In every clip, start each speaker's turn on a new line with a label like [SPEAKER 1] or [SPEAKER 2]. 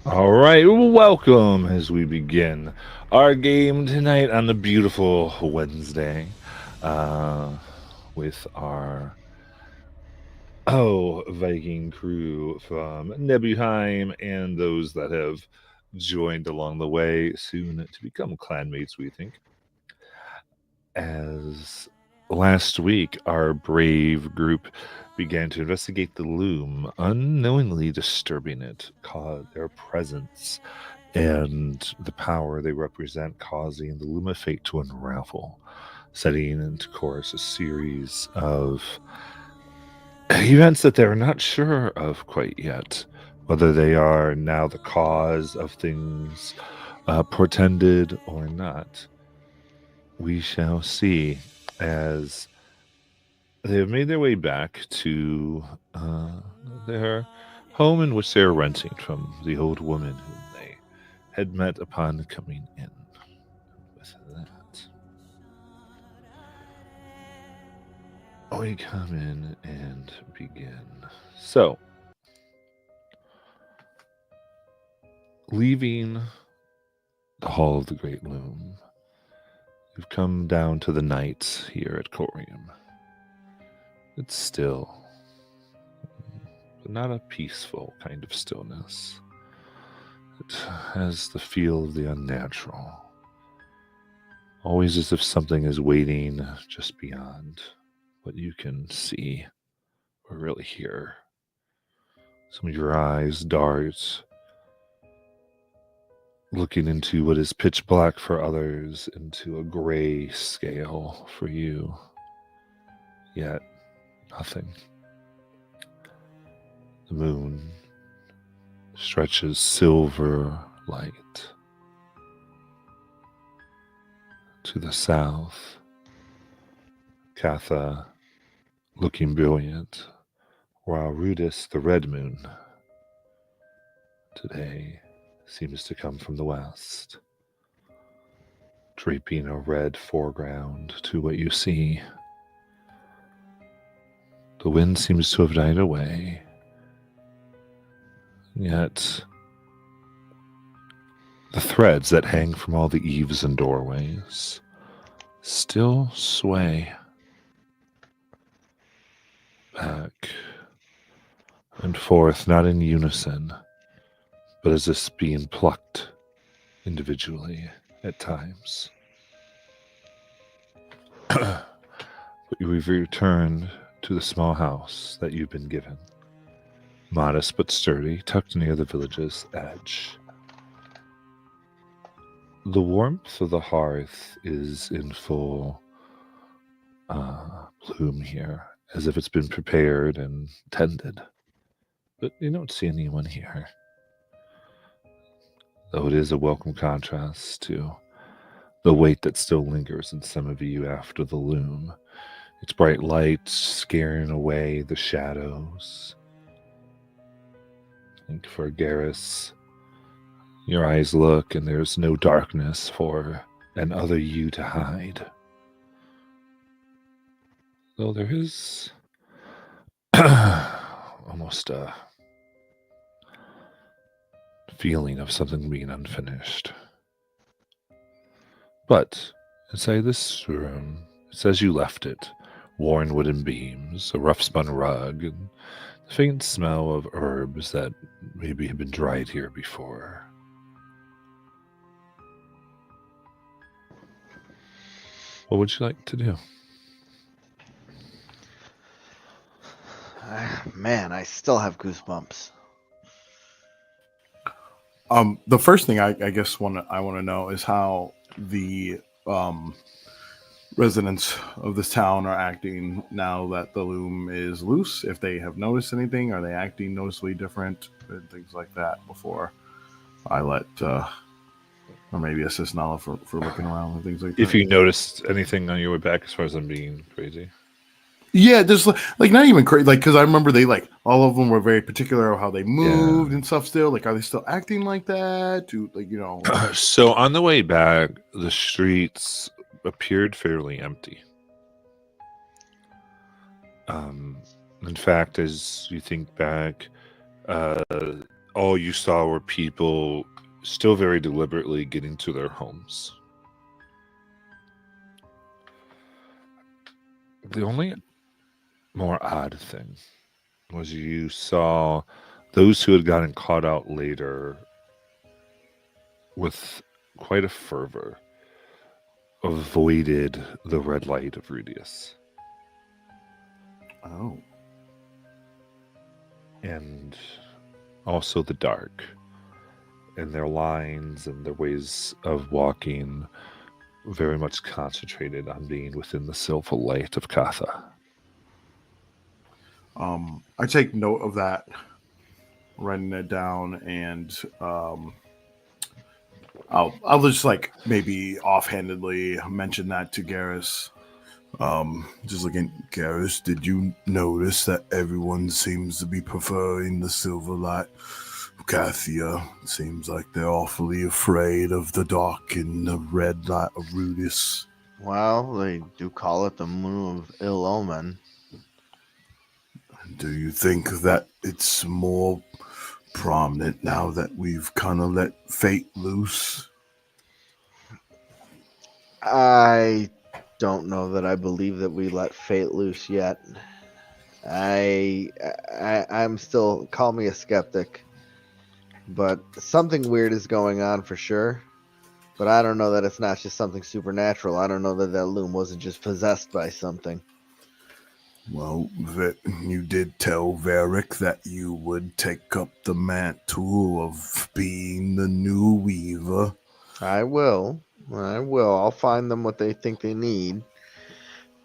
[SPEAKER 1] All right, welcome as we begin our game tonight on the beautiful Wednesday uh, with our Viking crew from Nebuheim and those that have joined along the way, soon to become clanmates, we think. As last week, our brave group began to investigate the loom, unknowingly disturbing it, their presence and the power they represent causing the Luma fate to unravel, setting into course a series of events that they're not sure of quite yet, whether they are now the cause of things portended or not. We shall see as they have made their way back to uh, their home in which they are renting from the old woman whom they had met upon coming in. With that, we come in and begin. So, leaving the Hall of the Great Loom, you've come down to the night here at Corium. It's still, but not a peaceful kind of stillness. It has the feel of the unnatural, always as if something is waiting just beyond what you can see or really hear. Some of your eyes dart, looking into what is pitch black for others, into a gray scale for you. Yet, nothing. The moon stretches silver light to the south. Katha looking brilliant, while Rudis, the red moon, today seems to come from the west, draping a red foreground to what you see. The wind seems to have died away, yet the threads that hang from all the eaves and doorways still sway back and forth, not in unison, but as if being plucked individually at times. But you've returned to the small house that you've been given. Modest but sturdy, tucked near the village's edge. The warmth of the hearth is in full bloom here, as if it's been prepared and tended. But you don't see anyone here. Though it is a welcome contrast to the weight that still lingers in some of you after the loom. Its bright light scaring away the shadows. I think for Garrus, your eyes look and there's no darkness for an other you to hide. Though there is almost a feeling of something being unfinished. But inside this room, it's as you left it, worn wooden beams, a rough spun rug, and the faint smell of herbs that maybe had been dried here before. What would you like to do?
[SPEAKER 2] Man, I still have goosebumps.
[SPEAKER 3] The first thing I guess I want to know is how the residents of this town are acting now that the loom is loose. If they have noticed anything, are they acting noticeably different and things like that before I let or maybe assist Nala for looking around and things like that.
[SPEAKER 1] If you noticed anything on your way back as far as I'm being crazy.
[SPEAKER 3] Yeah, just like not even crazy. Like because I remember they like all of them were very particular of how they moved and stuff. Still, like, are they still acting like that? To like
[SPEAKER 1] So on the way back, the streets appeared fairly empty. In fact, as you think back, all you saw were people still very deliberately getting to their homes. The only more odd thing was you saw those who had gotten caught out later with quite a fervor avoided the red light of Rudius.
[SPEAKER 3] Oh.
[SPEAKER 1] And also the dark. And their lines and their ways of walking very much concentrated on being within the silver light of Katha.
[SPEAKER 3] I take note of that, writing it down, and I'll just like maybe offhandedly mention that to Garrus. Just looking, Garrus, did you notice that everyone seems to be preferring the silver light? Kathia, seems like they're awfully afraid of the dark and the red light of Rudius.
[SPEAKER 2] Well, they do call it the moon of ill omen.
[SPEAKER 3] Do you think that it's more prominent now that we've kind of let fate loose?
[SPEAKER 2] I don't know that I believe that we let fate loose yet. I'm still, call me a skeptic, but something weird is going on for sure. But I don't know that it's not just something supernatural. I don't know that that loom wasn't just possessed by something.
[SPEAKER 3] Well, you did tell Varric that you would take up the mantle of being the new Weaver.
[SPEAKER 2] I will. I'll find them what they think they need.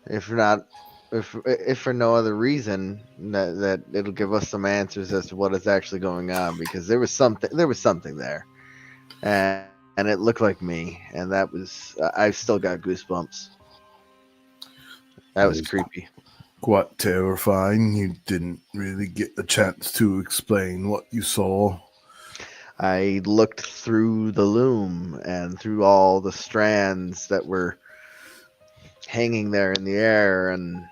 [SPEAKER 2] If not, if for no other reason, that it'll give us some answers as to what is actually going on, because there was something there, and it looked like me, and that was, I've still got goosebumps. That was creepy.
[SPEAKER 3] Quite terrifying. You didn't really get a chance to explain what you saw.
[SPEAKER 2] I looked through the loom and through all the strands that were hanging there in the air, and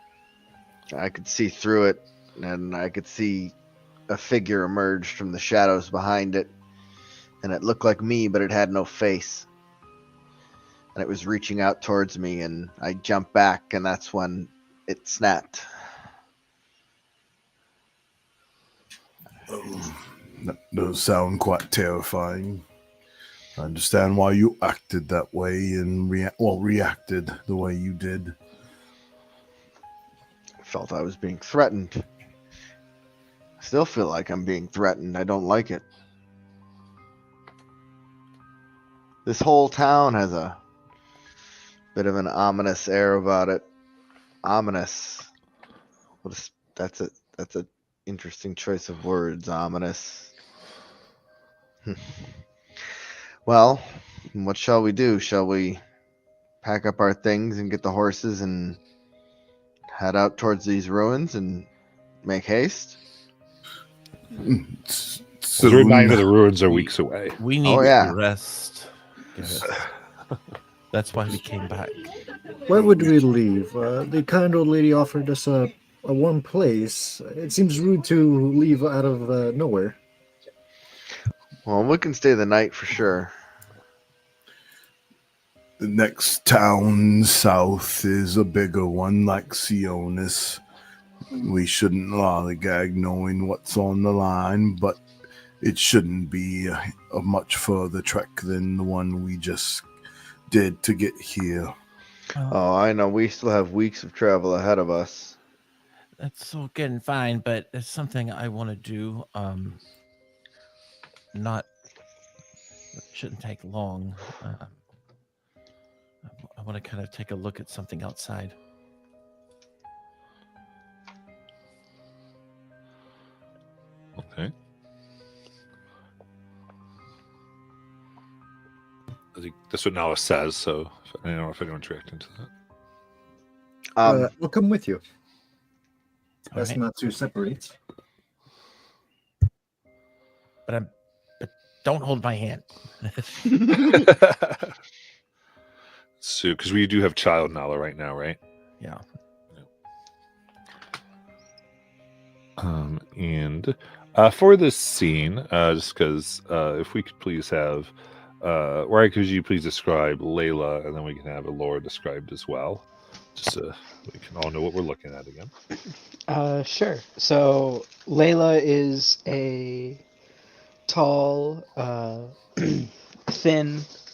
[SPEAKER 2] I could see through it, and I could see a figure emerge from the shadows behind it, and it looked like me, but it had no face, and it was reaching out towards me, and I jumped back, and that's when it snapped.
[SPEAKER 3] That does sound quite terrifying. I understand why you acted that way and reacted the way you did.
[SPEAKER 2] I felt I was being threatened. I still feel like I'm being threatened. I don't like it. This whole town has a bit of an ominous air about it. Ominous. That's a interesting choice of words. Ominous. Well, what shall we do? Shall we pack up our things and get the horses and head out towards these ruins and make haste?
[SPEAKER 1] As a reminder, the ruins are weeks away.
[SPEAKER 4] We need
[SPEAKER 2] yeah.
[SPEAKER 4] to rest. That's why we came back.
[SPEAKER 5] Where would we leave? The kind old lady offered us a warm place. It seems rude to leave out of nowhere.
[SPEAKER 2] Well, we can stay the night for sure.
[SPEAKER 3] The next town south is a bigger one, like Sionis. We shouldn't lollygag knowing what's on the line, but it shouldn't be a much further trek than the one we just did to get here.
[SPEAKER 2] Oh, I know. We still have weeks of travel ahead of us.
[SPEAKER 4] That's all good and fine, but it's something I want to do. It shouldn't take long. I want to kind of take a look at something outside.
[SPEAKER 1] Okay. I think that's what Nala says, so I don't know if anyone's reacting to that.
[SPEAKER 5] I'll come with you.
[SPEAKER 4] All
[SPEAKER 5] That's
[SPEAKER 4] right.
[SPEAKER 5] not to separate.
[SPEAKER 4] But don't hold my hand.
[SPEAKER 1] So, because we do have child Nala right now, right?
[SPEAKER 4] Yeah.
[SPEAKER 1] And for this scene, just because if we could please have, Ryan, could you please describe Layla, and then we can have Laura described as well, just so we can all know what we're looking at again.
[SPEAKER 6] Sure. So Layla is a tall, thin-ish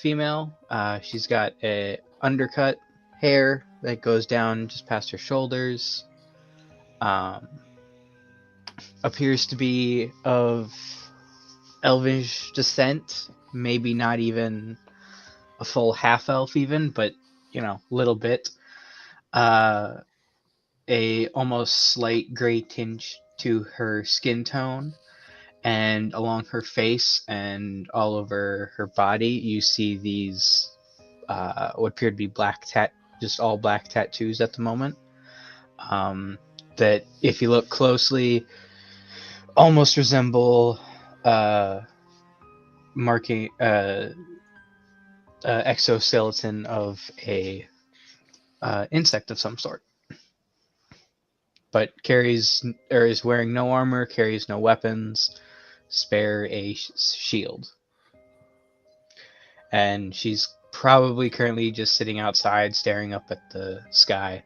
[SPEAKER 6] female. She's got a undercut hair that goes down just past her shoulders. Appears to be of elvish descent, maybe not even a full half elf even, but little bit. A almost slight gray tinge to her skin tone, and along her face and all over her body you see these what appear to be just all black tattoos at the moment, that if you look closely almost resemble exoskeleton of a insect of some sort, but is wearing no armor, carries no weapons, spare a shield. And she's probably currently just sitting outside staring up at the sky.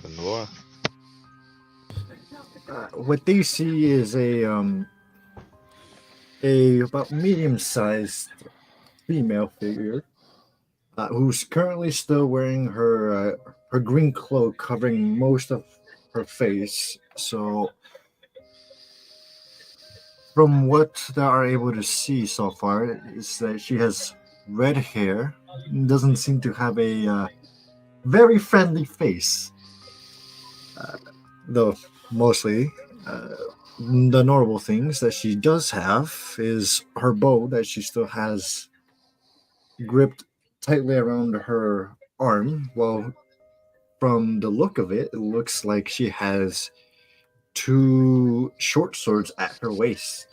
[SPEAKER 1] And Laura.
[SPEAKER 5] What they see is a about medium-sized female figure who's currently still wearing her green cloak covering most of her face. So from what they are able to see so far is that she has red hair, doesn't seem to have a very friendly face, though mostly the normal things that she does have is her bow that she still has gripped tightly around her arm. Well, from the look of it, it looks like she has 2 short swords at her waist.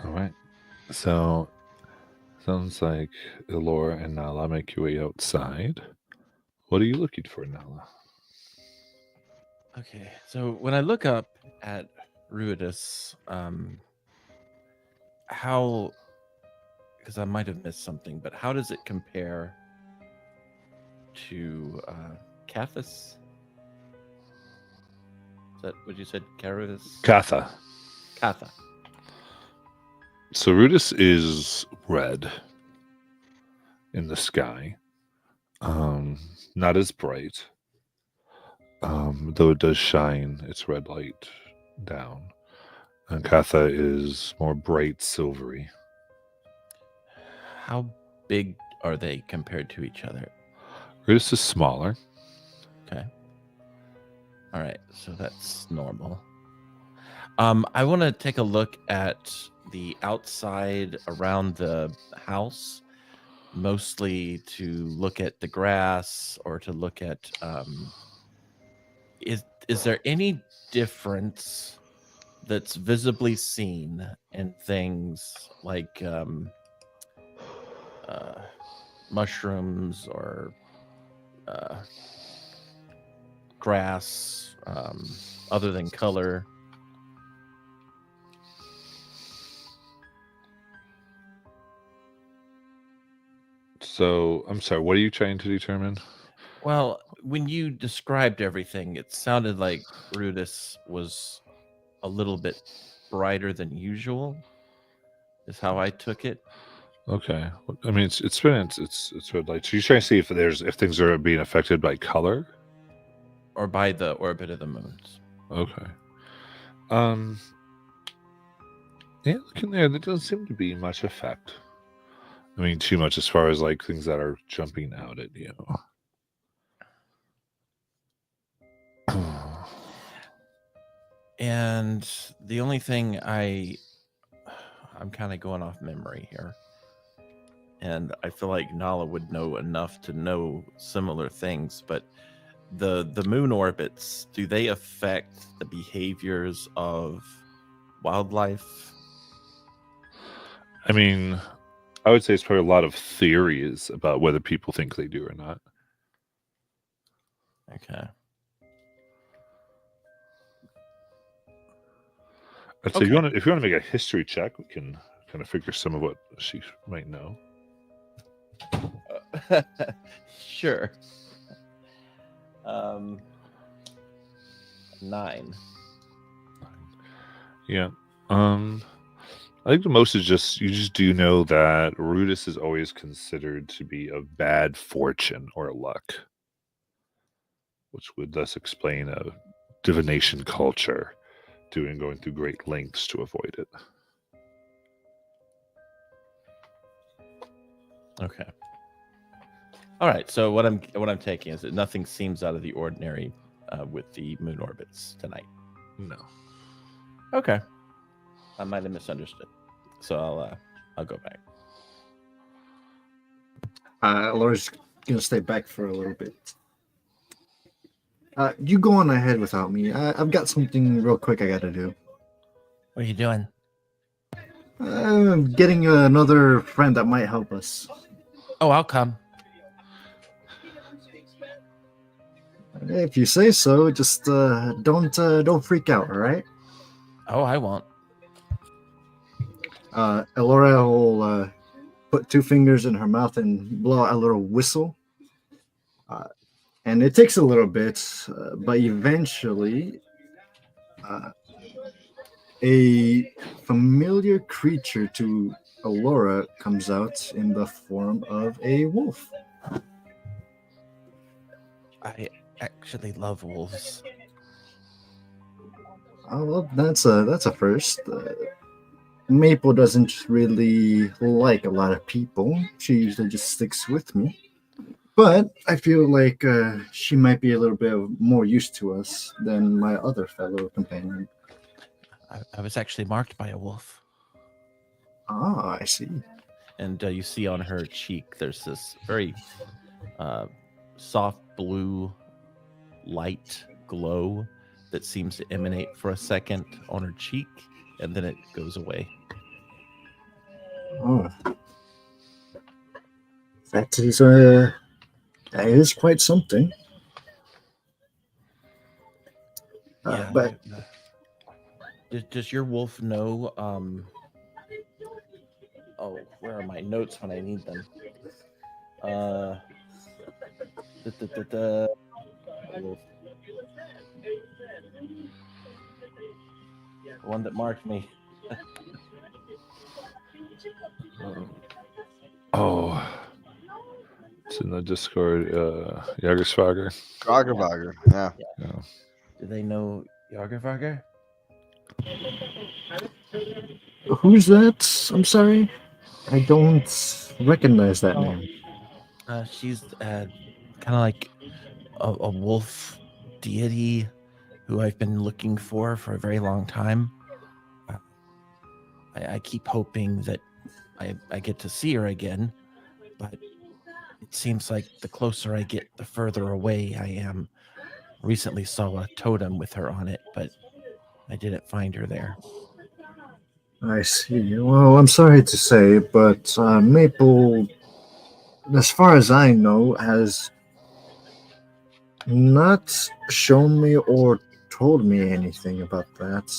[SPEAKER 1] All right. So, sounds like Elora and Nala make your way outside. What are you looking for, Nala?
[SPEAKER 4] Okay, so when I look up at Ruidus, how, because I might have missed something, but how does it compare to Cathus? Is that what you said, Carus?
[SPEAKER 1] Katha.
[SPEAKER 4] Katha.
[SPEAKER 1] So Rudis is red in the sky. Not as bright. Though it does shine its red light down. And Katha is more bright silvery.
[SPEAKER 4] How big are they compared to each other?
[SPEAKER 1] Rudis is smaller.
[SPEAKER 4] Okay. All right, so that's normal. I want to take a look at the outside around the house, mostly to look at the grass or to look at is there any difference that's visibly seen in things like mushrooms or grass, other than color?
[SPEAKER 1] So, I'm sorry, what are you trying to determine?
[SPEAKER 4] Well, when you described everything, it sounded like Rudis was a little bit brighter than usual, is how I took it.
[SPEAKER 1] Okay. I mean, it's red light. So you're trying to see if things are being affected by color?
[SPEAKER 4] Or by the orbit of the moons.
[SPEAKER 1] Okay. Yeah, looking there doesn't seem to be much effect. I mean, too much as far as like things that are jumping out at you.
[SPEAKER 4] And the only thing I'm kind of going off memory here. and I feel like Nala would know enough to know similar things. But the moon orbits, do they affect the behaviors of wildlife?
[SPEAKER 1] I mean, I would say it's probably a lot of theories about whether people think they do or not.
[SPEAKER 4] Okay.
[SPEAKER 1] I'd say if you want to make a history check, we can kind of figure some of what she might know.
[SPEAKER 4] Sure. 9.
[SPEAKER 1] Yeah. I think the most is you just do know that Rudis is always considered to be of bad fortune or luck, which would thus explain a divination culture going through great lengths to avoid it.
[SPEAKER 4] Okay. All right. So what I'm taking is that nothing seems out of the ordinary with the moon orbits tonight.
[SPEAKER 1] No.
[SPEAKER 4] Okay. I might have misunderstood. So I'll go back.
[SPEAKER 5] Laura's gonna stay back for a little bit. You go on ahead without me. I've got something real quick I gotta do.
[SPEAKER 4] What are you doing?
[SPEAKER 5] I'm getting another friend that might help us.
[SPEAKER 4] Oh, I'll come.
[SPEAKER 5] If you say so, just don't freak out, all right?
[SPEAKER 4] Oh, I won't.
[SPEAKER 5] Elora will put 2 fingers in her mouth and blow out a little whistle. And it takes a little bit, but eventually a familiar creature to Elora comes out in the form of a wolf.
[SPEAKER 4] I actually love wolves.
[SPEAKER 5] Oh, well, that's a first. Maple doesn't really like a lot of people. She usually just sticks with me. But I feel like she might be a little bit more used to us than my other fellow companion.
[SPEAKER 4] I was actually marked by a wolf.
[SPEAKER 5] Ah, I see.
[SPEAKER 4] And you see on her cheek, there's this very soft blue light glow that seems to emanate for a second on her cheek, and then it goes away.
[SPEAKER 5] Oh, that is quite something. But
[SPEAKER 4] does your wolf know? Oh, where are my notes when I need them? The one that marked me.
[SPEAKER 1] Oh, it's in the Discord. Jagersvager.
[SPEAKER 2] Groggervogger, yeah.
[SPEAKER 1] Yeah.
[SPEAKER 4] Do they know Jagervarger?
[SPEAKER 5] who's that? I'm sorry. I don't recognize that name.
[SPEAKER 4] She's kind of like a wolf deity who I've been looking for a very long time. I keep hoping that I get to see her again, but it seems like the closer I get, the further away I am. Recently saw a totem with her on it, but I didn't find her there.
[SPEAKER 5] I see. Well, I'm sorry to say, but Maple, as far as I know, has not shown me or told me anything about that.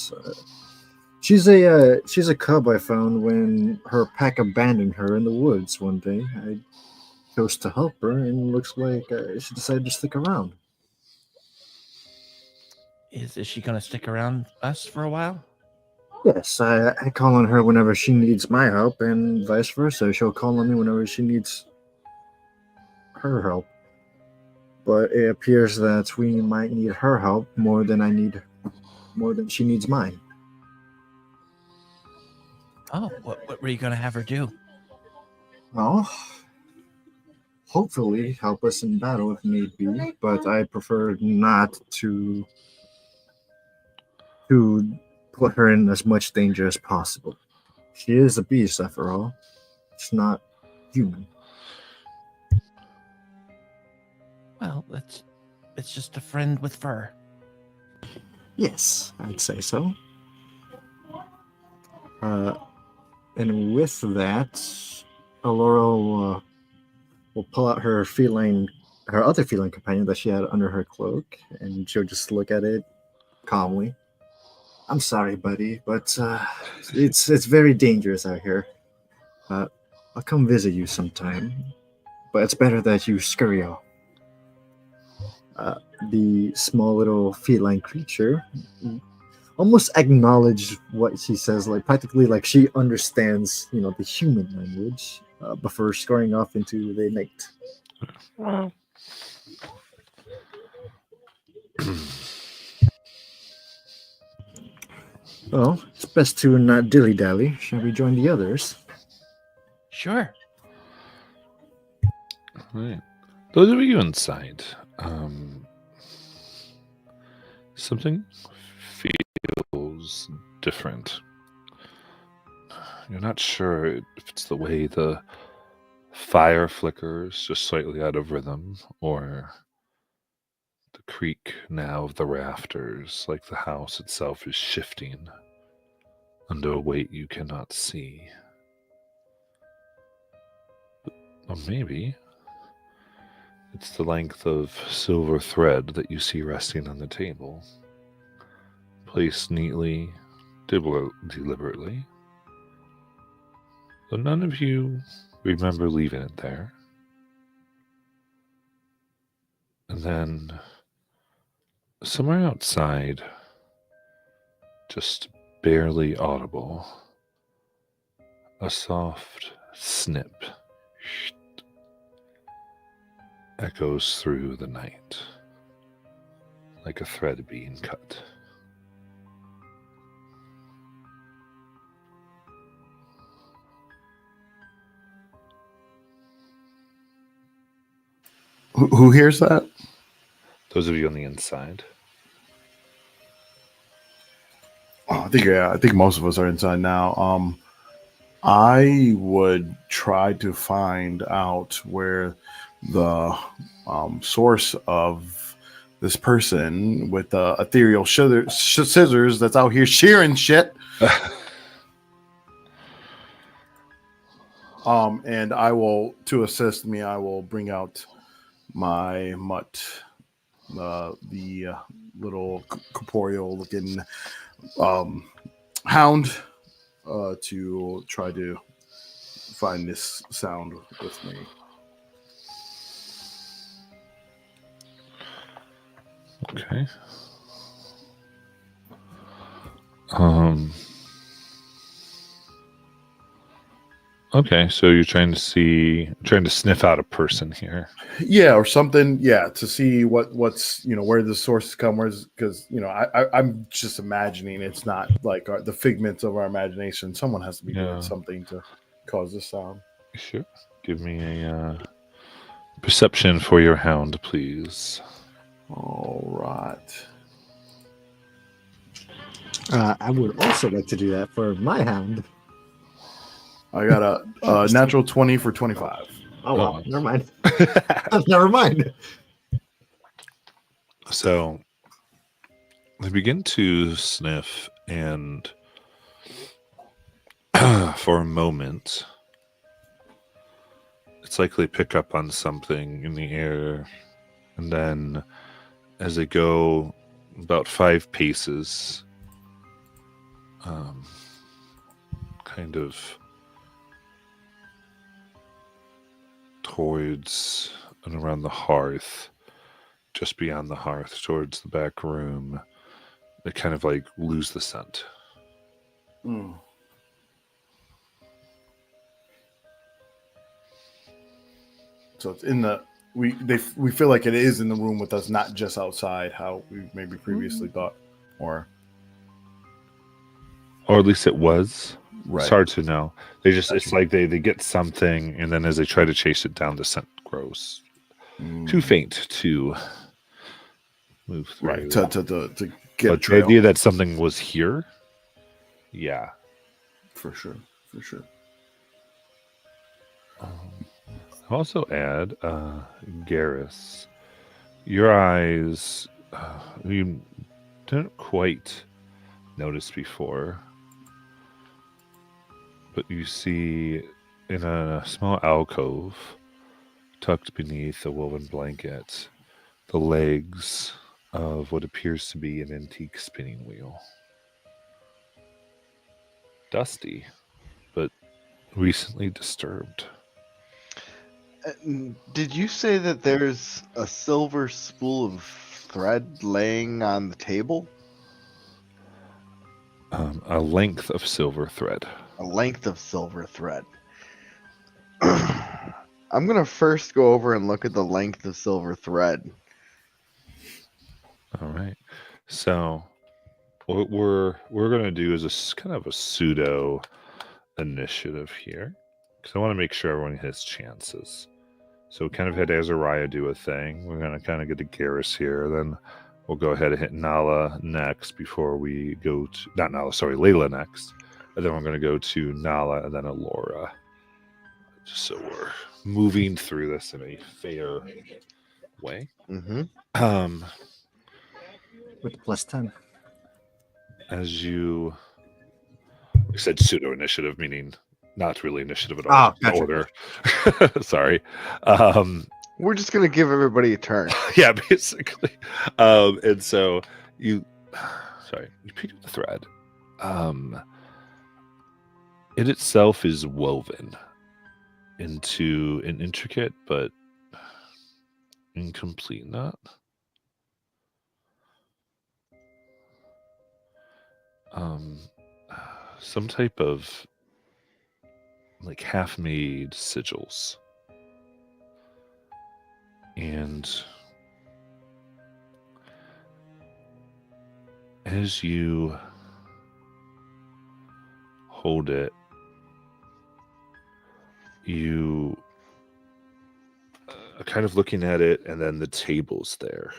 [SPEAKER 5] She's a cub I found when her pack abandoned her in the woods one day. I chose to help her, and looks like she decided to stick around.
[SPEAKER 4] Is she gonna stick around us for a while?
[SPEAKER 5] Yes, I call on her whenever she needs my help, and vice versa. She'll call on me whenever she needs her help. But it appears that we might need her help more than she needs mine.
[SPEAKER 4] Oh, what were you gonna have her do?
[SPEAKER 5] Well, hopefully help us in battle if need be, but I prefer not to put her in as much danger as possible. She is a beast after all. It's not human.
[SPEAKER 4] Well, it's just a friend with fur.
[SPEAKER 5] Yes, I'd say so. And with that, Alora will pull out her other feline companion that she had under her cloak, and she'll just look at it calmly. I'm sorry, buddy, but it's very dangerous out here. I'll come visit you sometime, but it's better that you scurry off. The small little feline creature almost acknowledged what she says, like practically like she understands, the human language before scurrying off into the night. Well, it's best to not dilly-dally. Shall we join the others?
[SPEAKER 4] Sure.
[SPEAKER 1] All right. Those of you inside, something feels different. You're not sure if it's the way the fire flickers just slightly out of rhythm, or the creak now of the rafters, like the house itself is shifting under a weight you cannot see. Or maybe it's the length of silver thread that you see resting on the table, placed neatly, deliberately. Though none of you remember leaving it there. And then, somewhere outside, just barely audible, a soft snip echoes through the night, like a thread being cut.
[SPEAKER 3] Who hears that?
[SPEAKER 1] Those of you on the inside.
[SPEAKER 3] Oh, I think most of us are inside now. I would try to find out where the source of this person with the ethereal scissors that's out here shearing shit. And I will, to assist me, I will bring out my mutt, the little corporeal looking hound, to try to find this sound with me.
[SPEAKER 1] Okay. Okay, so you're trying to sniff out a person here.
[SPEAKER 3] Yeah, or something. Yeah, to see what's where the sources come. Because I'm just imagining it's not like the figments of our imagination. Someone has to be doing something to cause this sound.
[SPEAKER 1] Sure. Give me a perception for your hound, please.
[SPEAKER 3] All right.
[SPEAKER 5] I would also like to do that for my hound.
[SPEAKER 3] I got a natural 20 for 25.
[SPEAKER 5] Oh, wow. Never mind. Never mind.
[SPEAKER 1] So they begin to sniff, and for a moment, it's like they pick up on something in the air, and then as they go about 5 paces, kind of towards and around the hearth, just beyond the hearth, towards the back room, they kind of like lose the scent.
[SPEAKER 3] Mm. So it's in the we feel like it is in the room with us, not just outside, how we maybe previously thought, or
[SPEAKER 1] at least it was.
[SPEAKER 3] right.
[SPEAKER 1] It's hard to know. It's like they get something, and then as they try to chase it down, the scent grows too faint to move through.
[SPEAKER 3] Right, to get
[SPEAKER 1] but the idea that something was here, yeah,
[SPEAKER 3] for sure.
[SPEAKER 1] I'll also add, Garrus, your eyes, you didn't quite notice before, but you see in a small alcove, tucked beneath a woven blanket, the legs of what appears to be an antique spinning wheel. Dusty, but recently disturbed.
[SPEAKER 2] Did you say that there's a silver spool of thread laying on the table?
[SPEAKER 1] A length of silver thread.
[SPEAKER 2] A length of silver thread. I'm gonna first go over and look at the length of silver thread.
[SPEAKER 1] All right. So what we're gonna do is kind of a pseudo initiative here, because I want to make sure everyone has chances. So we kind of had Azariah do a thing. We're gonna kind of get to Garrus here, then we'll go ahead and hit Nala next before we go to not Nala, sorry, Layla next, and then we're gonna go to Nala and then Alora. Just so we're moving through this in a fair way.
[SPEAKER 2] Mm-hmm.
[SPEAKER 5] With +10.
[SPEAKER 1] As you said, pseudo initiative, meaning not really initiative at all.
[SPEAKER 5] Gotcha.
[SPEAKER 1] Order. Sorry.
[SPEAKER 2] We're just gonna give everybody a turn.
[SPEAKER 1] Yeah, basically. And so you pick up the thread. It itself is woven into an intricate but incomplete knot. Some type of like half-made sigils. And as you hold it, you are kind of looking at it, and then the table's there.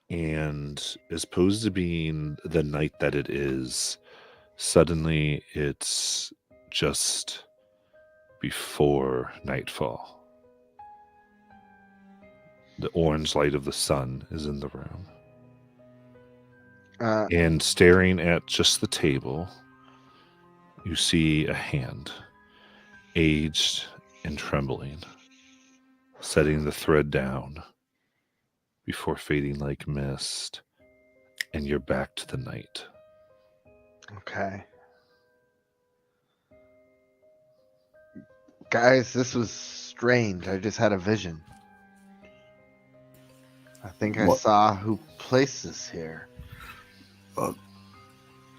[SPEAKER 1] And as opposed to being the night that it is, suddenly it's just before nightfall. The orange light of the sun is in the room. And staring at just the table, you see a hand, aged and trembling, setting the thread down before fading like mist, and you're back to the night.
[SPEAKER 2] Okay. Guys, this was strange. I just had a vision. I think I
[SPEAKER 3] What?
[SPEAKER 2] saw who placed this here.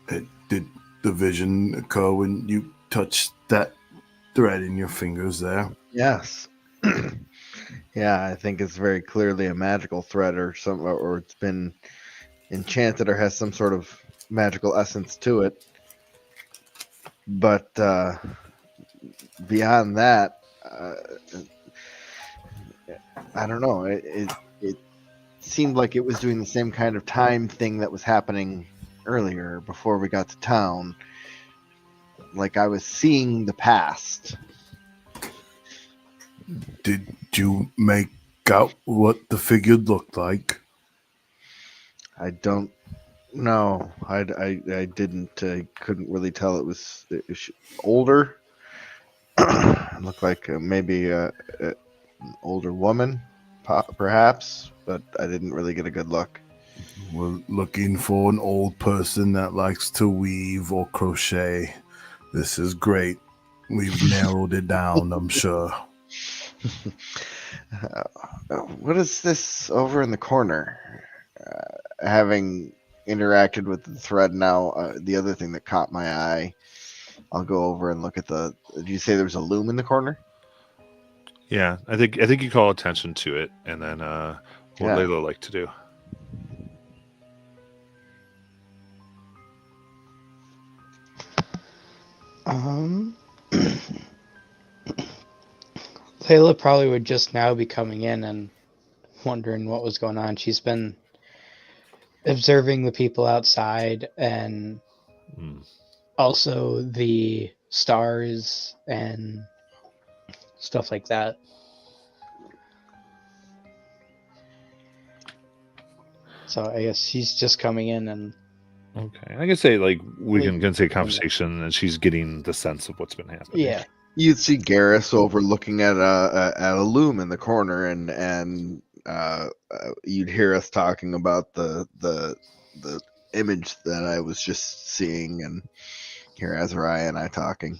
[SPEAKER 3] Did the vision occur when you touched that thread in your fingers there?
[SPEAKER 2] Yes. Yeah, I think it's very clearly a magical thread or something, or it's been enchanted or has some sort of magical essence to it. But beyond that, I don't know. It seemed like it was doing the same kind of time thing that was happening earlier before we got to town. Like I was seeing the past.
[SPEAKER 3] Did you make out what the figure looked like?
[SPEAKER 2] I don't know. I didn't. I couldn't really tell. It was older. It looked like maybe an older woman, perhaps, but I didn't really get a good look.
[SPEAKER 3] We're looking for an old person that likes to weave or crochet. This is great. We've narrowed it down, I'm sure.
[SPEAKER 2] What is this over in the corner? Having interacted with the thread now, the other thing that caught my eye, I'll go over and look at the. Did you say there was a loom in the corner?
[SPEAKER 1] Yeah, I think you call attention to it, and then what
[SPEAKER 2] Yeah.
[SPEAKER 1] Layla like to do.
[SPEAKER 6] Layla probably would just now be coming in and wondering what was going on. She's been observing the people outside and also the stars and stuff like that. So I guess she's just coming in and
[SPEAKER 1] Okay, I can say like we
[SPEAKER 6] Like,
[SPEAKER 1] can say conversation, and she's getting the sense of what's been happening.
[SPEAKER 6] yeah.
[SPEAKER 2] You'd see Garrus over looking at a loom in the corner, and you'd hear us talking about the image that I was just seeing, and hear Azariah and I talking.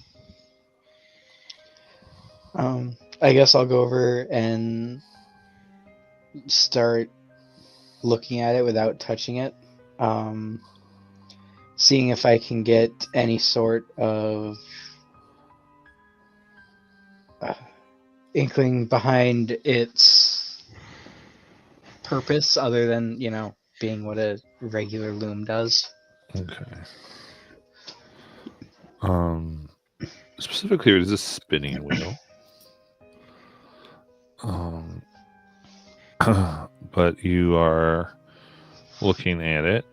[SPEAKER 6] I guess I'll go over and start looking at it without touching it. Seeing if I can get any sort of inkling behind its purpose other than, being what a regular loom does.
[SPEAKER 1] Okay. Specifically, it is a spinning wheel. But you are looking at it.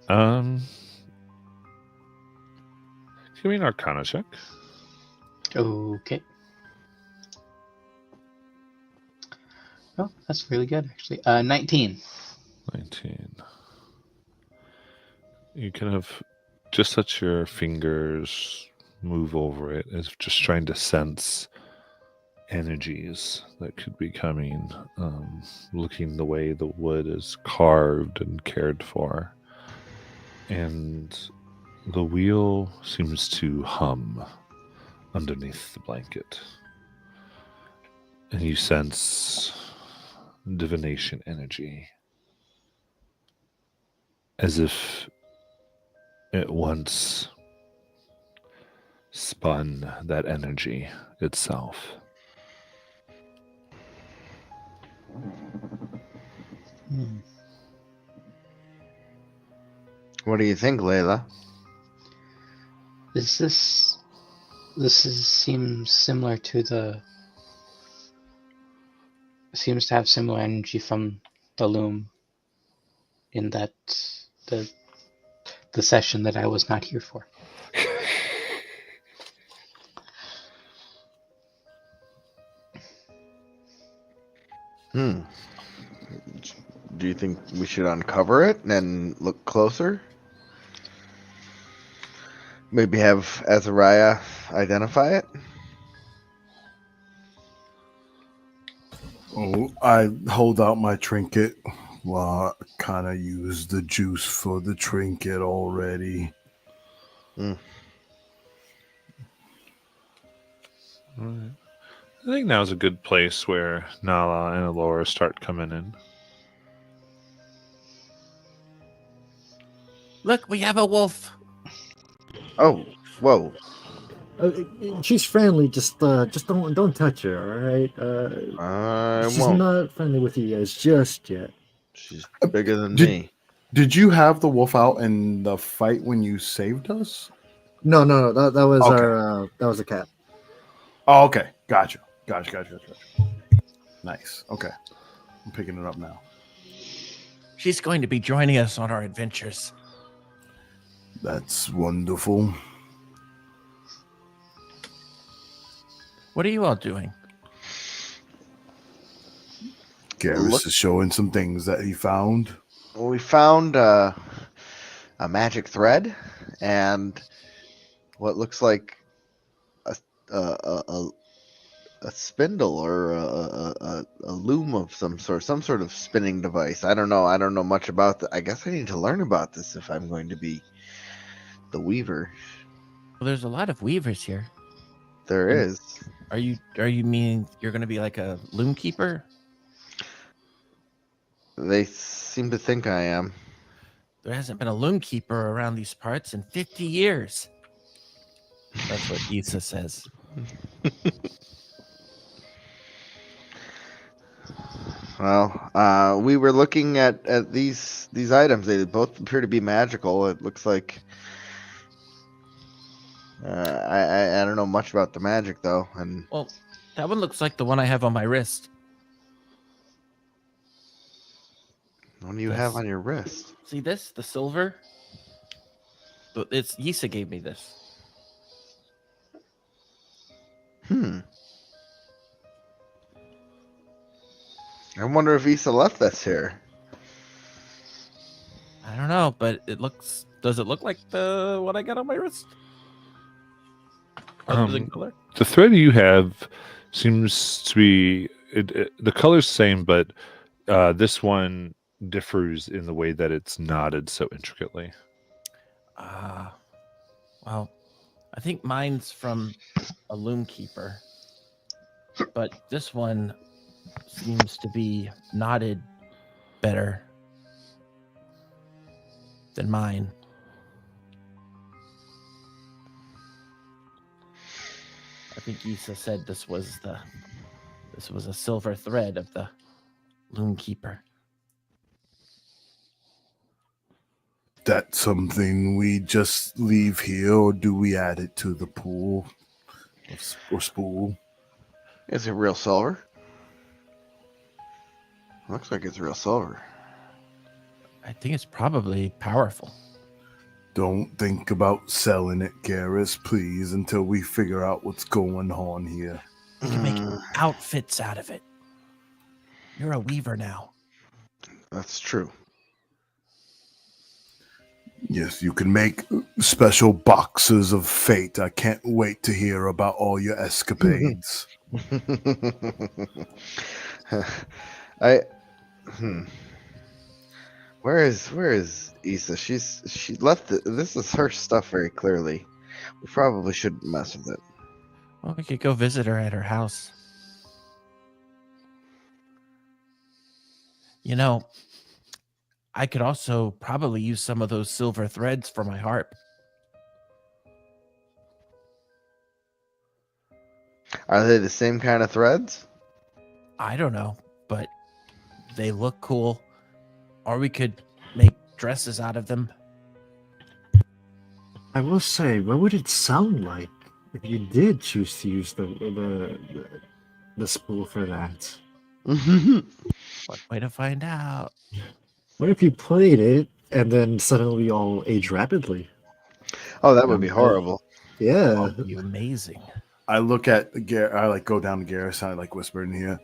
[SPEAKER 1] Give me an Arcana check.
[SPEAKER 6] Okay. Oh, that's really good, actually. 19.
[SPEAKER 1] 19. You kind of just let your fingers move over it, as just trying to sense energies that could be coming, looking the way the wood is carved and cared for. And the wheel seems to hum underneath the blanket. And you sense divination energy, as if it once spun that energy itself.
[SPEAKER 2] What do you think, Layla?
[SPEAKER 6] Seems similar to seems to have similar energy from the loom in that the session that I was not here for.
[SPEAKER 2] Do you think we should uncover it and look closer? Maybe have Azariah identify it?
[SPEAKER 3] Oh, I hold out my trinket. Well, I kind of used the juice for the trinket already.
[SPEAKER 1] All right. I think now's a good place where Nala and Alora start coming in.
[SPEAKER 4] Look, we have a wolf.
[SPEAKER 2] Oh, whoa.
[SPEAKER 5] She's friendly. Just don't touch her. All right.
[SPEAKER 2] I
[SPEAKER 5] She's
[SPEAKER 2] won't.
[SPEAKER 5] not friendly with you guys just yet.
[SPEAKER 2] She's bigger than
[SPEAKER 3] Did-
[SPEAKER 2] me.
[SPEAKER 3] Did you have the wolf out in the fight when you saved us?
[SPEAKER 5] No. That was
[SPEAKER 3] Okay.
[SPEAKER 5] that was a cat.
[SPEAKER 3] Oh, okay. Gotcha. Nice. Okay. I'm picking it up now.
[SPEAKER 4] She's going to be joining us on our adventures.
[SPEAKER 3] That's wonderful.
[SPEAKER 6] What are you all doing?
[SPEAKER 3] Garrus is showing some things that he found.
[SPEAKER 2] We found a magic thread and what looks like a spindle or a loom of some sort of spinning device. I don't know much about that. I guess I need to learn about this if I'm going to be the weaver.
[SPEAKER 4] Well, there's a lot of weavers here.
[SPEAKER 2] There is.
[SPEAKER 4] Are you meaning you're going to be like a loom keeper?
[SPEAKER 2] They seem to think I am.
[SPEAKER 4] There hasn't been a loom keeper around these parts in 50 years. That's what Issa says.
[SPEAKER 2] Well, we were looking at these items. They both appear to be magical. It looks like I don't know much about the magic though. And
[SPEAKER 4] Well, that one looks like the one I have on my wrist.
[SPEAKER 2] what do you have on your wrist?
[SPEAKER 4] See this? The silver? It's Yisa gave me this.
[SPEAKER 2] I wonder if Issa left this here.
[SPEAKER 4] I don't know, but it looks. Does it look like the what I got on my wrist? Other than color?
[SPEAKER 1] The thread you have seems to be the color's same, but this one differs in the way that it's knotted so intricately.
[SPEAKER 4] Well, I think mine's from a loom keeper, but this one seems to be knotted better than mine. I think Issa said this was a silver thread of the loom keeper.
[SPEAKER 3] That something we just leave here, or do we add it to the pool or spool?
[SPEAKER 2] Is it real silver? Looks like it's real silver.
[SPEAKER 4] I think it's probably powerful.
[SPEAKER 3] Don't think about selling it, Garrus, please, until we figure out what's going on here.
[SPEAKER 4] You can make outfits out of it. You're a weaver now.
[SPEAKER 2] That's true.
[SPEAKER 3] Yes, you can make special boxes of fate. I can't wait to hear about all your escapades.
[SPEAKER 2] Where is Issa? She left this is her stuff very clearly. We probably shouldn't mess with it.
[SPEAKER 4] Well, we could go visit her at her house. You know, I could also probably use some of those silver threads for my harp.
[SPEAKER 2] Are they the same kind of threads?
[SPEAKER 4] I don't know, but they look cool. Or we could make dresses out of them.
[SPEAKER 5] I will say, what would it sound like if you did choose to use the spool for that?
[SPEAKER 4] What way to find out?
[SPEAKER 5] What if you played it and then suddenly we all age rapidly?
[SPEAKER 2] Oh, that would be horrible.
[SPEAKER 5] Yeah.
[SPEAKER 4] That'd be amazing.
[SPEAKER 3] I look at I like go down to Garrus and I like whisper in here.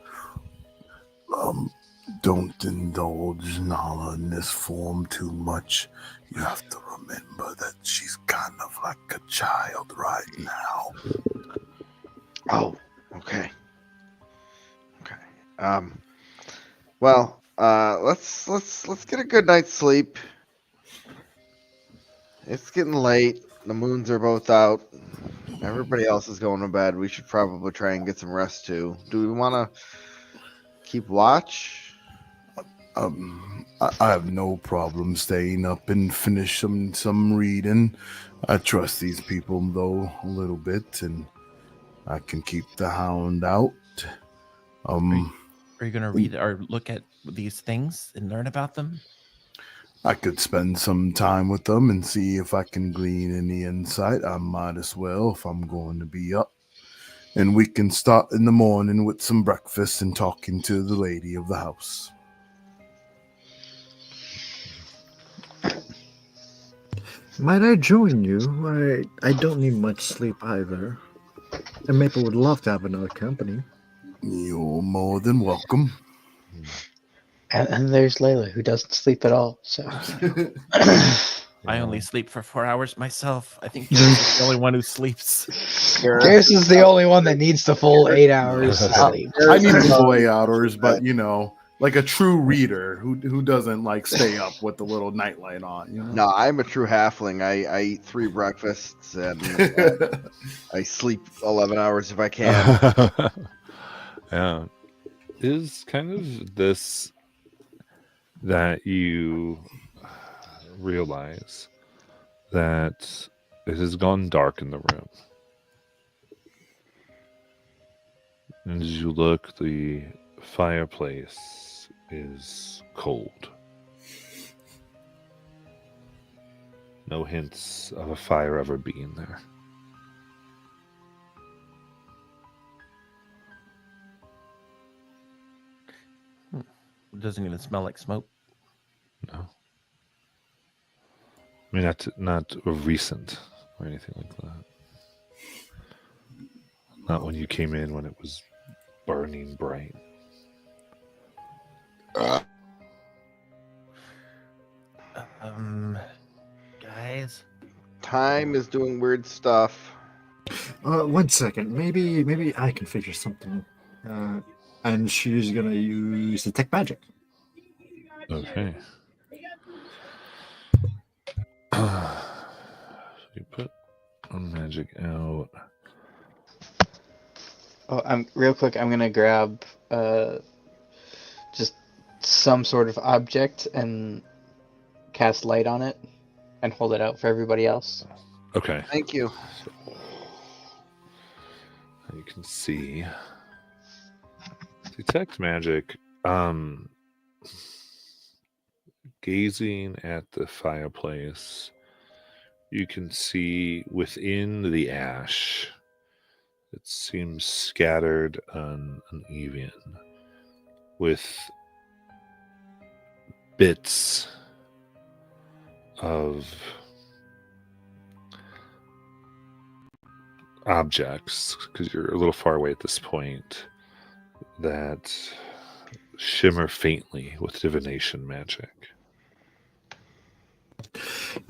[SPEAKER 3] Don't indulge Nala in this form too much. You have to remember that she's kind of like a child right now.
[SPEAKER 2] Oh, okay. Okay. Well, let's get a good night's sleep. It's getting late. The moons are both out. Everybody else is going to bed. We should probably try and get some rest too. Do we want to keep watch?
[SPEAKER 3] I have no problem staying up and finish some reading. I trust these people though a little bit, and I can keep the hound out.
[SPEAKER 4] Are you gonna read or look at these things and learn about them?
[SPEAKER 3] I could spend some time with them and see if I can glean any insight. I might as well if I'm going to be up. And we can start in the morning with some breakfast and talking to the lady of the house.
[SPEAKER 5] Might I join you? I don't need much sleep either. And Maple would love to have another company.
[SPEAKER 3] You're more than welcome.
[SPEAKER 6] And there's Layla, who doesn't sleep at all. So
[SPEAKER 4] I only sleep for 4 hours myself. I think Garrus is the only one who sleeps.
[SPEAKER 6] Garrus is the only one that needs the full 8 hours of sleep.
[SPEAKER 3] I need the full 8 hours, but like a true reader who doesn't like stay up with the little nightlight on.
[SPEAKER 2] No, I'm a true halfling. I eat 3 breakfasts and I sleep 11 hours if I can.
[SPEAKER 1] Yeah. Is kind of this that you realize that it has gone dark in the room. And as you look, the fireplace is cold. No hints of a fire ever being there.
[SPEAKER 4] It doesn't even smell like smoke.
[SPEAKER 1] No. I mean, not recent or anything like that. Not when you came in when it was burning bright.
[SPEAKER 4] Guys.
[SPEAKER 2] Time is doing weird stuff.
[SPEAKER 5] 1 second. Maybe I can figure something. And she's gonna use detect magic.
[SPEAKER 1] Okay. You put a magic out.
[SPEAKER 6] Oh, I'm real quick. I'm gonna grab just some sort of object and cast light on it and hold it out for everybody else.
[SPEAKER 1] Okay.
[SPEAKER 2] Thank you.
[SPEAKER 1] You can see detect magic. Gazing at the fireplace, you can see within the ash. It seems scattered and uneven, with bits of objects, because you're a little far away at this point, that shimmer faintly with divination magic.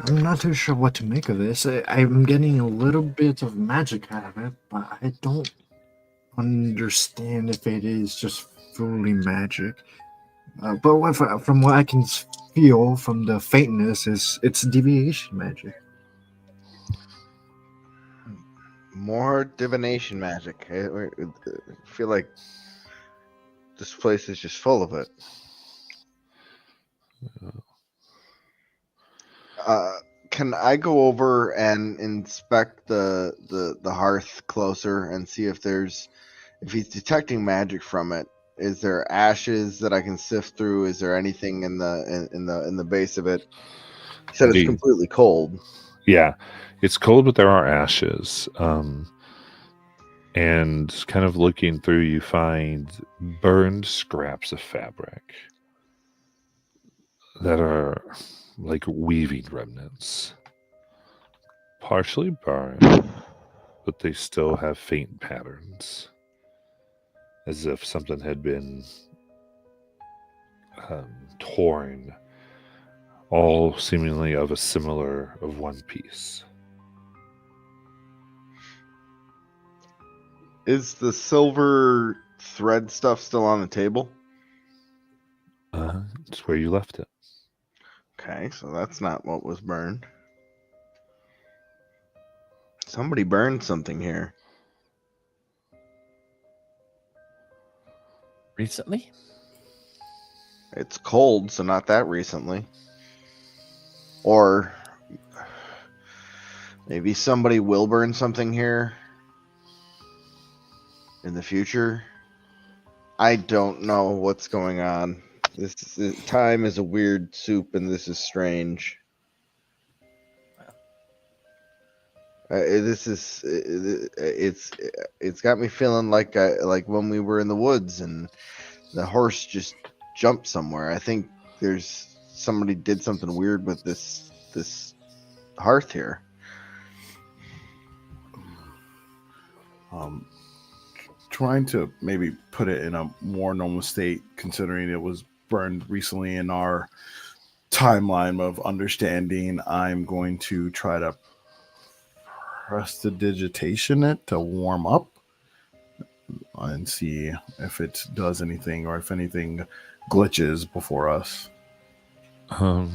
[SPEAKER 5] I'm not too sure what to make of this. I'm getting a little bit of magic out of it, but I don't understand if it is just fully magic. From what I can feel from the faintness, it's deviation magic.
[SPEAKER 2] More divination magic. I feel like this place is just full of it. Can I go over and inspect the hearth closer and see if he's detecting magic from it? Is there ashes that I can sift through? Is there anything in the base of it? He said it's
[SPEAKER 1] Indeed.
[SPEAKER 2] completely cold.
[SPEAKER 1] Yeah, it's cold, but there are ashes. And kind of looking through, you find burned scraps of fabric that are like weaving remnants, partially burned, but they still have faint patterns, as if something had been torn, all seemingly of one piece.
[SPEAKER 2] Is the silver thread stuff still on the table?
[SPEAKER 1] It's where you left it.
[SPEAKER 2] Okay, so that's not what was burned. Somebody burned something here.
[SPEAKER 4] Recently?
[SPEAKER 2] It's cold, so not that recently. Or maybe somebody will burn something here in the future. I don't know what's going on. Time is a weird soup, and this is strange. It's got me feeling like when we were in the woods and the horse just jumped somewhere. I think somebody did something weird with this hearth here.
[SPEAKER 3] Trying to maybe put it in a more normal state, considering it was burned recently in our timeline of understanding. I'm going to try to prestidigitation it to warm up and see if it does anything or if anything glitches before us.
[SPEAKER 1] So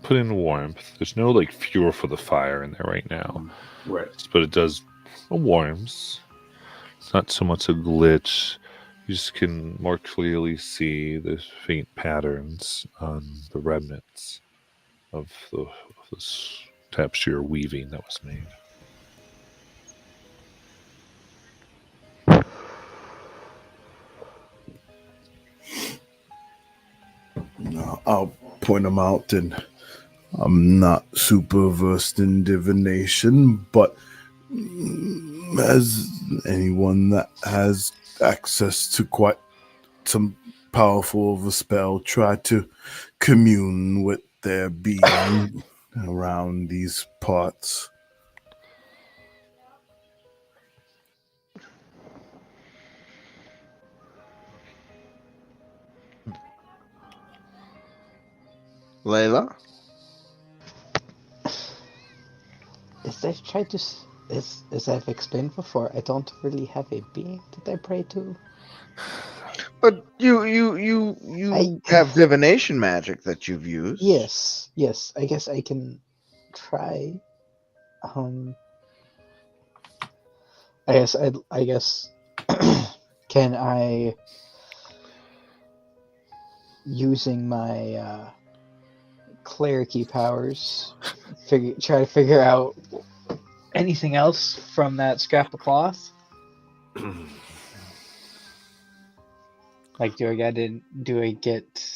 [SPEAKER 1] put in warmth. There's no like fuel for the fire in there right now.
[SPEAKER 3] Right.
[SPEAKER 1] But it does warms. It's not so much a glitch. You just can more clearly see the faint patterns on the remnants of this tapestry or weaving that was made.
[SPEAKER 3] I'll point them out, and I'm not super versed in divination, but as anyone that has access to quite some powerful of a spell, try to commune with their being around these parts.
[SPEAKER 2] Layla?
[SPEAKER 6] As I've tried to, as I've explained before, I don't really have a being that I pray to.
[SPEAKER 2] But you
[SPEAKER 6] I-
[SPEAKER 2] have divination magic that you've used.
[SPEAKER 6] Yes. I guess I can try. I guess. Can I, using my clericy powers, try to figure out anything else from that scrap of cloth? Like, do I get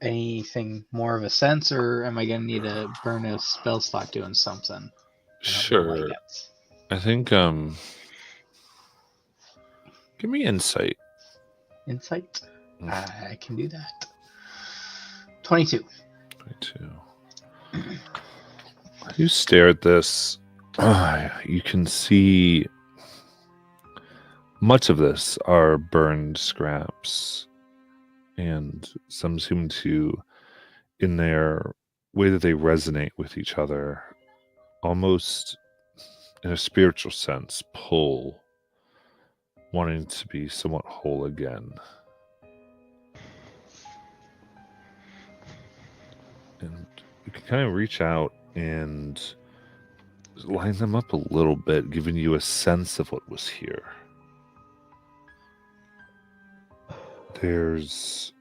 [SPEAKER 6] anything more of a sense, or am I gonna need to burn a spell slot doing something? I don't know
[SPEAKER 1] Sure.
[SPEAKER 6] yet.
[SPEAKER 1] I think give me insight.
[SPEAKER 6] Insight? I can do that. 22.
[SPEAKER 1] 22. You stare at this. You can see much of this are burned scraps, and some seem to, in their way that they resonate with each other, almost in a spiritual sense, pull, wanting to be somewhat whole again. And you can kind of reach out and line them up a little bit, giving you a sense of what was here. There's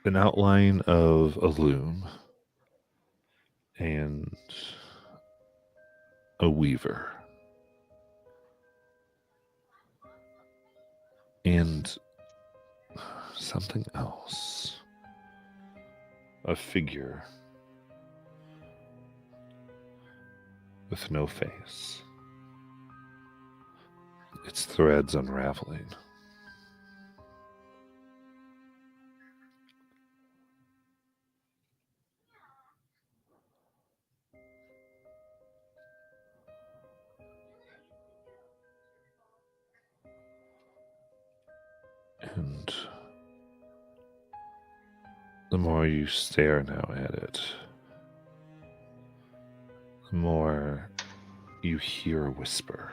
[SPEAKER 1] an outline of a loom and a weaver. And something else. A figure with no face. Its threads unraveling. And the more you stare now at it, the more you hear a whisper.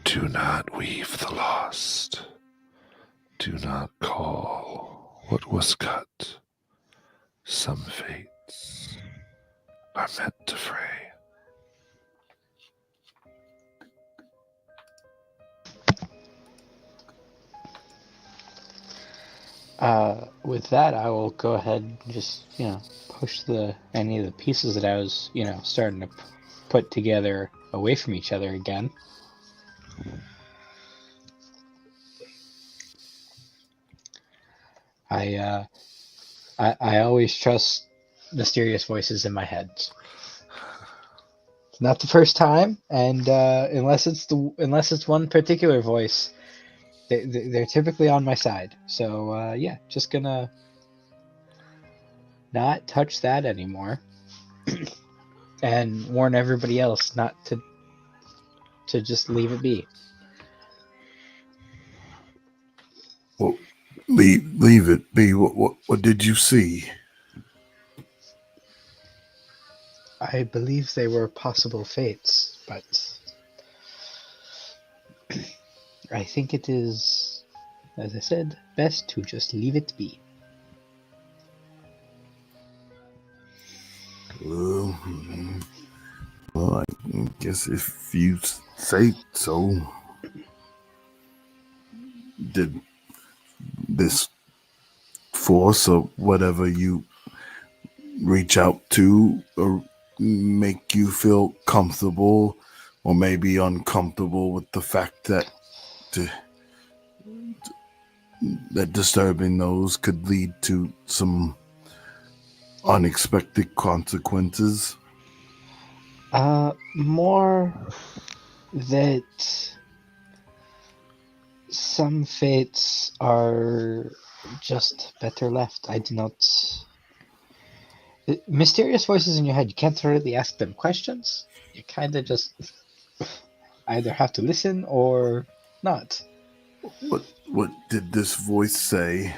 [SPEAKER 1] Do not weave the lost. Do not call what was cut. Some fates are meant to fray.
[SPEAKER 6] With that, I will go ahead and just, push any of the pieces that I was, starting to put together away from each other again. I always trust mysterious voices in my head. It's not the first time, and unless it's one particular voice, they're typically on my side. So yeah, just gonna not touch that anymore, and warn everybody else not to just leave it be.
[SPEAKER 3] Well, leave it be. What did you see?
[SPEAKER 6] I believe they were possible fates, but I think it is, as I said, best to just leave it be.
[SPEAKER 3] Well, I guess if you say so. Did this force or whatever you reach out to or make you feel comfortable or maybe uncomfortable with the fact that that disturbing those could lead to some unexpected consequences?
[SPEAKER 6] More that some fates are just better left. I do not. Mysterious voices in your head, you can't really ask them questions. You kind of just either have to listen or not.
[SPEAKER 3] What did this voice say?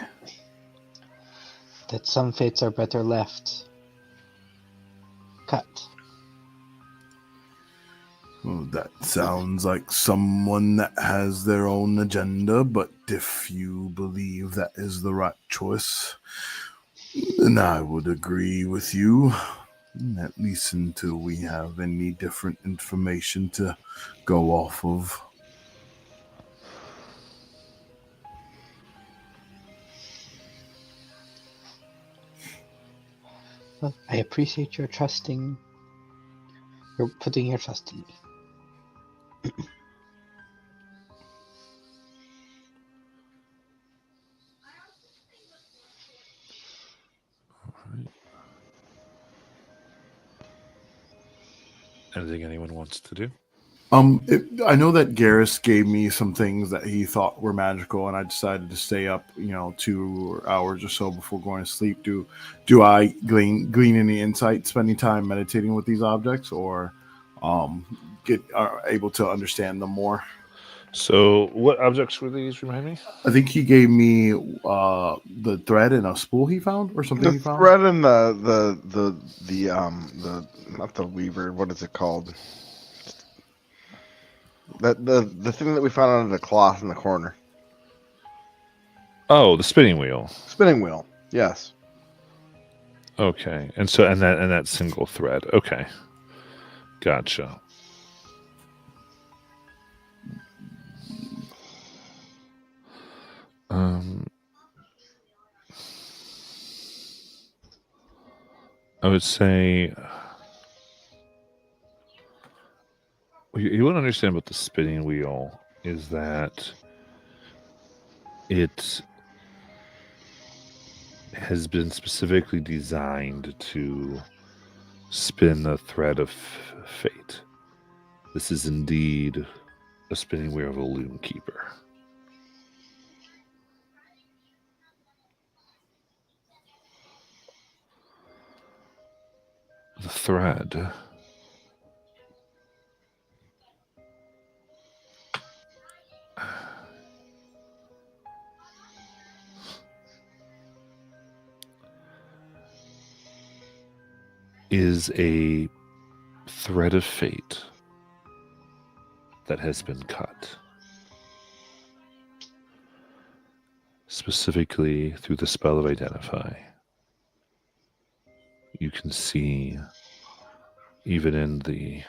[SPEAKER 6] that some fates are better left cut.
[SPEAKER 3] Well, that sounds like someone that has their own agenda, but if you believe that is the right choice, then I would agree with you, at least until we have any different information to go off of.
[SPEAKER 6] Well, I appreciate your trusting. You're putting your trust in me.
[SPEAKER 1] Anything anyone wants to do?
[SPEAKER 3] I know that Garrus gave me some things that he thought were magical, and I decided to stay up, 2 hours or so before going to sleep. Do I glean any insight spending time meditating with these objects, or are able to understand them more?
[SPEAKER 1] So, what objects were these? Remind me.
[SPEAKER 3] I think he gave me the thread and a spool he found, or something
[SPEAKER 2] The
[SPEAKER 3] he found.
[SPEAKER 2] thread and the not the weaver. What is it called? The thing that we found under the cloth in the corner.
[SPEAKER 1] Oh, the spinning wheel.
[SPEAKER 2] Spinning wheel. Yes.
[SPEAKER 1] Okay, and that single thread. Okay, gotcha. I would say what you want to understand about the spinning wheel is that it has been specifically designed to spin the thread of fate. This is indeed a spinning wheel of a loom keeper. The thread is a thread of fate that has been cut, specifically through the spell of Identify. You can see, even in the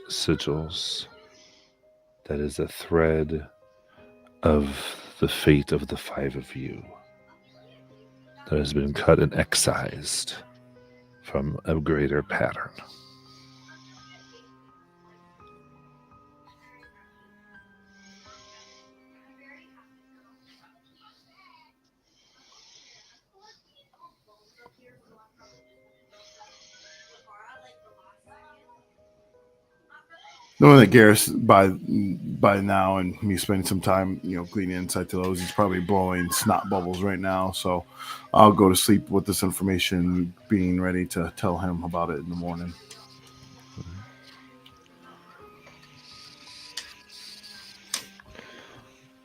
[SPEAKER 1] sigils, that is a thread of the fate of the five of you that has been cut and excised from a greater pattern.
[SPEAKER 3] Knowing that Garrus, by now, and me spending some time, gleaning insight to those, he's probably blowing snot bubbles right now. So I'll go to sleep with this information, being ready to tell him about it in the morning.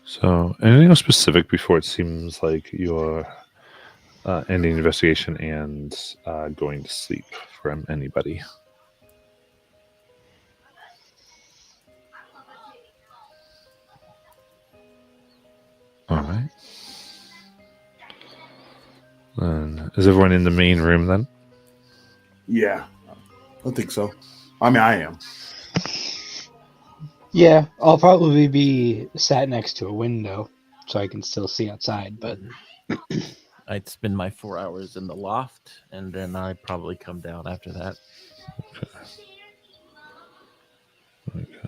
[SPEAKER 1] So, anything else specific before it seems like you're ending the investigation and going to sleep from anybody? All right. Then is everyone in the main room then?
[SPEAKER 3] Yeah, I think so. I mean, I am.
[SPEAKER 6] Yeah, I'll probably be sat next to a window so I can still see outside, but
[SPEAKER 4] I'd spend my 4 hours in the loft, and then I'd probably come down after that.
[SPEAKER 1] Okay.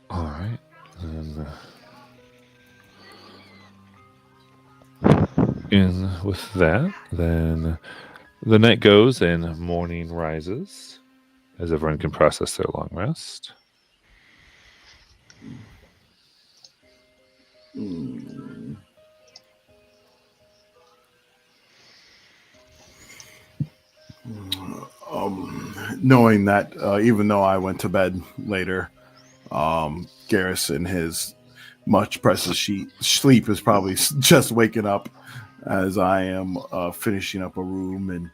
[SPEAKER 1] All right. And with that, then the night goes and morning rises as everyone can process their long rest.
[SPEAKER 3] Knowing that, even though I went to bed later, Garrus in his much precious sleep is probably just waking up as I am finishing up a rune.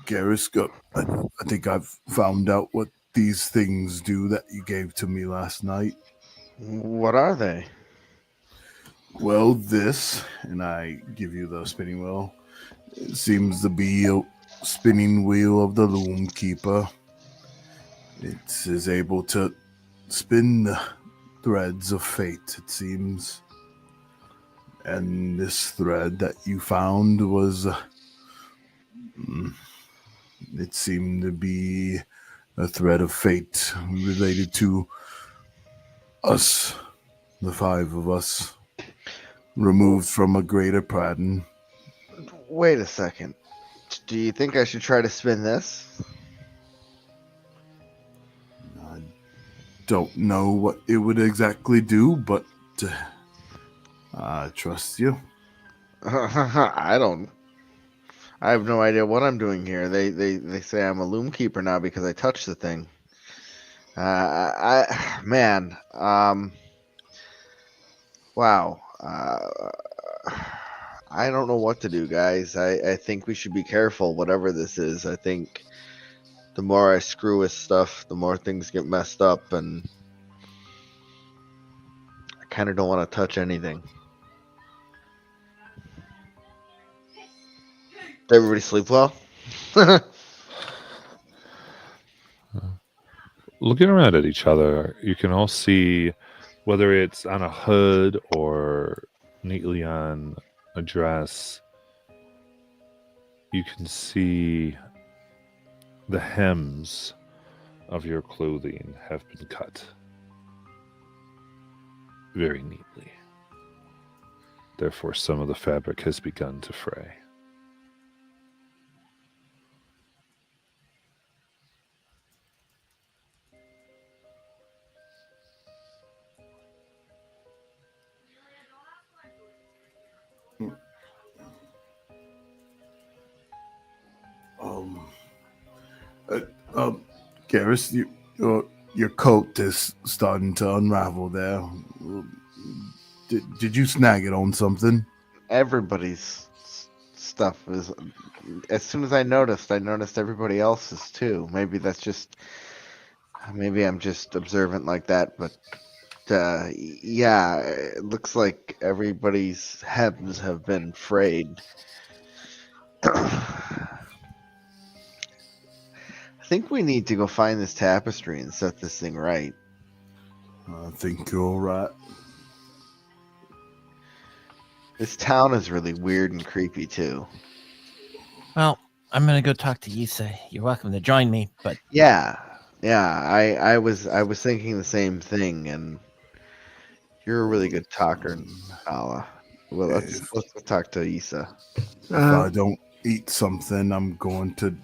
[SPEAKER 3] Garrus, I think I've found out what these things do that you gave to me last night.
[SPEAKER 2] What are they?
[SPEAKER 3] Well, this, and I give you the spinning wheel, it seems to be a spinning wheel of the Loom Keeper. It is able to spin the threads of fate, it seems. And this thread that you found was, it seemed to be a thread of fate related to us, the 5 of us, removed from a greater pattern.
[SPEAKER 2] Wait a second. Do you think I should try to spin this?
[SPEAKER 3] I don't know what it would exactly do, but I trust you.
[SPEAKER 2] I have no idea what I'm doing here. They say I'm a Loom Keeper now because I touched the thing. Man, wow. I don't know what to do, guys. I think we should be careful, whatever this is. I think the more I screw with stuff, the more things get messed up, and I kind of don't want to touch anything. Did everybody sleep well?
[SPEAKER 1] Looking around at each other, you can all see, whether it's on a hood or neatly on a dress, you can see the hems of your clothing have been cut very neatly. Therefore, some of the fabric has begun to fray.
[SPEAKER 3] Garrus, your coat is starting to unravel there. Did you snag it on something?
[SPEAKER 2] Everybody's stuff is. As soon as I noticed everybody else's too. Maybe I'm just observant like that, but yeah, it looks like everybody's hems have been frayed. I think we need to go find this tapestry and set this thing right.
[SPEAKER 3] I think you're right.
[SPEAKER 2] This town is really weird and creepy too.
[SPEAKER 4] Well, I'm gonna go talk to Yisa. You're welcome to join me, but
[SPEAKER 2] Yeah. I was thinking the same thing, and you're a really good talker, Nala. Well, let's go talk to Issa.
[SPEAKER 3] If I don't eat something, I'm going to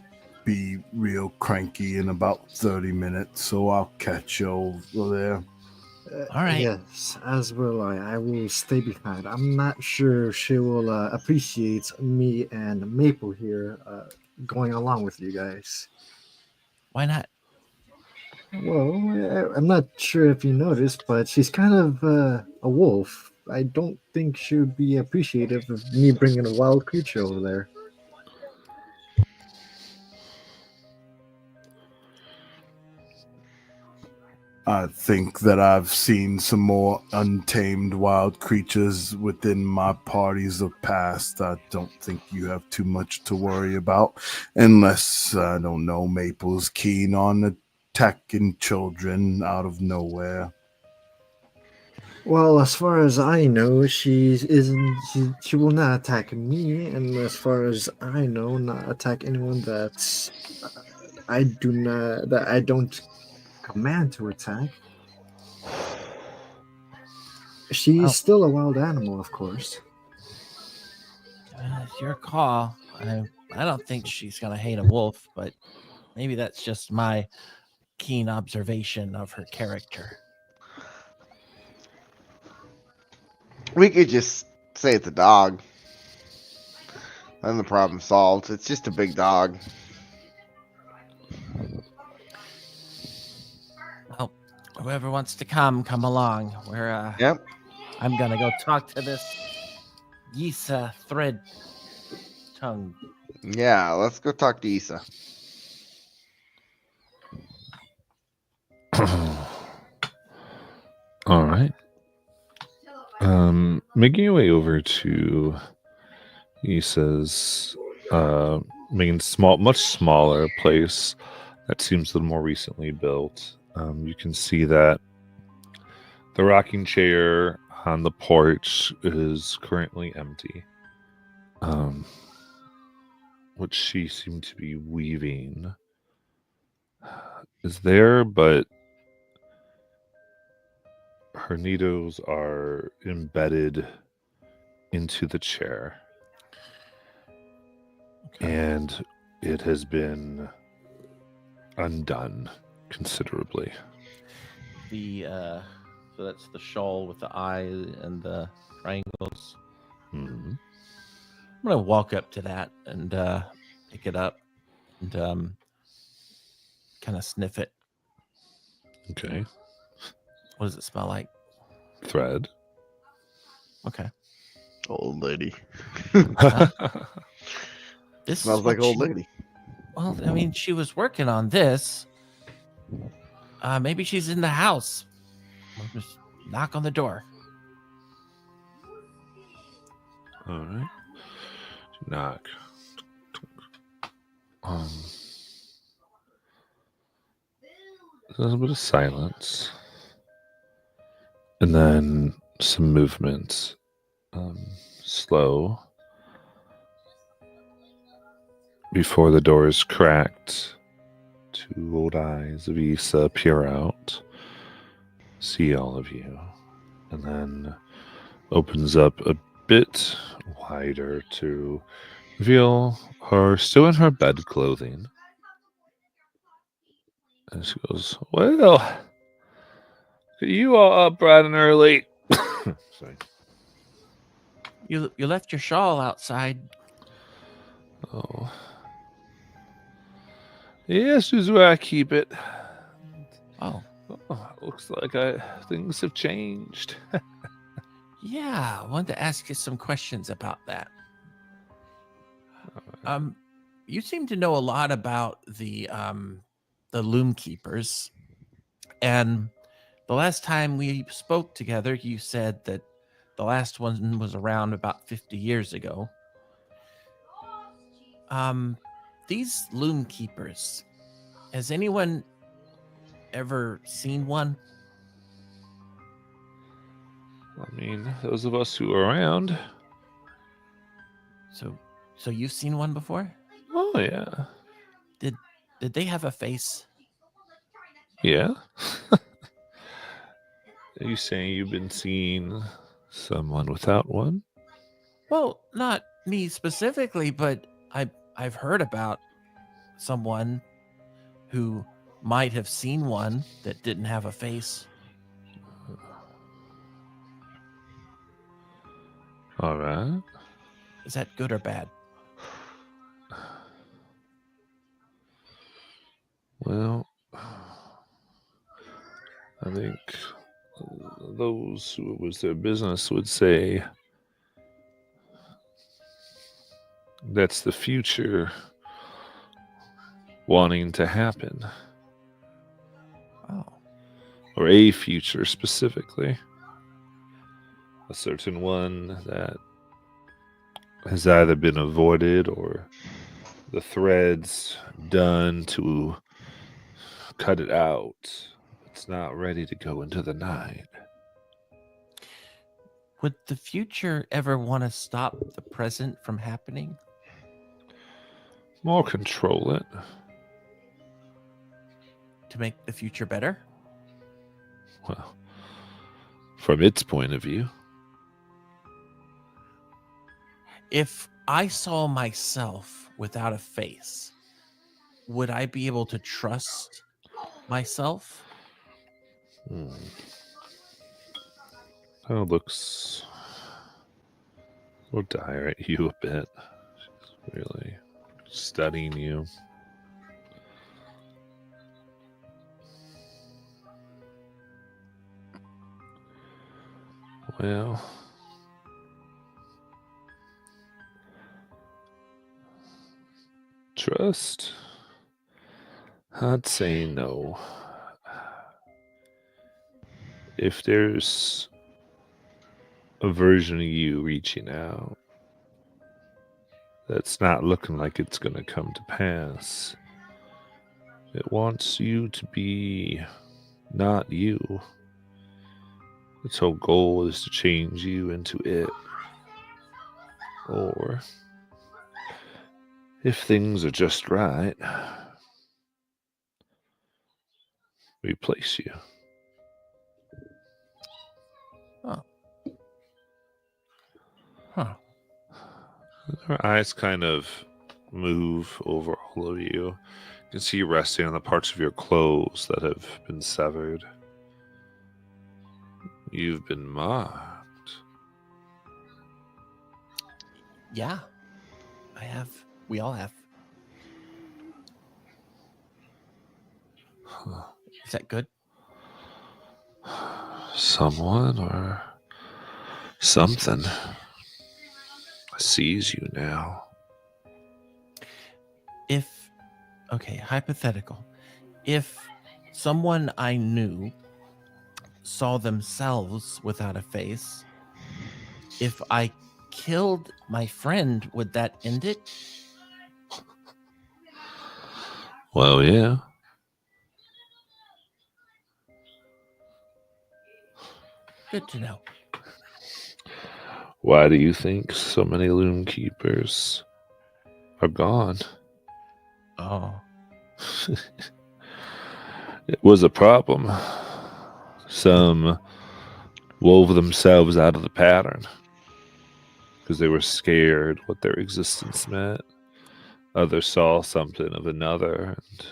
[SPEAKER 3] be real cranky in about 30 minutes, so I'll catch you over there.
[SPEAKER 4] all right.
[SPEAKER 5] Yes, as will I. I will stay behind. I'm not sure she will appreciate me and Maple here going along with you guys.
[SPEAKER 4] Why not?
[SPEAKER 5] Well, I'm not sure if you noticed, but she's kind of a wolf. I don't think she would be appreciative of me bringing a wild creature over there.
[SPEAKER 3] I think that I've seen some more untamed wild creatures within my parties of past. I don't think you have too much to worry about, unless, I don't know, Maple's keen on attacking children out of nowhere.
[SPEAKER 5] Well, as far as I know, she will not attack me, and as far as I know, not attack anyone that I don't command to attack. She's still a wild animal, of course.
[SPEAKER 4] It's your call. I don't think she's gonna hate a wolf, but maybe that's just my keen observation of her character.
[SPEAKER 2] We could just say it's a dog. Then the problem solved. It's just a big dog.
[SPEAKER 4] Whoever wants to come along.
[SPEAKER 2] Yep.
[SPEAKER 4] I'm gonna go talk to this Yisa thread tongue.
[SPEAKER 2] Yeah, let's go talk to Issa.
[SPEAKER 1] All right. Making your way over to Issa's much smaller place that seems a little more recently built. You can see that the rocking chair on the porch is currently empty. What she seemed to be weaving is there, but her needles are embedded into the chair. And it has been undone considerably.
[SPEAKER 4] So that's the shawl with the eye and the triangles.
[SPEAKER 1] Hmm.
[SPEAKER 4] I'm gonna walk up to that and pick it up and kind of sniff it.
[SPEAKER 1] Okay.
[SPEAKER 4] What does it smell like?
[SPEAKER 1] Thread.
[SPEAKER 4] Okay.
[SPEAKER 2] Old lady.
[SPEAKER 4] This
[SPEAKER 2] Smells
[SPEAKER 4] is
[SPEAKER 2] like
[SPEAKER 4] what
[SPEAKER 2] old
[SPEAKER 4] she-
[SPEAKER 2] lady.
[SPEAKER 4] Well, I mean, she was working on this. Maybe she's in the house. I'll just knock on the door.
[SPEAKER 1] All right. Knock. There's a little bit of silence. And then some movement. Slow. Before the door is cracked, two old eyes of Issa peer out, see all of you, and then opens up a bit wider to reveal her still in her bed clothing. And she goes, "Well, look at you all up bright and early." Sorry.
[SPEAKER 4] You left your shawl outside.
[SPEAKER 1] Oh. Yes, this is where I keep it.
[SPEAKER 4] Oh,
[SPEAKER 1] Oh, looks like things have changed.
[SPEAKER 4] yeah. I wanted to ask you some questions about that. You seem to know a lot about the loom keepers, and the last time we spoke together, you said that the last one was around about 50 years ago. These loom keepers, has anyone ever seen one?
[SPEAKER 1] I mean, those of us who are around.
[SPEAKER 4] So you've seen one before?
[SPEAKER 1] Oh, yeah.
[SPEAKER 4] Did they have a face?
[SPEAKER 1] Yeah. Are you saying you've been seeing someone without one?
[SPEAKER 4] Well, not me specifically, but I've heard about someone who might have seen one that didn't have a face.
[SPEAKER 1] All right.
[SPEAKER 4] Is that good or bad?
[SPEAKER 1] Well, I think those who it was their business would say that's the future wanting to happen,
[SPEAKER 4] Oh.
[SPEAKER 1] or a future specifically. A certain one that has either been avoided or the threads done to cut it out. It's not ready to go into the night.
[SPEAKER 4] Would the future ever want to stop the present from happening?
[SPEAKER 1] More control it.
[SPEAKER 4] To make the future better?
[SPEAKER 1] Well, from its point of view.
[SPEAKER 4] If I saw myself without a face, would I be able to trust myself?
[SPEAKER 1] Oh, looks will dire at you a bit. She's really studying you. Well, trust? I'd say no. If there's a version of you reaching out that's not looking like it's going to come to pass, it wants you to be not you. Its whole goal is to change you into it. Or, if things are just right, replace you.
[SPEAKER 4] Oh. Huh.
[SPEAKER 1] Her eyes kind of move over all of you. You can see you resting on the parts of your clothes that have been severed. You've been marked.
[SPEAKER 4] Yeah. I have. We all have.
[SPEAKER 1] Huh.
[SPEAKER 4] Is that good?
[SPEAKER 1] Someone or something sees you now.
[SPEAKER 4] Okay, hypothetical. If someone I knew saw themselves without a face, if I killed my friend, would that end it?
[SPEAKER 1] Well, yeah.
[SPEAKER 4] Good to know.
[SPEAKER 1] Why do you think so many loom keepers are gone?
[SPEAKER 4] Oh.
[SPEAKER 1] It was a problem. Some wove themselves out of the pattern because they were scared what their existence meant. Others saw something of another and,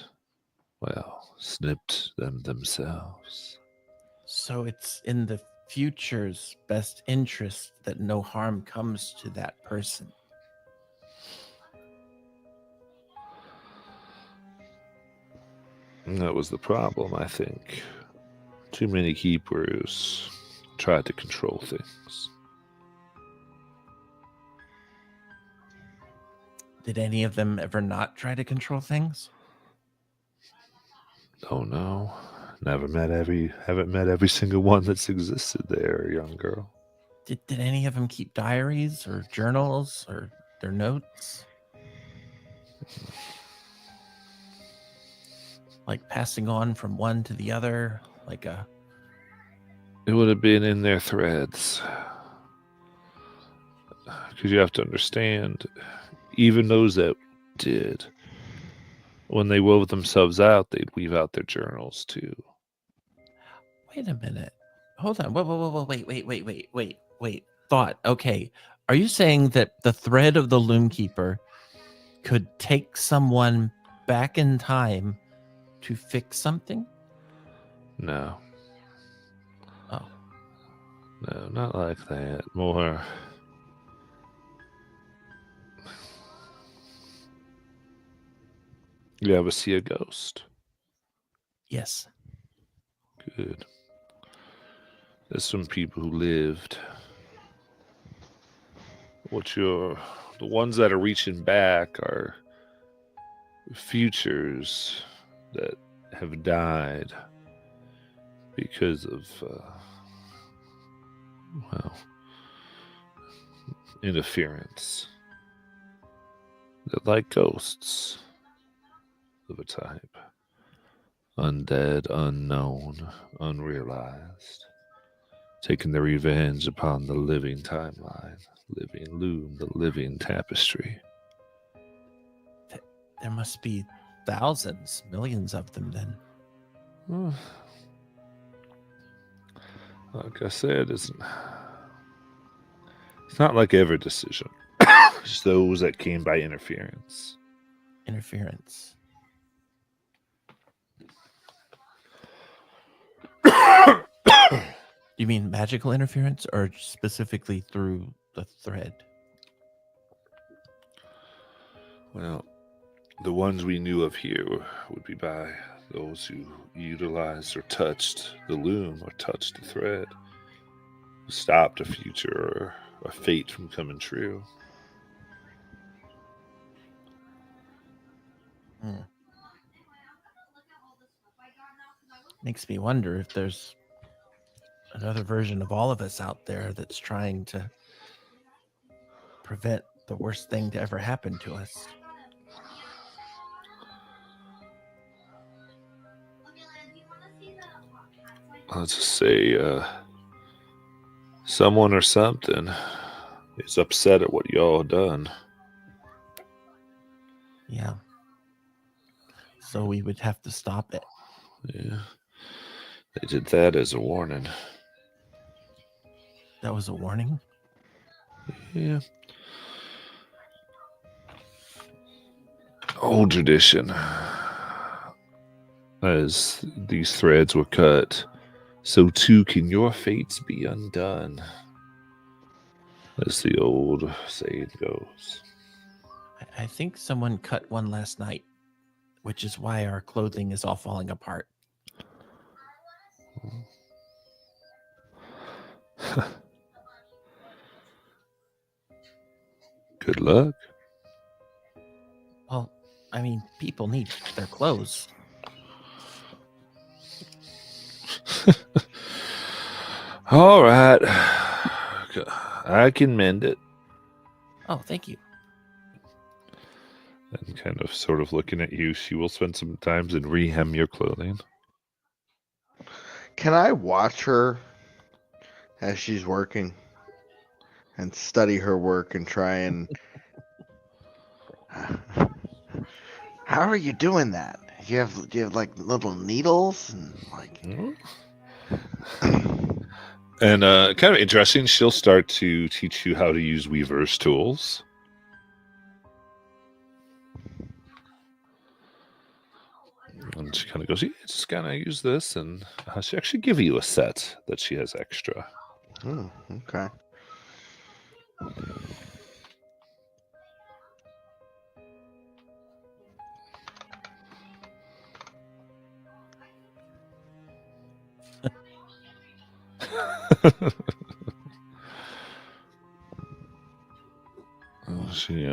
[SPEAKER 1] well, snipped them themselves.
[SPEAKER 4] So it's in the future's best interest that no harm comes to that person.
[SPEAKER 1] And that was the problem, I think. Too many keepers tried to control things.
[SPEAKER 4] Did any of them ever not try to control things?
[SPEAKER 1] Oh no. Haven't met every single one that's existed there, young girl.
[SPEAKER 4] Did any of them keep diaries or journals or their notes? Like passing on from one to the other, like a...
[SPEAKER 1] It would have been in their threads. Because you have to understand, even those that did, when they wove themselves out, they'd weave out their journals too.
[SPEAKER 4] Wait a minute. Hold on. Whoa, wait. Thought. Okay. Are you saying that the thread of the Loomkeeper could take someone back in time to fix something?
[SPEAKER 1] No.
[SPEAKER 4] Oh.
[SPEAKER 1] No, not like that. More... You ever see a ghost?
[SPEAKER 4] Yes.
[SPEAKER 1] Good. There's some people who lived. The ones that are reaching back are futures that have died because of, interference. They're like ghosts of a type. Undead, unknown, unrealized. Taking their revenge upon the living timeline, living loom, the living tapestry.
[SPEAKER 4] There must be thousands, millions of them then.
[SPEAKER 1] Like I said, it's not like every decision. It's those that came by interference.
[SPEAKER 4] Interference. You mean magical interference or specifically through the thread?
[SPEAKER 1] Well, the ones we knew of here would be by those who utilized or touched the loom or touched the thread. stopped a future or a fate from coming true.
[SPEAKER 4] Makes me wonder if there's another version of all of us out there that's trying to prevent the worst thing to ever happen to us.
[SPEAKER 1] Let's just say someone or something is upset at what y'all done.
[SPEAKER 4] Yeah. So we would have to stop it.
[SPEAKER 1] Yeah. They did that as a warning.
[SPEAKER 4] That was a warning?
[SPEAKER 1] Yeah. Old tradition. As these threads were cut, so too can your fates be undone. As the old saying goes.
[SPEAKER 4] I think someone cut one last night, which is why our clothing is all falling apart.
[SPEAKER 1] Good luck.
[SPEAKER 4] Well, I mean, people need their clothes.
[SPEAKER 1] All right. I can mend it.
[SPEAKER 4] Oh, thank you.
[SPEAKER 1] And kind of sort of looking at you, she will spend some times and rehem your clothing.
[SPEAKER 2] Can I watch her as she's working and study her work and try and how are you doing that? Do you have like little needles and like
[SPEAKER 1] And kind of interesting, she'll start to teach you how to use Weaver's tools. And she kind of goes, yeah, just kind of use this. And she actually give you a set that she has extra.
[SPEAKER 2] Oh, okay.
[SPEAKER 1] She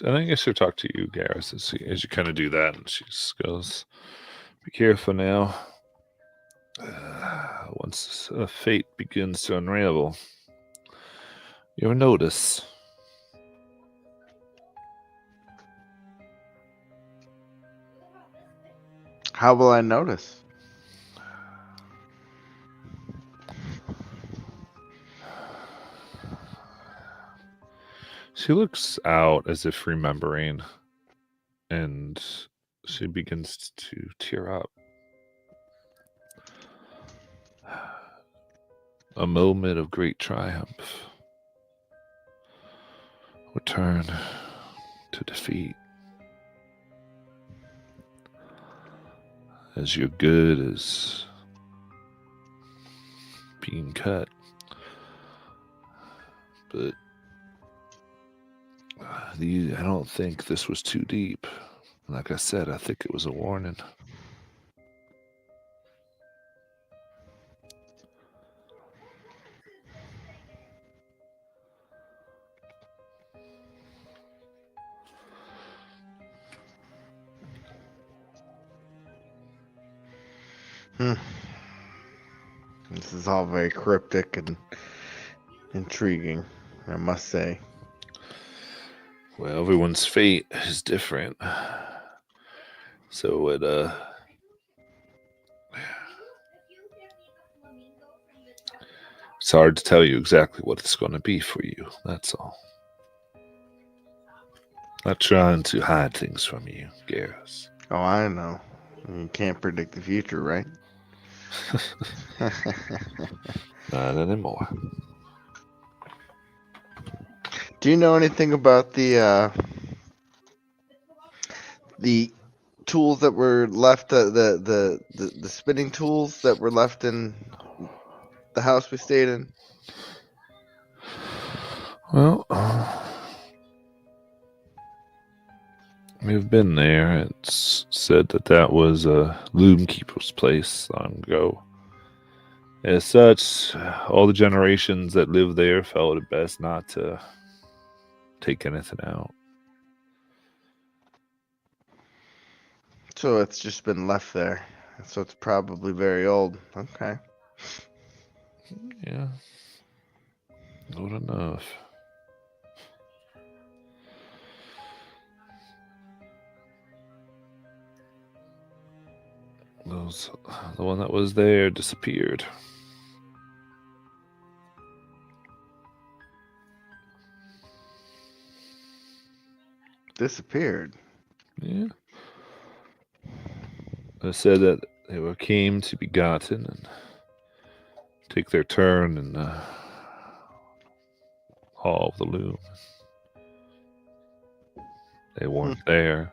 [SPEAKER 1] and I guess she'll talk to you, Garrus, as you kind of do that, and she just goes, "Be careful now. Once fate begins to unravel, you'll notice."
[SPEAKER 2] How will I notice?
[SPEAKER 1] She looks out as if remembering, and she begins to tear up. A moment of great triumph would turn to defeat. As your good is being cut. But I don't think this was too deep. Like I said, I think it was a warning.
[SPEAKER 2] This is all very cryptic and intriguing, I must say.
[SPEAKER 1] Well, everyone's fate is different. So it's hard to tell you exactly what it's going to be for you. That's all. Not trying to hide things from you, Garrus.
[SPEAKER 2] Oh, I know. You can't predict the future, right?
[SPEAKER 1] Not anymore.
[SPEAKER 2] Do you know anything about the tools that were left, the spinning tools that were left in the house we stayed in?
[SPEAKER 1] Well, we've been there. It's said that was a loom keeper's place long ago. As such, all the generations that lived there felt it best not to take anything out.
[SPEAKER 2] So it's just been left there. So it's probably very old. Okay.
[SPEAKER 1] Yeah. Old enough. The one that was there disappeared.
[SPEAKER 2] Disappeared.
[SPEAKER 1] Yeah. It said that they came to be gotten and take their turn in the Hall of the Loom. They weren't there.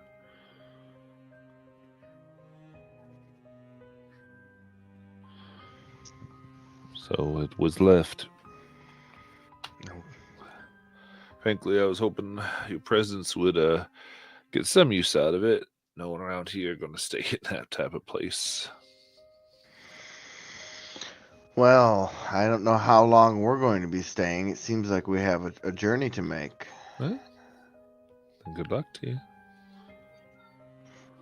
[SPEAKER 1] So it was left. Frankly, I was hoping your presence would get some use out of it. No one around here going to stay in that type of place.
[SPEAKER 2] Well, I don't know how long we're going to be staying. It seems like we have a journey to make.
[SPEAKER 1] Well, then good luck to you.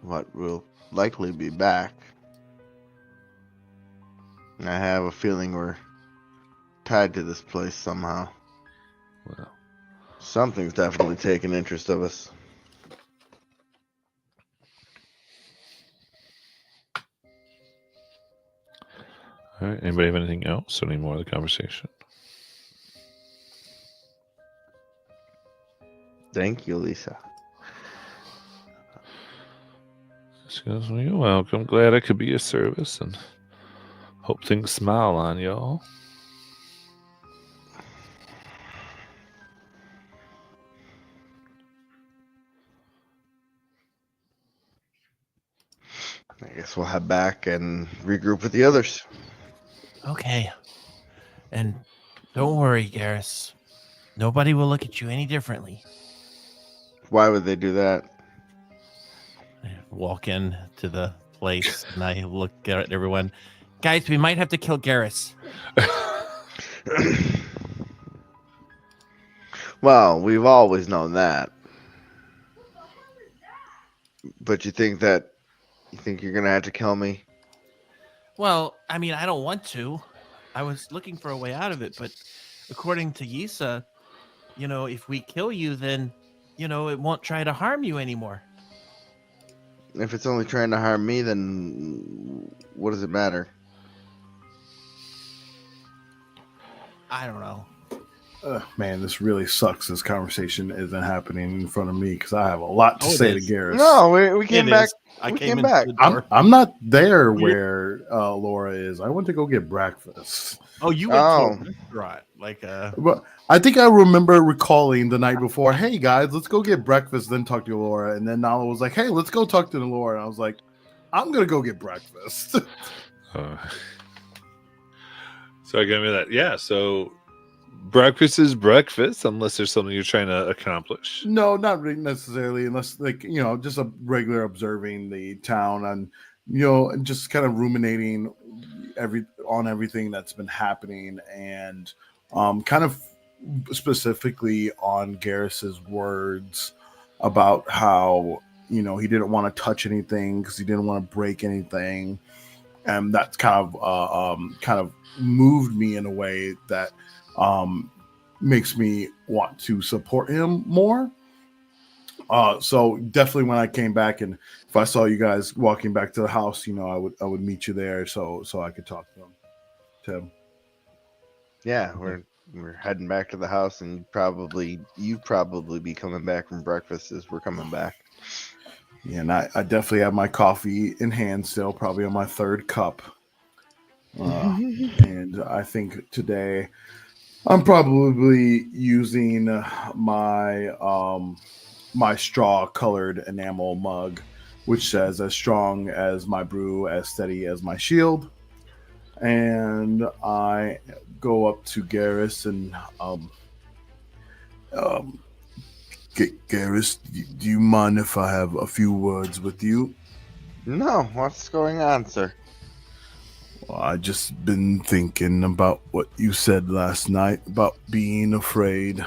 [SPEAKER 2] But we'll likely be back. I have a feeling we're tied to this place somehow.
[SPEAKER 1] Well,
[SPEAKER 2] Something's definitely taken interest of us.
[SPEAKER 1] all right. Anybody have anything else? Any more of the conversation?
[SPEAKER 2] Thank you, Lisa.
[SPEAKER 1] She goes, well, you're welcome. Glad I could be of service and hope things smile on y'all.
[SPEAKER 2] I guess we'll head back and regroup with the others.
[SPEAKER 4] Okay. And don't worry, Garrus. Nobody will look at you any differently.
[SPEAKER 2] Why would they do that?
[SPEAKER 4] I walk in to the place and I look at everyone. Guys, we might have to kill Garrus.
[SPEAKER 2] Well, we've always known that. But you think you're gonna have to kill me?
[SPEAKER 4] Well, I mean, I don't want to. I was looking for a way out of it, but according to Yisa, if we kill you, then, it won't try to harm you anymore.
[SPEAKER 2] If it's only trying to harm me, then what does it matter?
[SPEAKER 4] I don't know.
[SPEAKER 3] Man, this really sucks. This conversation isn't happening in front of me because I have a lot to
[SPEAKER 4] Oh, it
[SPEAKER 3] say to
[SPEAKER 4] is.
[SPEAKER 3] Garrus.
[SPEAKER 2] No, we came
[SPEAKER 4] It
[SPEAKER 2] back.
[SPEAKER 4] is. I
[SPEAKER 2] we
[SPEAKER 4] came
[SPEAKER 2] came
[SPEAKER 4] into
[SPEAKER 2] back.
[SPEAKER 4] the door.
[SPEAKER 3] I'm not there where Laura is. I went to go get breakfast.
[SPEAKER 4] Oh, you went
[SPEAKER 2] Oh.
[SPEAKER 4] to a restaurant.
[SPEAKER 3] But I think I remember recalling the night before, hey guys, let's go get breakfast, then talk to Laura. And then Nala was like, hey, let's go talk to Laura. And I was like, I'm going to go get breakfast.
[SPEAKER 1] So I give me that. Yeah. So breakfast is breakfast, unless there's something you're trying to accomplish.
[SPEAKER 3] No, not really necessarily, unless just a regular observing the town and and just kind of ruminating on everything that's been happening, and kind of specifically on Garrus's words about how he didn't want to touch anything because he didn't want to break anything, and that's kind of moved me in a way that makes me want to support him more. So definitely when I came back, and if I saw you guys walking back to the house, I would meet you there so I could talk to him. Tim.
[SPEAKER 2] Yeah, we're heading back to the house, and you probably be coming back from breakfast as we're coming back.
[SPEAKER 3] Yeah, and I definitely have my coffee in hand still, probably on my third cup. And I think today I'm probably using my straw colored enamel mug, which says as strong as my brew, as steady as my shield. And I go up to Garrus and Garrus, do you mind if I have a few words with you?
[SPEAKER 2] No, what's going on, sir?
[SPEAKER 3] Well, I just been thinking about what you said last night about being afraid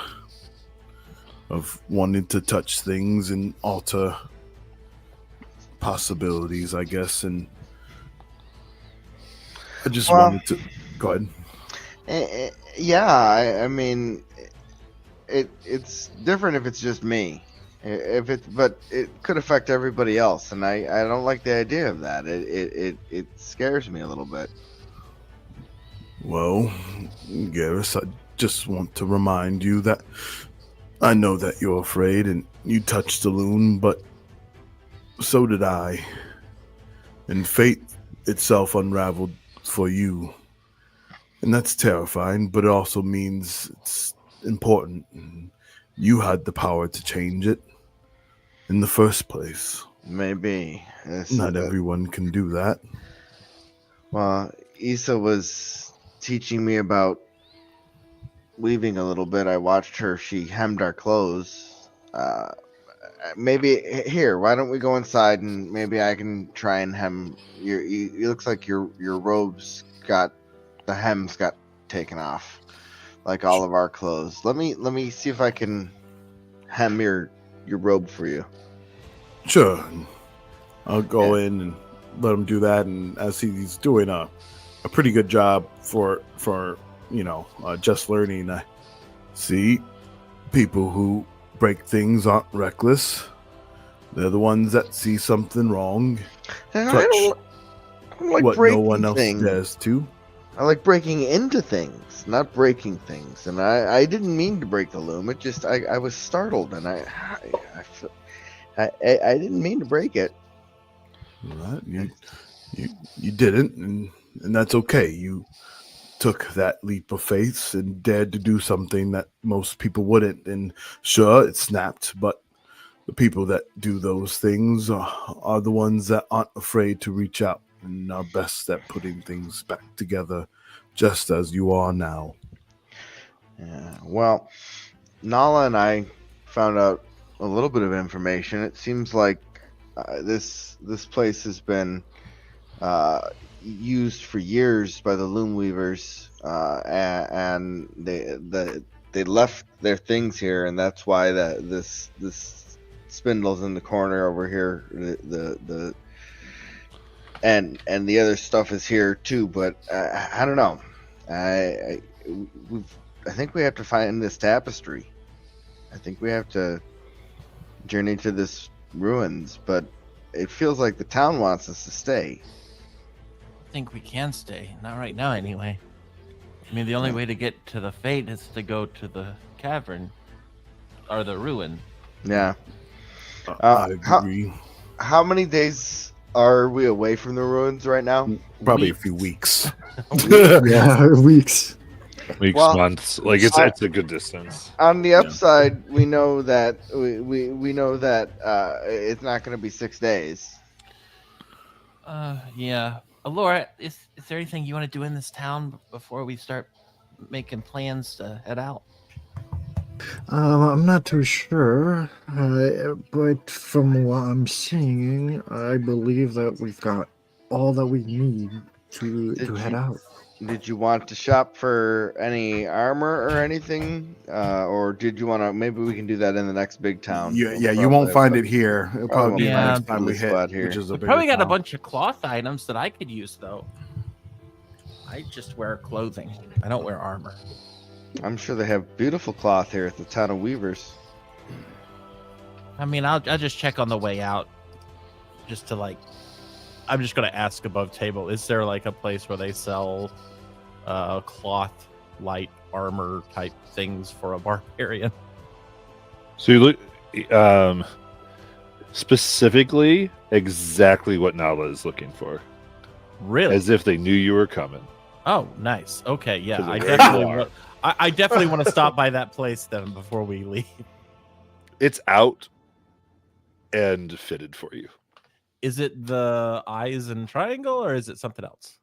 [SPEAKER 3] of wanting to touch things and alter possibilities, I guess. And I just
[SPEAKER 2] Well,
[SPEAKER 3] wanted to go ahead.
[SPEAKER 2] Yeah, I mean, it's different if it's just me. But it could affect everybody else, and I don't like the idea of that. It scares me a little bit.
[SPEAKER 3] Well, Garrus, I just want to remind you that I know that you're afraid and you touched the loon, but so did I. And fate itself unraveled for you. And that's terrifying, but it also means it's important. You had the power to change it in the first place.
[SPEAKER 2] Maybe
[SPEAKER 3] Not everyone can do that.
[SPEAKER 2] Well, Issa was teaching me about weaving a little bit. I watched her. She hemmed our clothes. Maybe here. Why don't we go inside and maybe I can try and hem your. It looks like your robes got the hems got taken off, like all of our clothes. Let me see if I can hem your robe for you.
[SPEAKER 3] Sure. I'll go in and let him do that. And as he's doing a pretty good job for just learning, I see people who break things aren't reckless. They're the ones that see something wrong,
[SPEAKER 2] And
[SPEAKER 3] touch
[SPEAKER 2] I don't like
[SPEAKER 3] what no
[SPEAKER 2] breaking
[SPEAKER 3] one else
[SPEAKER 2] things.
[SPEAKER 3] dares to.
[SPEAKER 2] I like breaking into things, not breaking things. And I didn't mean to break the loom. It just I was startled, and I didn't mean to break it.
[SPEAKER 3] Right? You didn't, and that's okay. You took that leap of faith and dared to do something that most people wouldn't. And sure, it snapped, but the people that do those things are the ones that aren't afraid to reach out and are best at putting things back together, just as you are now.
[SPEAKER 2] Yeah. Well, Nala and I found out a little bit of information. It seems like this place has been used for years by the loom weavers, and they left their things here, and that's why this spindle's in the corner over here. And the other stuff is here too, but I don't know. I think we have to find this tapestry. I think we have to journey to this ruins, but it feels like the town wants us to stay.
[SPEAKER 4] I think we can stay. Not right now, anyway. I mean, the only way to get to the Fate is to go to the cavern or the ruin.
[SPEAKER 2] Yeah.
[SPEAKER 3] I agree.
[SPEAKER 2] How many days are we away from the ruins right now?
[SPEAKER 3] Probably a few weeks.
[SPEAKER 5] Yeah, weeks.
[SPEAKER 1] Weeks,
[SPEAKER 2] Well,
[SPEAKER 1] months. Like it's a good distance.
[SPEAKER 2] On the upside, we know that we know that it's not going to be 6 days.
[SPEAKER 4] Yeah. Laura, is there anything you want to do in this town before we start making plans to head out?
[SPEAKER 5] I'm not too sure, but from what I'm seeing, I believe that we've got all that we need to head out.
[SPEAKER 2] Did you want to shop for any armor or anything, or did you want to? Maybe we can do that in the next big town.
[SPEAKER 3] Yeah, you won't find it here. It'll probably be the
[SPEAKER 4] Yeah.
[SPEAKER 3] next time we hit,
[SPEAKER 2] Here.
[SPEAKER 3] which is a
[SPEAKER 4] We
[SPEAKER 3] bigger
[SPEAKER 4] probably got a
[SPEAKER 3] town.
[SPEAKER 4] bunch of cloth items that I could use, though. I just wear clothing. I don't wear armor.
[SPEAKER 2] I'm sure they have beautiful cloth here at the town of Weavers.
[SPEAKER 4] I mean, I'll just check on the way out, just to like. I'm just gonna ask above table. Is there like a place where they sell cloth, light armor type things for a barbarian?
[SPEAKER 1] So you look specifically exactly what Nala is looking for,
[SPEAKER 4] Really?
[SPEAKER 1] as if they knew you were coming.
[SPEAKER 4] Oh, nice. Okay, yeah.
[SPEAKER 1] To
[SPEAKER 4] I
[SPEAKER 1] the
[SPEAKER 4] definitely,
[SPEAKER 1] bar.
[SPEAKER 4] I definitely want to stop by that place then before we leave.
[SPEAKER 1] It's out and fitted for you.
[SPEAKER 4] Is it the eyes and triangle, or is it something else?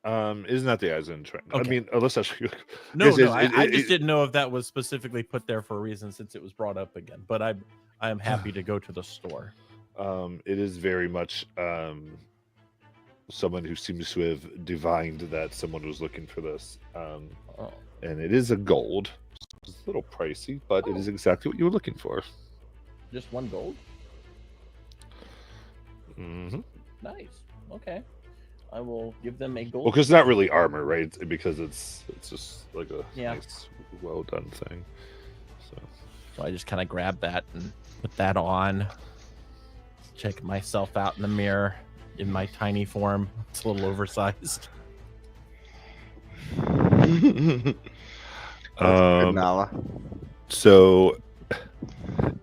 [SPEAKER 1] Isn't that the eyes in trend? I
[SPEAKER 4] Okay.
[SPEAKER 1] mean, unless I
[SPEAKER 4] No,
[SPEAKER 1] Yes,
[SPEAKER 4] no.
[SPEAKER 1] it's-
[SPEAKER 4] I
[SPEAKER 1] it-
[SPEAKER 4] just
[SPEAKER 1] it-
[SPEAKER 4] didn't know if that was specifically put there for a reason since it was brought up again. But I am happy to go to the store.
[SPEAKER 1] it is very much someone who seems to have divined that someone was looking for this.
[SPEAKER 4] Oh,
[SPEAKER 1] And it is a gold. It's a little pricey, but it is exactly what you were looking for.
[SPEAKER 4] just 1 gold?
[SPEAKER 1] Mm-hmm.
[SPEAKER 4] Nice. Okay. I will give them a gold.
[SPEAKER 1] Well, because it's not really armor, right? Because it's just like a
[SPEAKER 4] Yeah.
[SPEAKER 1] nice, well done thing. So
[SPEAKER 4] So I just kind of grab that and put that on. Check myself out in the mirror in my tiny form. It's a little oversized.
[SPEAKER 2] That's good, Nala.
[SPEAKER 1] So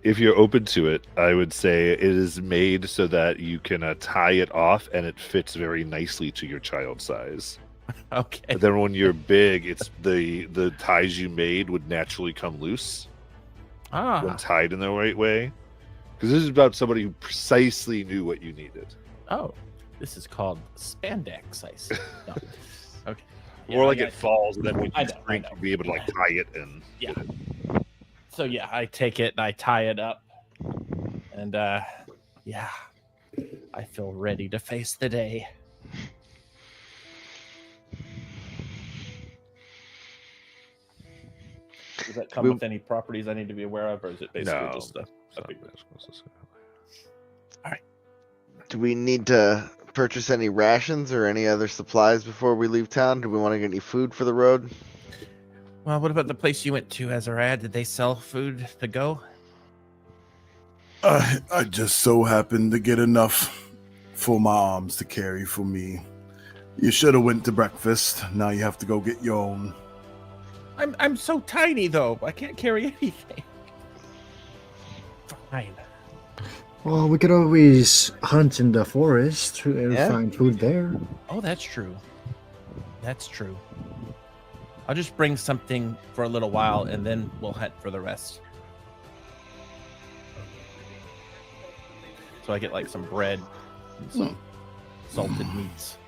[SPEAKER 1] if you're open to it, I would say it is made so that you can tie it off and it fits very nicely to your child size.
[SPEAKER 4] Okay.
[SPEAKER 1] But then when you're big, it's the ties you made would naturally come loose when
[SPEAKER 4] Ah.
[SPEAKER 1] tied in the right way. Because this is about somebody who precisely knew what you needed.
[SPEAKER 4] Oh. This is called spandex, I see. No. Okay.
[SPEAKER 1] Or like
[SPEAKER 4] I
[SPEAKER 1] it falls, and then when
[SPEAKER 4] I
[SPEAKER 1] you
[SPEAKER 4] know, I
[SPEAKER 1] shrink,
[SPEAKER 4] know.
[SPEAKER 1] you'll be able to like tie it in.
[SPEAKER 4] Yeah. So yeah, I take it and I tie it up. And yeah. I feel ready to face the day. Does that come with any properties I need to be aware of, or is it basically
[SPEAKER 1] No,
[SPEAKER 4] just a
[SPEAKER 1] it's not
[SPEAKER 4] big-
[SPEAKER 1] magical necessarily.
[SPEAKER 2] Do we need to purchase any rations or any other supplies before we leave town? Do we want to get any food for the road?
[SPEAKER 4] Well, what about the place you went to, Azarad? Did they sell food to go?
[SPEAKER 3] I just so happened to get enough for my arms to carry for me. You should have went to breakfast. Now you have to go get your own.
[SPEAKER 4] I'm so tiny though. I can't carry anything. Fine.
[SPEAKER 5] Well, we could always hunt in the forest and
[SPEAKER 2] Yeah.
[SPEAKER 5] find food there.
[SPEAKER 4] Oh, that's true. That's true. I'll just bring something for a little while and then we'll hunt for the rest. So I get like some bread and some salted meats.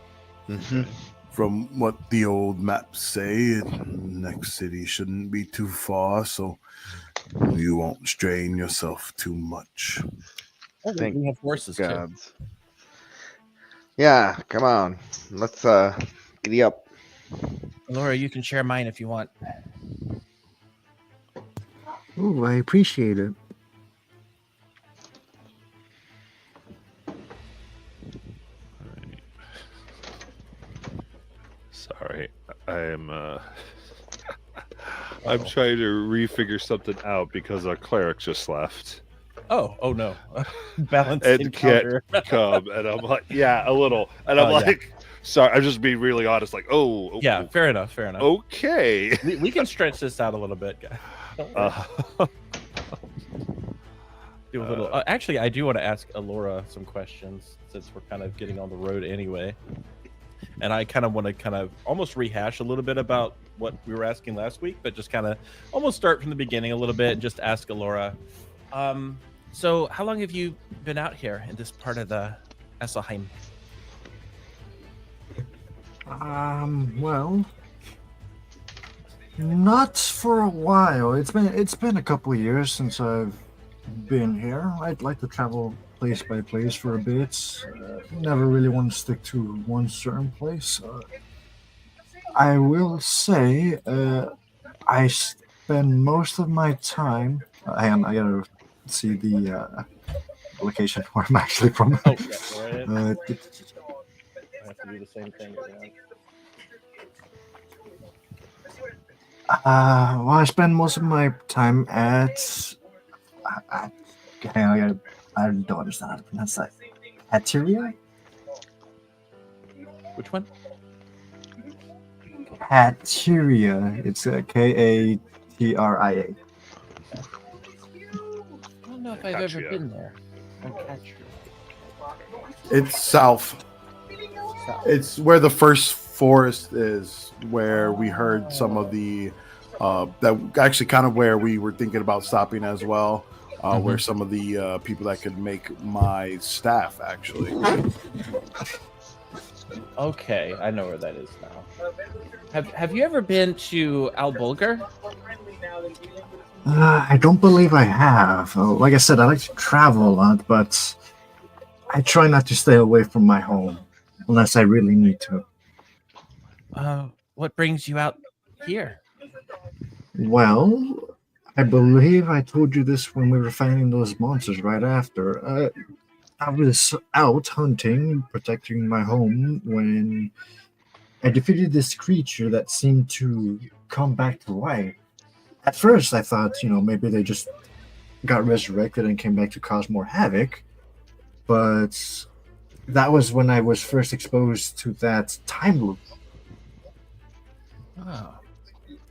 [SPEAKER 2] Mm-hmm.
[SPEAKER 3] From what the old maps say, next city shouldn't be too far, so you won't strain yourself too much.
[SPEAKER 4] Oh,
[SPEAKER 2] Thank
[SPEAKER 4] we have horses too.
[SPEAKER 2] Gods. Yeah, come on. Let's giddy up.
[SPEAKER 4] Laura, you can share mine if you want.
[SPEAKER 5] Oh, I appreciate it.
[SPEAKER 1] Sorry, I'm I'm trying to refigure something out because our cleric just left
[SPEAKER 4] Oh no. Balance
[SPEAKER 1] and
[SPEAKER 4] encounter.
[SPEAKER 1] can't come, and I'm like, yeah, a little, and I'm
[SPEAKER 4] Oh, yeah.
[SPEAKER 1] like, sorry, I'm just being really honest, like, oh,
[SPEAKER 4] Yeah, fair enough, fair enough.
[SPEAKER 1] okay.
[SPEAKER 4] We can stretch this out a little bit, guys. Don't worry. Do a little. Actually, I do want to ask Alora some questions since we're kind of getting on the road anyway, and I kind of want to kind of almost rehash a little bit about what we were asking last week, but just kind of almost start from the beginning a little bit and just ask Alora. So, how long have you been out here in this part of the Esselheim?
[SPEAKER 5] Well, not for a while. It's been a couple of years since I've been here. I'd like to travel place by place for a bit. Never really want to stick to one certain place. I will say, I spend most of my time. Hang on, I gotta see the location where I'm actually from.
[SPEAKER 4] Oh, yeah, go ahead.
[SPEAKER 5] Uh,
[SPEAKER 4] I have to do the same thing again.
[SPEAKER 5] Well, I spend most of my time at. Hang on, I don't understand how to pronounce that. Hateria?
[SPEAKER 4] Which one?
[SPEAKER 5] Hateria. It's Katria.
[SPEAKER 4] I don't know if I've ever
[SPEAKER 1] Katria.
[SPEAKER 4] been there. Katria.
[SPEAKER 3] It's south. It's where the first forest is, where we heard some of the that actually kind of where we were thinking about stopping as well. Where some of the people that could make my staff actually.
[SPEAKER 4] Okay, I know where that is now. Have you ever been to Albulgar?
[SPEAKER 5] I don't believe I have. Like I said, I like to travel a lot, but I try not to stay away from my home. unless I really need to.
[SPEAKER 4] What brings you out here?
[SPEAKER 5] Well, I believe I told you this when we were fighting those monsters right after. I was out hunting, protecting my home, when I defeated this creature that seemed to come back to life. At first, I thought, maybe they just got resurrected and came back to cause more havoc. But that was when I was first exposed to that time loop.
[SPEAKER 4] Oh,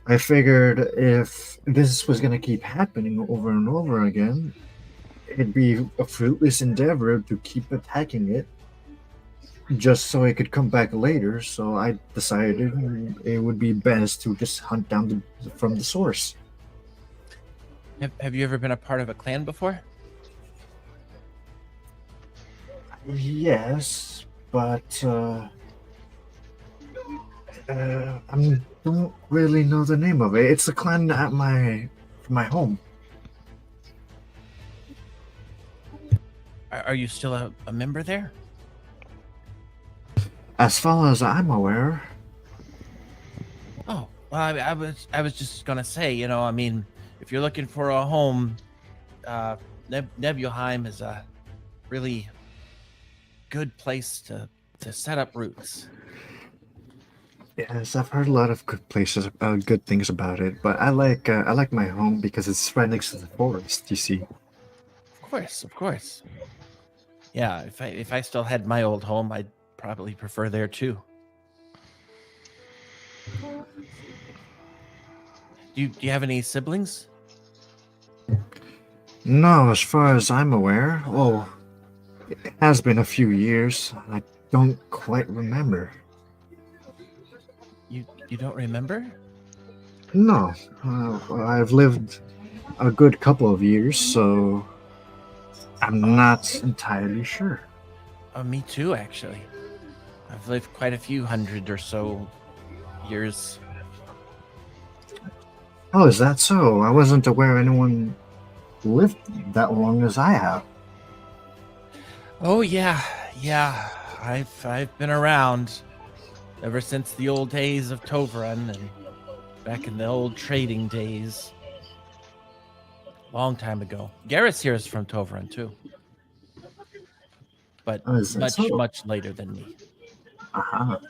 [SPEAKER 5] I figured if this was going to keep happening over and over again, it'd be a fruitless endeavor to keep attacking it just so it could come back later. So I decided it would be best to just hunt down from the source.
[SPEAKER 4] have you ever been a part of a clan before?
[SPEAKER 5] Yes, but I don't really know the name of it. It's a clan at my home.
[SPEAKER 4] Are you still a member there?
[SPEAKER 5] As far as I'm aware.
[SPEAKER 4] Oh, well, I was just gonna say, I mean, if you're looking for a home, Nebulheim is a really good place to set up roots.
[SPEAKER 5] Yes, I've heard a lot of good places, good things about it. But I like my home because it's right next to the forest. You see.
[SPEAKER 4] Of course. Yeah, if I still had my old home, I'd probably prefer there too. Do you have any siblings?
[SPEAKER 5] No, as far as I'm aware. Oh, it has been a few years. I don't quite remember.
[SPEAKER 4] You don't remember?
[SPEAKER 5] No, I've lived a good couple of years, so I'm not entirely sure.
[SPEAKER 4] Me too, actually. I've lived quite a few hundred or so years.
[SPEAKER 5] Oh, is that so? I wasn't aware anyone lived that long as I have.
[SPEAKER 4] Oh yeah. I've been around ever since the old days of Tovaran and back in the old trading days. Long time ago. Garrus here is from Tovaran too. But
[SPEAKER 5] Oh, is that
[SPEAKER 4] much,
[SPEAKER 5] so?
[SPEAKER 4] much later than me.
[SPEAKER 5] Aha.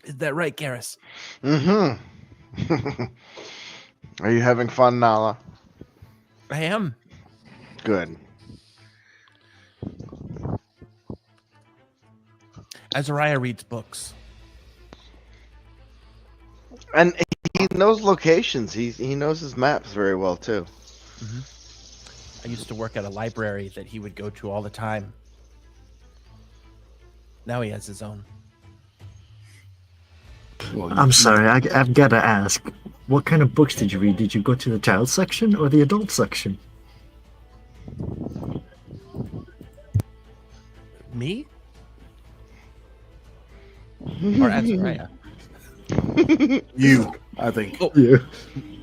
[SPEAKER 4] Is that right, Garrus?
[SPEAKER 2] Mm-hmm. Are you having fun, Nala?
[SPEAKER 4] I am.
[SPEAKER 2] Good.
[SPEAKER 4] Azariah reads books.
[SPEAKER 2] And he knows locations. He knows his maps very well too.
[SPEAKER 4] I used to work at a library that he would go to all the time. Now he has his own.
[SPEAKER 3] Well,
[SPEAKER 5] I'm sorry, I've got to ask. What kind of books did you read? Did you go to the child section or the adult section?
[SPEAKER 4] Me? Or Azariah?
[SPEAKER 3] You, I think.
[SPEAKER 4] Oh,
[SPEAKER 5] Yeah.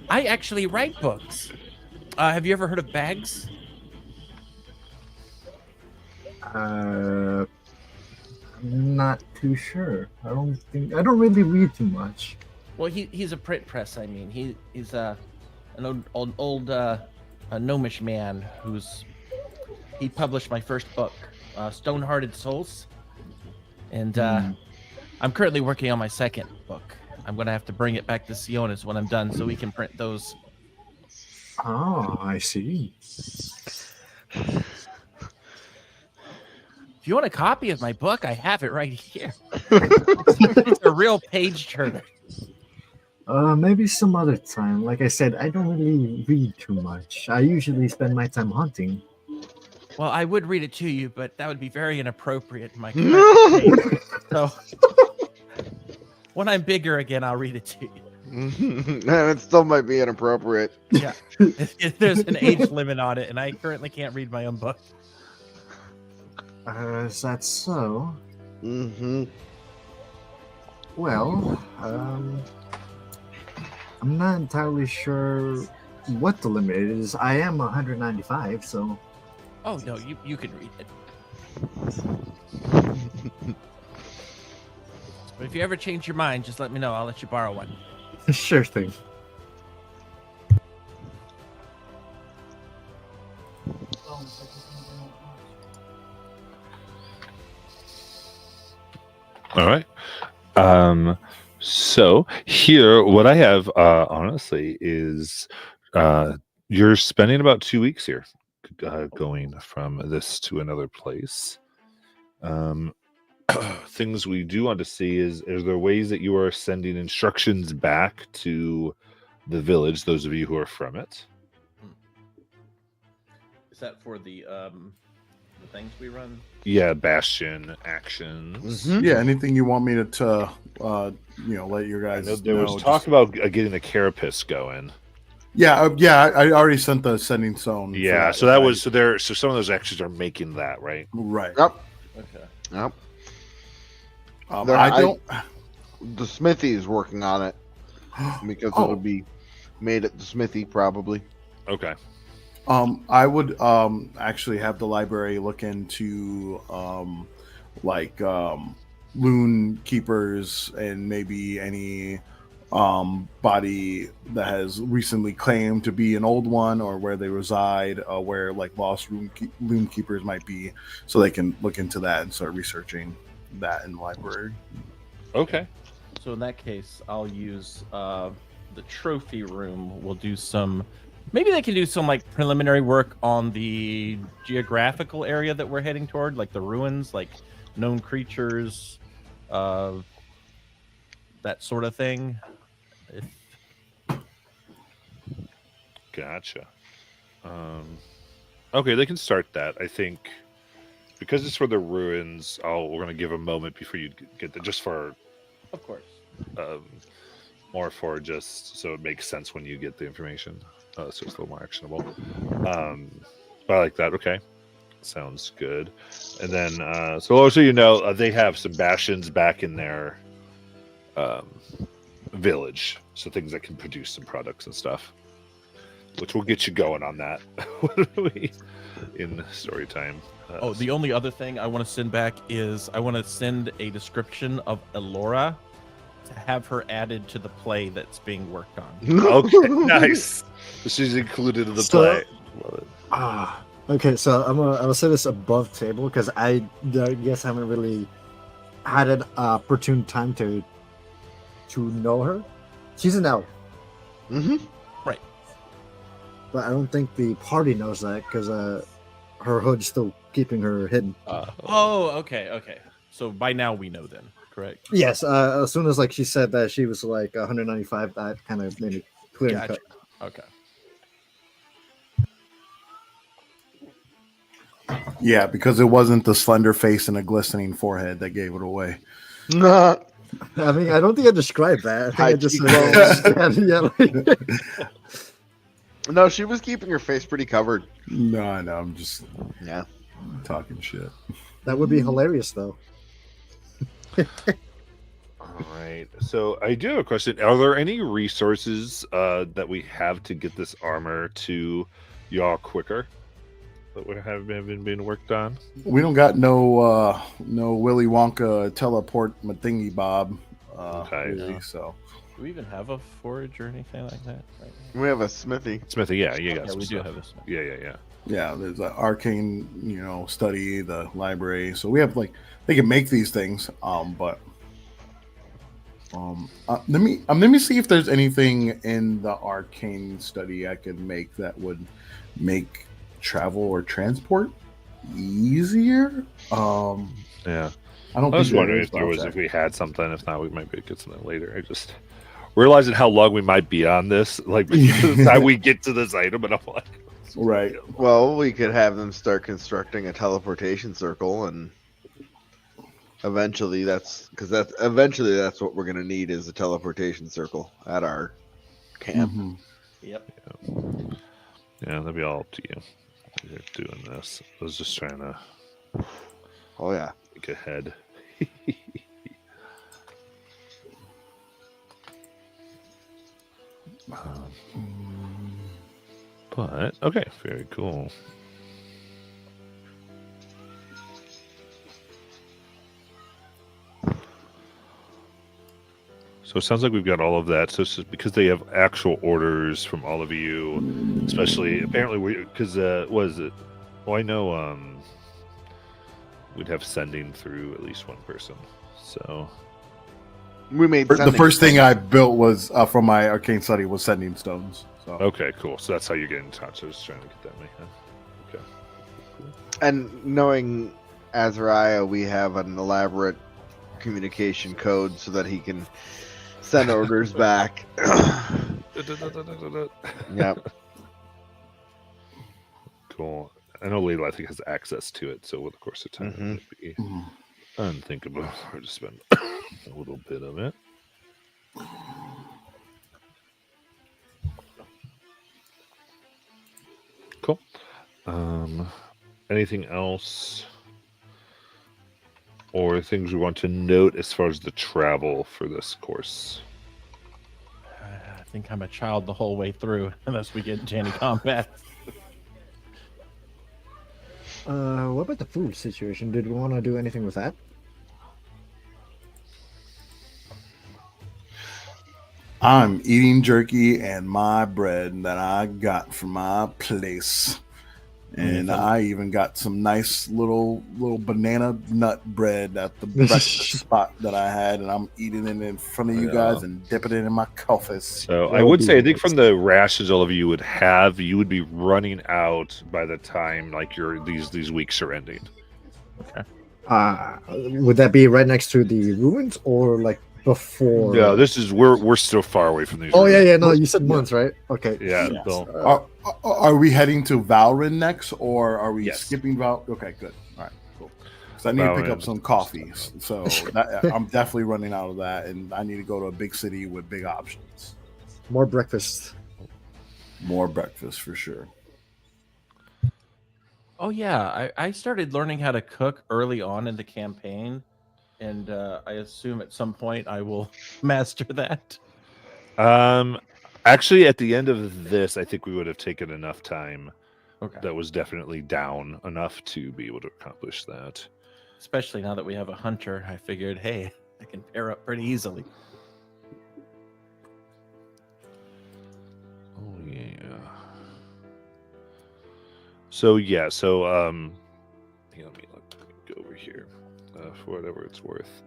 [SPEAKER 4] I actually write books. Have you ever heard of Bags?
[SPEAKER 5] I'm not too sure. I don't really read too much.
[SPEAKER 4] Well, he's a print press. I mean, he's an old gnomish man he published my first book, Stonehearted Souls, and I'm currently working on my second book. I'm gonna have to bring it back to Sionis when I'm done, so we can print those.
[SPEAKER 5] Oh, I see.
[SPEAKER 4] If you want a copy of my book, I have it right here. It's a real page turner.
[SPEAKER 5] Maybe some other time. Like I said, I don't really read too much. I usually spend my time hunting.
[SPEAKER 4] Well, I would read it to you, but that would be very inappropriate in my current state. So when I'm bigger again, I'll read it to you.
[SPEAKER 2] It still might be inappropriate.
[SPEAKER 4] Yeah, there's an age limit on it, and I currently can't read my own book.
[SPEAKER 5] Is that so?
[SPEAKER 2] Mm-hmm.
[SPEAKER 5] Well, I'm not entirely sure what the limit is. I am 195, so
[SPEAKER 4] Oh no, you can read it. But if you ever change your mind, just let me know. I'll let you borrow one.
[SPEAKER 5] Sure thing.
[SPEAKER 1] All right. So here, what I have, honestly, is you're spending about 2 weeks here, going from this to another place. Things we do want to see is there ways that you are sending instructions back to the village, those of you who are from it?
[SPEAKER 4] Is that for the things we run?
[SPEAKER 1] Yeah, Bastion actions.
[SPEAKER 2] Mhm.
[SPEAKER 3] Yeah, anything you want me to let your
[SPEAKER 1] I
[SPEAKER 3] guys
[SPEAKER 1] know there was
[SPEAKER 3] know,
[SPEAKER 1] talk
[SPEAKER 3] just-
[SPEAKER 1] about getting the carapace going.
[SPEAKER 3] Yeah, I already sent the sending stone. for
[SPEAKER 1] Yeah, so that
[SPEAKER 3] I-
[SPEAKER 1] was so some of those actions are making that, right?
[SPEAKER 3] right.
[SPEAKER 2] Yep.
[SPEAKER 4] Okay.
[SPEAKER 2] Yep.
[SPEAKER 3] I
[SPEAKER 2] I-
[SPEAKER 3] don't.
[SPEAKER 2] The smithy is working on it because
[SPEAKER 3] Oh.
[SPEAKER 2] it'll be made at the smithy probably.
[SPEAKER 1] Okay.
[SPEAKER 3] I would actually have the library look into loon keepers and maybe any body that has recently claimed to be an old one, or where they reside, where like lost loon keepers might be, so they can look into that and start researching that in the library.
[SPEAKER 1] Okay.
[SPEAKER 4] So in that case, I'll use the trophy room. We'll do some. Maybe they can do some like preliminary work on the geographical area that we're heading toward, like the ruins, like known creatures, that sort of thing.
[SPEAKER 1] Gotcha. Okay, they can start that. I think because it's for the ruins. We're gonna give a moment before you get there, just for
[SPEAKER 4] Of course.
[SPEAKER 1] more for just so it makes sense when you get the information. So it's a little more actionable. But I like that. Okay, sounds good. And then, so also they have some bastions back in their village, so things that can produce some products and stuff, which will get you going on that in story time.
[SPEAKER 4] The only other thing I want to send back is I want to send a description of Elora to have her added to the play that's being worked on.
[SPEAKER 1] Okay, nice. She's included in the
[SPEAKER 5] So-
[SPEAKER 1] play. Love it.
[SPEAKER 5] Okay, so I'm gonna say this above table because I guess I haven't really had an opportune time to know her. She's an elf,
[SPEAKER 2] Mm-hmm.
[SPEAKER 5] but I don't think the party knows that because her hood's still keeping her hidden.
[SPEAKER 4] Okay. So by now we know then, correct?
[SPEAKER 5] Yes, as soon as like she said that she was like 195, that kind of made it clear and
[SPEAKER 4] Gotcha.
[SPEAKER 5] cut.
[SPEAKER 4] Okay.
[SPEAKER 3] Yeah, because it wasn't the slender face and a glistening forehead that gave it away.
[SPEAKER 2] Nah.
[SPEAKER 5] I mean, I don't think I described that. I think
[SPEAKER 2] High
[SPEAKER 5] I just
[SPEAKER 2] cheekbones.
[SPEAKER 5] yeah, like-
[SPEAKER 2] No, she was keeping her face pretty covered.
[SPEAKER 3] No, I'm just
[SPEAKER 2] Yeah.
[SPEAKER 3] talking shit.
[SPEAKER 5] that would be hilarious though.
[SPEAKER 1] All right. So I do have a question. Are there any resources that we have to get this armor to y'all quicker that would have been being worked on?
[SPEAKER 3] We don't got no Willy Wonka teleport thingy bob.
[SPEAKER 1] Okay.
[SPEAKER 3] Really,
[SPEAKER 4] No.
[SPEAKER 3] so
[SPEAKER 4] Do we even have a forge or anything like that? Right now?
[SPEAKER 2] We have a smithy.
[SPEAKER 1] Smithy, yeah, you got
[SPEAKER 4] Yeah,
[SPEAKER 1] some
[SPEAKER 4] we do
[SPEAKER 1] stuff.
[SPEAKER 4] have this.
[SPEAKER 1] Yeah.
[SPEAKER 3] yeah, there's an arcane, study, the library. So we have they can make these things. But let me see if there's anything in the arcane study I could make that would make travel or transport easier.
[SPEAKER 1] Yeah.
[SPEAKER 3] I don't
[SPEAKER 1] I was
[SPEAKER 3] think
[SPEAKER 1] wondering
[SPEAKER 3] is,
[SPEAKER 1] if there
[SPEAKER 3] but
[SPEAKER 1] was
[SPEAKER 3] I'll
[SPEAKER 1] if
[SPEAKER 3] check.
[SPEAKER 1] we had something. If not, we might be able to get something later. I just realizing how long we might be on this, like by the time we get to this item, and I'm like,
[SPEAKER 3] Right.
[SPEAKER 2] Well, we could have them start constructing a teleportation circle, and eventually that's what we're gonna need is a teleportation circle at our camp.
[SPEAKER 3] Mhm.
[SPEAKER 4] Yep.
[SPEAKER 1] yeah, that'd be all up to you. You're doing this. I was just trying to
[SPEAKER 2] Oh yeah.
[SPEAKER 1] think ahead. But okay, very cool. So it sounds like we've got all of that. So it's just because they have actual orders from all of you, especially apparently because what is it? Well, I know we'd have sending through at least one person. So
[SPEAKER 2] We made
[SPEAKER 3] The
[SPEAKER 2] sending
[SPEAKER 3] first thing
[SPEAKER 2] stones.
[SPEAKER 3] I built was from my arcane study was sending stones. So
[SPEAKER 1] okay, cool. So that's how you get in touch. I was trying to get that. Okay.
[SPEAKER 2] And knowing Azariah, we have an elaborate communication code so that he can send orders back. Yep.
[SPEAKER 1] Cool. I know Layla, I think, has access to it, so over the course of time, it would be unthinkable hard to spend a little bit of it. Cool. Anything else? Or things we want to note as far as the travel for this course?
[SPEAKER 4] I think I'm a child the whole way through, unless we get Janny combat.
[SPEAKER 5] What about the food situation? Did we want to do anything with that?
[SPEAKER 3] I'm eating jerky and my bread that I got from my place. And I even got some nice little banana nut bread at the breakfast spot that I had, and I'm eating it in front of you guys and dipping it in my coffee.
[SPEAKER 1] So I would say, I think from the rations all of you would have, you would be running out by the time like these weeks are ending.
[SPEAKER 5] Would that be right next to the ruins or like before?
[SPEAKER 1] No, this is we're still far away from these.
[SPEAKER 5] Oh
[SPEAKER 1] ruins.
[SPEAKER 5] yeah. No, you said months, right? Okay.
[SPEAKER 1] Yeah.
[SPEAKER 3] Yes.
[SPEAKER 1] Bill.
[SPEAKER 3] Are we heading to Valrin next, or are we
[SPEAKER 1] Yes.
[SPEAKER 3] skipping Val? Okay, good. All right, cool. Because I need to pick up
[SPEAKER 1] Valrin.
[SPEAKER 3] some coffee, so I'm definitely running out of that, and I need to go to a big city with big options.
[SPEAKER 5] More breakfast.
[SPEAKER 3] More breakfast for sure.
[SPEAKER 4] Oh yeah, I started learning how to cook early on in the campaign, and I assume at some point I will master that.
[SPEAKER 1] Actually, at the end of this, I think we would have taken enough time.
[SPEAKER 4] Okay.
[SPEAKER 1] That was definitely down enough to be able to accomplish that.
[SPEAKER 4] Especially now that we have a hunter, I figured, hey, I can pair up pretty easily.
[SPEAKER 1] Oh yeah. So yeah, let me go over here for whatever it's worth.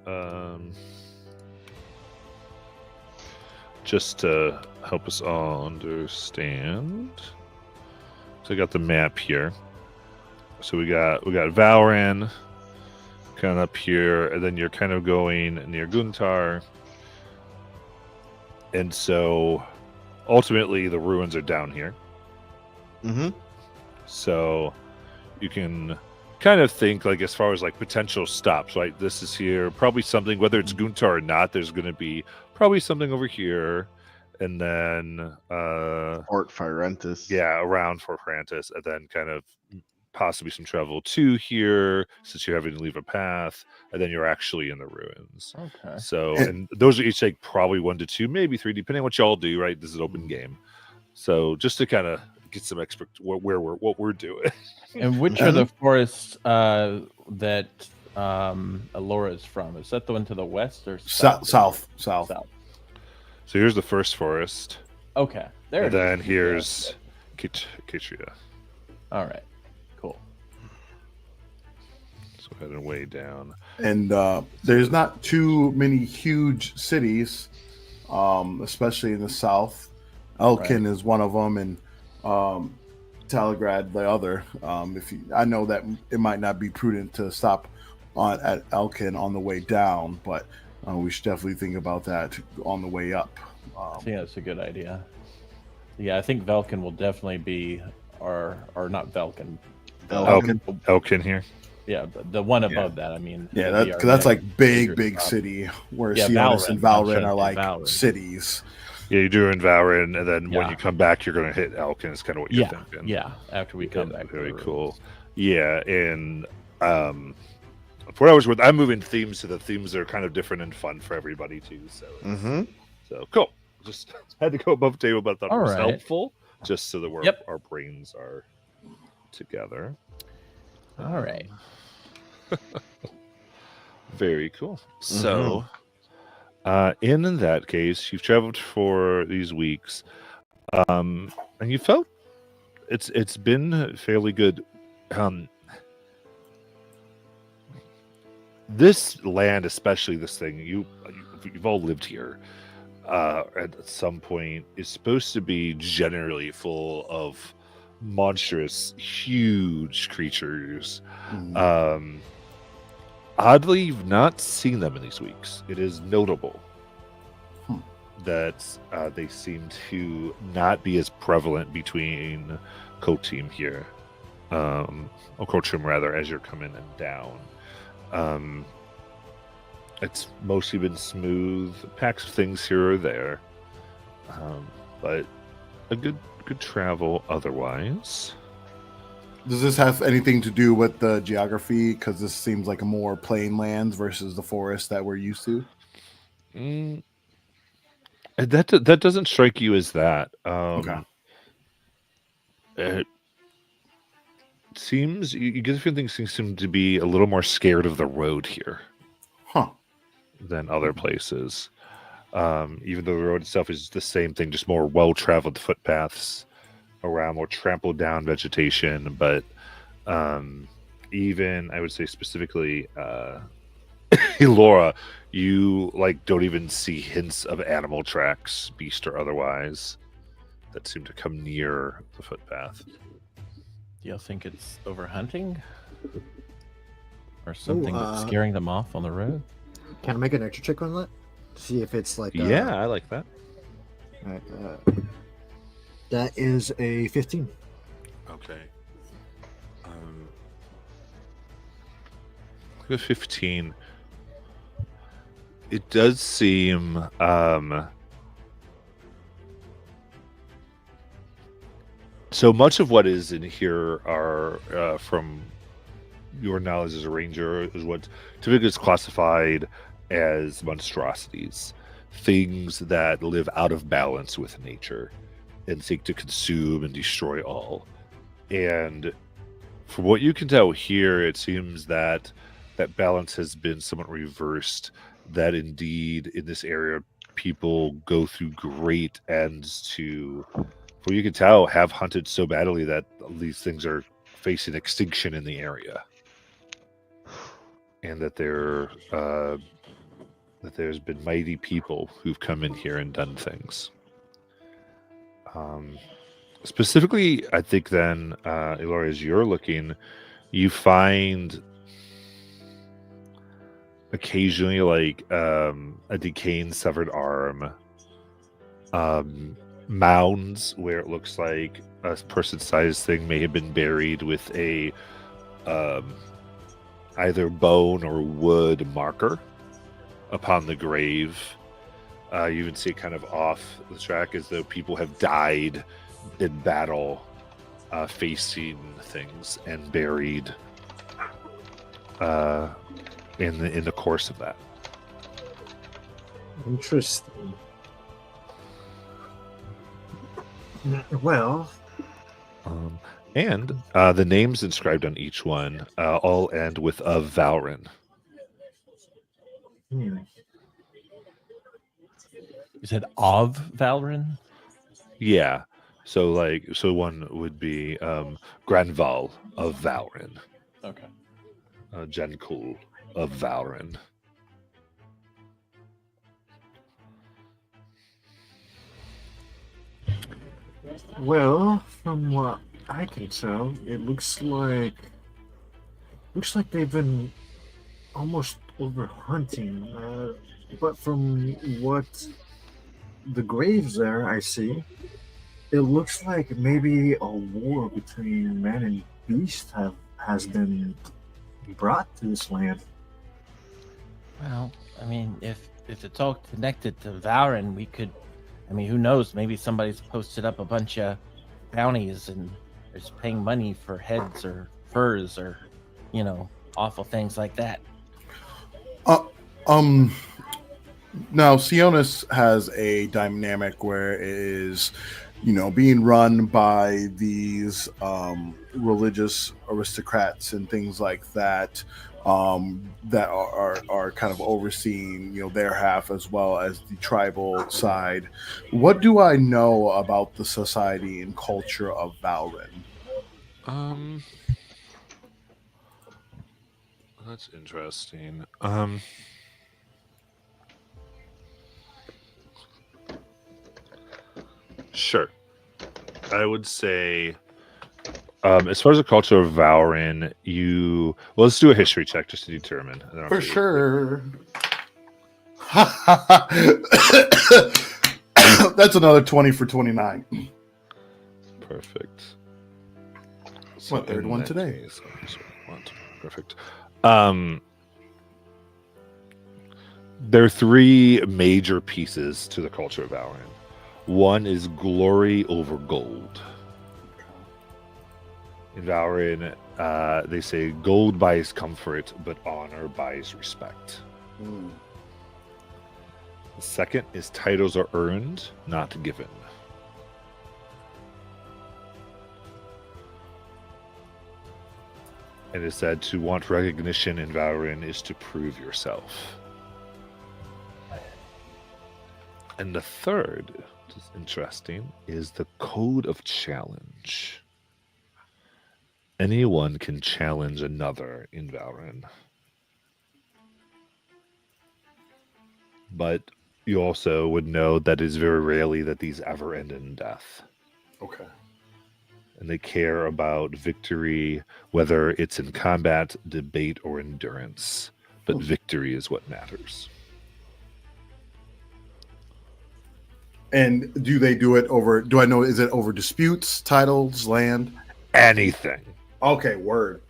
[SPEAKER 1] Just to help us all understand. So I got the map here. So we got Valran kind of up here, and then you're kind of going near Guntar. And so ultimately the ruins are down here.
[SPEAKER 2] Mm-hmm.
[SPEAKER 1] So you can kind of think like as far as like potential stops, right? This is here, probably something, whether it's Guntar or not, there's going to be probably something over here, and then
[SPEAKER 2] Fort Firentis.
[SPEAKER 1] yeah, around Fort Frantis, and then kind of possibly some travel to here since you're having to leave a path, and then you're actually in the ruins.
[SPEAKER 4] Okay.
[SPEAKER 1] So, and those are each like probably 1 to 2, maybe 3, depending on what y'all do, right? This is an open game. So just to kind of get some what we're doing.
[SPEAKER 4] And which are the forests that Alora is from? Is that the one to the west or south?
[SPEAKER 3] South.
[SPEAKER 4] South.
[SPEAKER 1] So here's the first forest,
[SPEAKER 4] Okay. There
[SPEAKER 1] and
[SPEAKER 4] it is.
[SPEAKER 1] then here's Kitria.
[SPEAKER 4] All right. Cool.
[SPEAKER 1] So heading way down.
[SPEAKER 3] And there's not too many huge cities, especially in the south. Elkin is one of them, and Talagrad the other. I know that it might not be prudent to stop at Elkin on the way down, but we should definitely think about that on the way up.
[SPEAKER 4] I think that's a good idea. Yeah, I think Velkin will definitely be or not Velkin.
[SPEAKER 1] Elkin here.
[SPEAKER 4] Yeah, the one above that. I mean,
[SPEAKER 3] Yeah,
[SPEAKER 4] it'll be
[SPEAKER 3] because
[SPEAKER 4] our
[SPEAKER 3] that's like
[SPEAKER 4] next
[SPEAKER 3] big
[SPEAKER 4] major stop.
[SPEAKER 3] city where
[SPEAKER 4] Yeah,
[SPEAKER 3] Sionis and
[SPEAKER 4] Valrin. I'm
[SPEAKER 3] Valrin are like
[SPEAKER 4] Valrin.
[SPEAKER 3] cities.
[SPEAKER 1] Yeah, you do in Valrin, and then when
[SPEAKER 4] Yeah.
[SPEAKER 1] you come back, you're going to hit Elkin. Is kind of what you're thinking.
[SPEAKER 4] Yeah. After we come back.
[SPEAKER 1] Very
[SPEAKER 4] to-
[SPEAKER 1] cool. Yeah, and for what I was worth, I'm moving themes so the themes are kind of different and fun for everybody too. So,
[SPEAKER 2] Mm-hmm.
[SPEAKER 1] so cool. Just had to go above table, but I thought it
[SPEAKER 4] All
[SPEAKER 1] was
[SPEAKER 4] right.
[SPEAKER 1] helpful, just so that
[SPEAKER 4] Yep.
[SPEAKER 1] our brains are together.
[SPEAKER 4] All right.
[SPEAKER 1] Very cool. So, In that case, you've traveled for these weeks, and you felt it's been fairly good. This land, especially this thing, you've all lived here. At some point, is supposed to be generally full of monstrous, huge creatures. Oddly, you've not seen them in these weeks. It is notable that they seem to not be as prevalent between Kotim here, or Kotim rather, as you're coming and down. It's mostly been smooth, packs of things here or there, but a good travel otherwise.
[SPEAKER 3] Does this have anything to do with the geography? Because this seems like a more plain lands versus the forest that we're used to.
[SPEAKER 1] That doesn't strike you as that.
[SPEAKER 3] Okay.
[SPEAKER 1] It seems you get the feeling things seem to be a little more scared of the road here than other places. Even though the road itself is the same thing, just more well-traveled footpaths around more trampled down vegetation, but even I would say specifically Elora, you don't even see hints of animal tracks, beast or otherwise, that seem to come near the footpath.
[SPEAKER 4] Do you think it's overhunting? Or something that's scaring them off on the road?
[SPEAKER 5] Can I make an extra check on that? See if it's like
[SPEAKER 1] Yeah, I like that.
[SPEAKER 5] All right, that is a 15.
[SPEAKER 1] Okay. 15. It does seem so much of what is in here are from your knowledge as a ranger is what typically is classified as monstrosities, things that live out of balance with nature and seek to consume and destroy all. And from what you can tell here, it seems that that balance has been somewhat reversed, that indeed in this area people go through great ends to, from what you can tell, have hunted so badly that these things are facing extinction in the area, and that that there's been mighty people who've come in here and done things. Specifically, I think then, Elora, as you're looking, you find occasionally a decaying severed arm, mounds where it looks like a person-sized thing may have been buried with a either bone or wood marker upon the grave. You even see it kind of off the track as though people have died in battle, facing things and buried in the course of that.
[SPEAKER 5] Interesting. Well,
[SPEAKER 1] and the names inscribed on each one all end with a Valrin.
[SPEAKER 5] hmm.
[SPEAKER 4] You said of Valrin?
[SPEAKER 1] Yeah. So one would be Granval of Valrin,
[SPEAKER 4] Okay.
[SPEAKER 1] Genkul of Valrin.
[SPEAKER 5] Well, from what I can tell, it looks like they've been almost over hunting. But from what the graves there I see, it looks like maybe a war between man and beast has been brought to this land.
[SPEAKER 4] Well, I mean, if it's all connected to Valrin, we could. I mean, who knows? Maybe somebody's posted up a bunch of bounties and is paying money for heads or furs or, awful things like that.
[SPEAKER 3] Now Sionis has a dynamic where it is, being run by these religious aristocrats and things like that that are kind of overseeing, their half as well as the tribal side. What do I know about the society and culture of Valrin?
[SPEAKER 1] That's interesting. Sure. I would say, as far as the culture of Valrin, let's do a history check just to determine. And then I'll
[SPEAKER 3] For
[SPEAKER 1] figure-
[SPEAKER 3] sure. That's another 20 for 29.
[SPEAKER 1] Perfect.
[SPEAKER 3] What, third
[SPEAKER 1] in
[SPEAKER 3] one
[SPEAKER 1] that
[SPEAKER 3] today?
[SPEAKER 1] case, perfect. There are three major pieces to the culture of Valrin. One is glory over gold. In Valrin, they say gold buys comfort, but honor buys respect. The second is titles are earned, not given. And it's said to want recognition in Valrin is to prove yourself. And the third, which is interesting, is the code of challenge. Anyone can challenge another in Valrin. But you also would know that it's very rarely that these ever end in death.
[SPEAKER 3] Okay.
[SPEAKER 1] And they care about victory, whether it's in combat, debate, or endurance. But victory is what matters.
[SPEAKER 3] And do they do it over, do I know, is it over disputes, titles, land?
[SPEAKER 1] Anything.
[SPEAKER 3] Okay, word.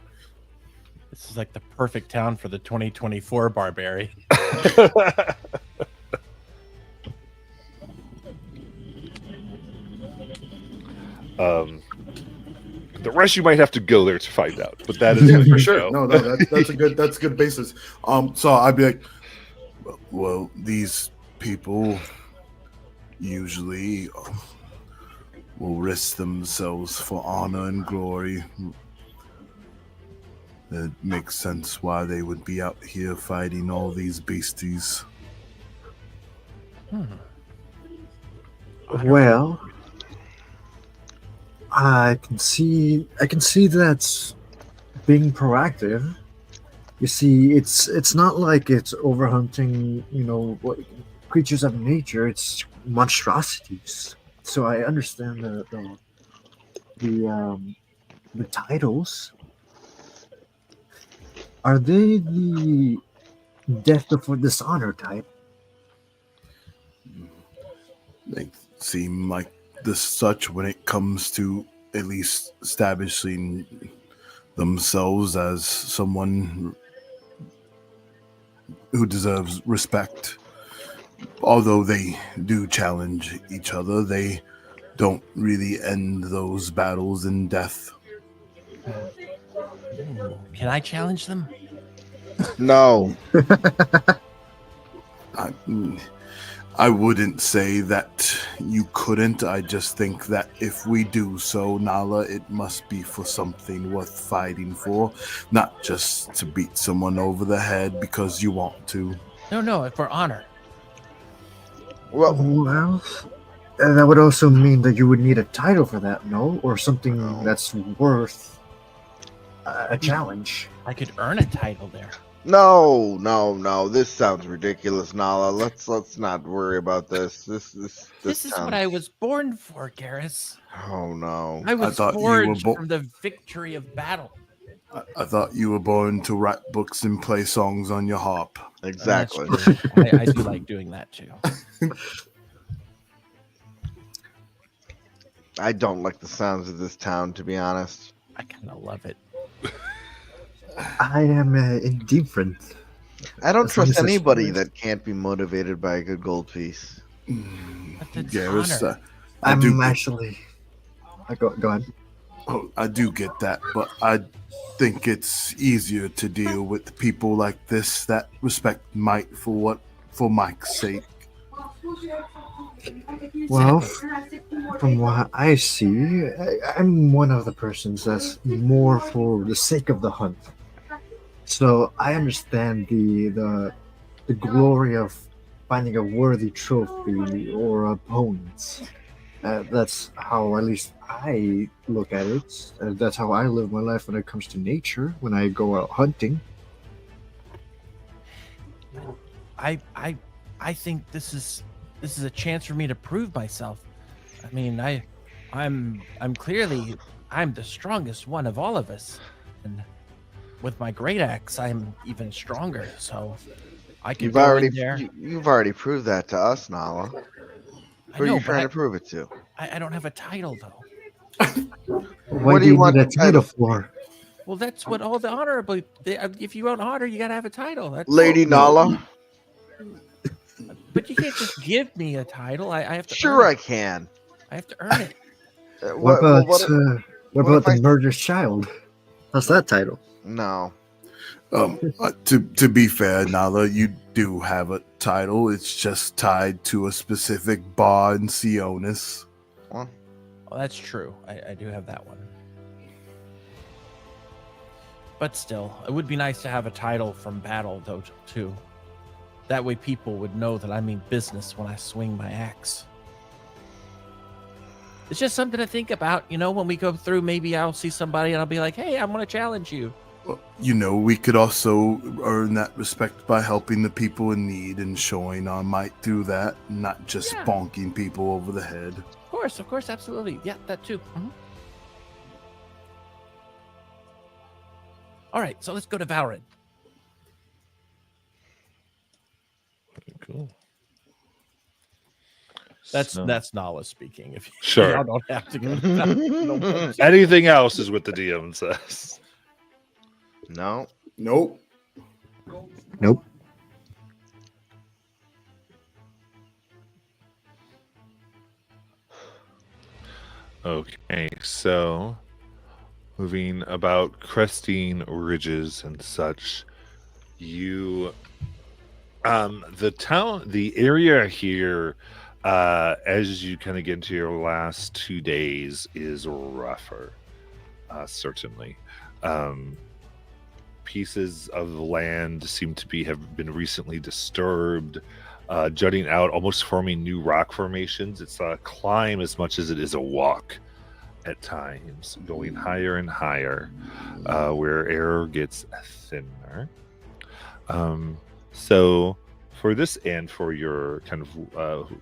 [SPEAKER 4] This is like the perfect town for the 2024 barbarian.
[SPEAKER 1] The rest you might have to go there to find out, but that is
[SPEAKER 3] Yeah,
[SPEAKER 1] what
[SPEAKER 3] for
[SPEAKER 1] you
[SPEAKER 3] sure.
[SPEAKER 1] know.
[SPEAKER 3] No, that's a good basis. So I'd be like, well, these people usually will risk themselves for honor and glory. It makes sense why they would be out here fighting all these beasties.
[SPEAKER 5] Well, I can see that's being proactive. You see, it's not like it's overhunting, what creatures of nature. It's monstrosities. So I understand the titles. Are they the death before dishonor type?
[SPEAKER 3] They seem like the such when it comes to at least establishing themselves as someone who deserves respect. Although they do challenge each other, they don't really end those battles in death.
[SPEAKER 4] Can I challenge them?
[SPEAKER 2] No.
[SPEAKER 3] I wouldn't say that you couldn't. I just think that if we do so, Nala, it must be for something worth fighting for, not just to beat someone over the head because you want to.
[SPEAKER 4] No, for honor.
[SPEAKER 2] Well,
[SPEAKER 5] That would also mean that you would need a title for that, no? Or something that's worth a challenge.
[SPEAKER 4] I could earn a title there.
[SPEAKER 2] no. This sounds ridiculous, Nala. Let's not worry about this. This
[SPEAKER 4] This is what I was born for, Garrus.
[SPEAKER 2] Oh no.
[SPEAKER 4] I was
[SPEAKER 3] thought you were
[SPEAKER 4] forged from the victory of battle.
[SPEAKER 3] I thought you were born to write books and play songs on your harp.
[SPEAKER 2] Exactly.
[SPEAKER 4] That's true. I do like doing that too.
[SPEAKER 2] I don't like the sounds of this town, to be honest.
[SPEAKER 4] I kind of love it.
[SPEAKER 5] I am indifferent.
[SPEAKER 2] I don't
[SPEAKER 5] As long as
[SPEAKER 2] trust
[SPEAKER 5] it's
[SPEAKER 2] anybody
[SPEAKER 5] honest.
[SPEAKER 2] that can't be motivated by a good gold piece.
[SPEAKER 4] But that's
[SPEAKER 3] Garrus,
[SPEAKER 4] honor.
[SPEAKER 5] I'm actually. Go ahead.
[SPEAKER 3] I do get that, but I think it's easier to deal with people like this that respect Mike for Mike's sake.
[SPEAKER 5] Well, from what I see, I'm one of the persons that's more for the sake of the hunt. So I understand the glory of finding a worthy trophy or opponents. That's how at least I look at it. That's how I live my life when it comes to nature. When I go out hunting,
[SPEAKER 4] I think this is a chance for me to prove myself. I mean, I'm clearly I'm the strongest one of all of us, and with my great axe, I'm even stronger. So I could
[SPEAKER 2] You've
[SPEAKER 4] go
[SPEAKER 2] already
[SPEAKER 4] in there.
[SPEAKER 2] you've already proved that to us, Nala.
[SPEAKER 4] I
[SPEAKER 2] Who are
[SPEAKER 4] know,
[SPEAKER 2] you
[SPEAKER 4] but
[SPEAKER 2] trying to prove it to?
[SPEAKER 4] I don't have a title though.
[SPEAKER 5] why
[SPEAKER 2] What
[SPEAKER 5] do
[SPEAKER 2] do you
[SPEAKER 5] you
[SPEAKER 2] want
[SPEAKER 5] need a
[SPEAKER 2] the
[SPEAKER 5] title
[SPEAKER 2] title?
[SPEAKER 5] for?
[SPEAKER 4] Well, that's what all the honorable. If you want honor, you gotta have a title. That's
[SPEAKER 2] Lady Nala?
[SPEAKER 4] But you can't just give me a title. I have to
[SPEAKER 2] Sure,
[SPEAKER 4] earn
[SPEAKER 2] I
[SPEAKER 4] it.
[SPEAKER 2] can.
[SPEAKER 4] I have to earn it.
[SPEAKER 5] What about
[SPEAKER 2] What
[SPEAKER 5] what
[SPEAKER 2] what
[SPEAKER 5] about
[SPEAKER 2] if
[SPEAKER 5] the
[SPEAKER 2] I-
[SPEAKER 5] murderous child? How's that title?
[SPEAKER 2] No.
[SPEAKER 3] To be fair, Nala, you do have a title. It's just tied to a specific bar in Sionis.
[SPEAKER 2] Well,
[SPEAKER 4] Oh, that's true. I do have that one. But still, it would be nice to have a title from battle, though, too. That way people would know that I mean business when I swing my axe. It's just something to think about, you know, when we go through, maybe I'll see somebody and I'll be like, hey, I'm going to challenge you.
[SPEAKER 3] Well, you know, we could also earn that respect by helping the people in need and showing our might through that, not just
[SPEAKER 4] Yeah.
[SPEAKER 3] bonking people over the head.
[SPEAKER 4] Of course, absolutely. Yeah, that too. All right, so let's go to Valrin.
[SPEAKER 1] Cool.
[SPEAKER 4] That's
[SPEAKER 1] So-
[SPEAKER 4] Nala speaking. If
[SPEAKER 1] Sure.
[SPEAKER 4] y'all don't have to go to Valrin.
[SPEAKER 1] Anything else is what the DM says.
[SPEAKER 2] no.
[SPEAKER 3] Nope.
[SPEAKER 5] Nope.
[SPEAKER 1] Okay, so moving about cresting ridges and such, you the area here as you kind of get into your last 2 days is rougher, certainly. Pieces of the land seem to have been recently disturbed, jutting out, almost forming new rock formations. It's a climb as much as it is a walk at times, going higher and higher, where air gets thinner. So for this and for your kind of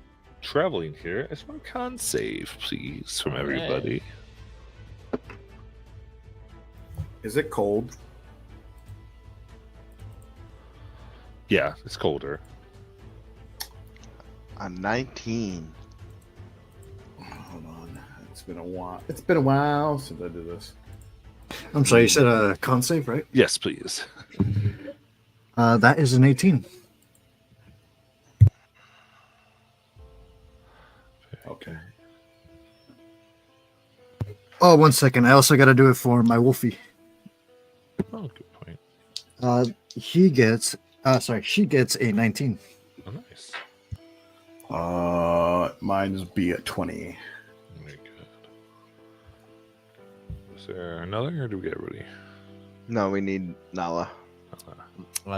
[SPEAKER 1] traveling here, I just want a con save, please, from everybody.
[SPEAKER 3] Is it cold?
[SPEAKER 1] Yeah, it's colder.
[SPEAKER 2] A 19.
[SPEAKER 3] Hold on. It's been a while. It's been a while since I did this.
[SPEAKER 5] I'm sorry, you said a con save, right?
[SPEAKER 1] Yes, please.
[SPEAKER 5] That is an 18.
[SPEAKER 3] Okay.
[SPEAKER 5] Oh, 1 second. I also got to do it for my Wolfie.
[SPEAKER 1] Oh, good point.
[SPEAKER 5] She gets a 19.
[SPEAKER 1] Oh, nice.
[SPEAKER 3] Mine's be at 20.
[SPEAKER 1] Very good. Is there another, or do we get everybody?
[SPEAKER 2] No, we need Nala.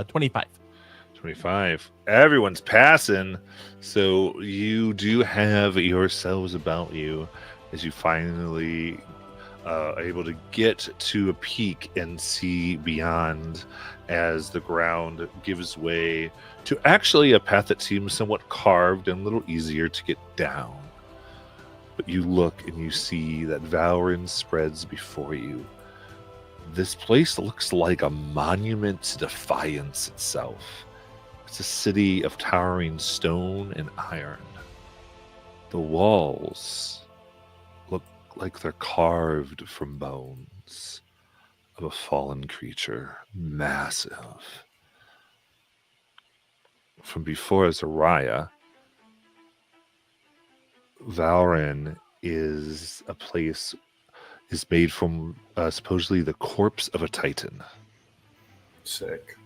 [SPEAKER 4] 25.
[SPEAKER 1] 25. Everyone's passing. So you do have yourselves about you as you finally able to get to a peak and see beyond, as the ground gives way to actually a path that seems somewhat carved and a little easier to get down. But you look and you see that Valrin spreads before you. This place looks like a monument to defiance itself. It's a city of towering stone and iron. The walls look like they're carved from bones of a fallen creature, massive. From before Azariah, Valrin is made from supposedly the corpse of a titan.
[SPEAKER 3] Sick.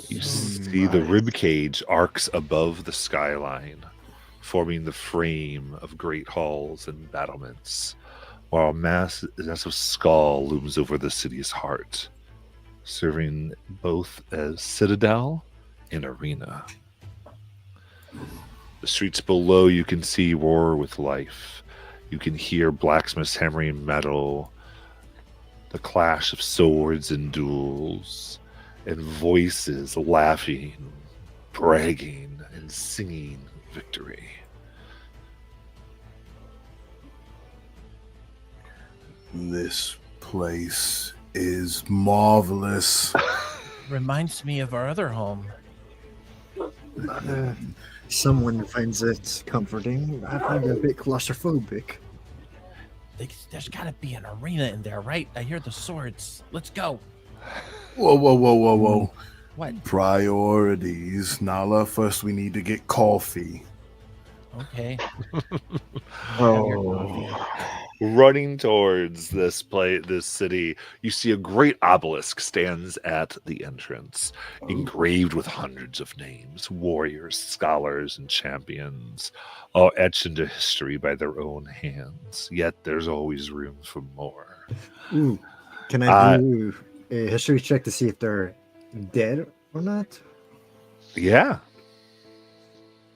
[SPEAKER 1] You see the rib cage arcs above the skyline, forming the frame of great halls and battlements, while a massive skull looms over the city's heart, serving both as citadel and arena. The streets below you can see roar with life. You can hear blacksmiths hammering metal, the clash of swords and duels, and voices laughing, bragging, and singing victory.
[SPEAKER 3] This place is marvelous.
[SPEAKER 4] Reminds me of our other home.
[SPEAKER 5] Someone finds it comforting. I find it a bit claustrophobic.
[SPEAKER 4] There's got to be an arena in there, right? I hear the swords. Let's go.
[SPEAKER 3] Whoa.
[SPEAKER 4] What?
[SPEAKER 3] Priorities. Nala, first we need to get coffee.
[SPEAKER 4] Okay.
[SPEAKER 5] Oh,
[SPEAKER 1] Running towards this city, you see a great obelisk stands at the entrance, engraved with hundreds of names, warriors, scholars, and champions, all etched into history by their own hands. Yet there's always room for more.
[SPEAKER 5] ooh. Can I do a history check to see if they're dead or not?
[SPEAKER 1] Yeah.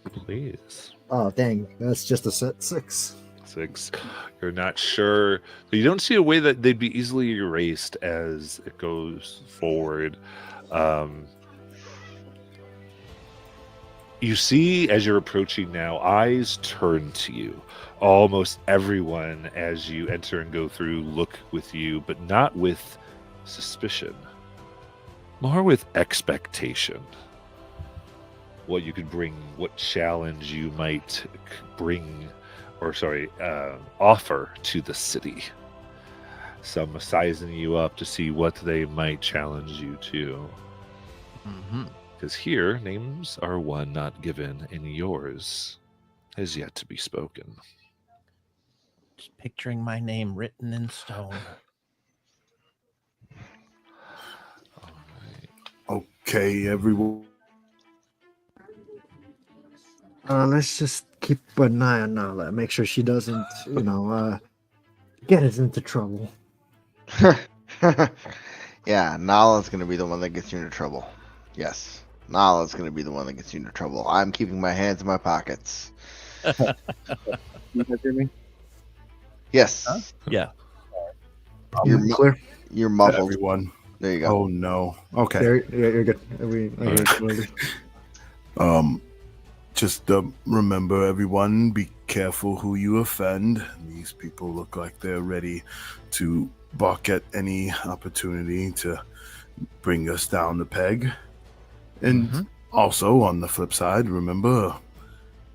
[SPEAKER 1] Please.
[SPEAKER 5] Oh, dang. That's just a set 6.
[SPEAKER 1] 6. You're not sure. You don't see a way that they'd be easily erased as it goes forward. You see, as you're approaching now, eyes turn to you. Almost everyone, as you enter and go through, look with you, but not with suspicion, more with expectation. What you could bring, what challenge you might bring, offer to the city. Some sizing you up to see what they might challenge you to.
[SPEAKER 4] Mm-hmm.
[SPEAKER 1] Because here, names are one not given, and yours has yet to be spoken.
[SPEAKER 4] Just picturing my name written in stone.
[SPEAKER 1] All right.
[SPEAKER 3] Okay, everyone.
[SPEAKER 5] Let's just keep an eye on Nala. Make sure she doesn't, get us into trouble.
[SPEAKER 2] Yeah, Nala's gonna be the one that gets you into trouble. Yes, Nala's gonna be the one that gets you into trouble. I'm keeping my hands in my pockets.
[SPEAKER 7] You guys hear me?
[SPEAKER 2] Yes,
[SPEAKER 4] Huh? Yeah.
[SPEAKER 2] You're mu-
[SPEAKER 5] Clear?
[SPEAKER 2] you're muffled.
[SPEAKER 3] Everyone.
[SPEAKER 2] There you go.
[SPEAKER 3] Oh no. Okay.
[SPEAKER 5] There, you're good.
[SPEAKER 3] Just remember, everyone, be careful who you offend. These people look like they're ready to balk at any opportunity to bring us down the peg. And also, on the flip side, remember,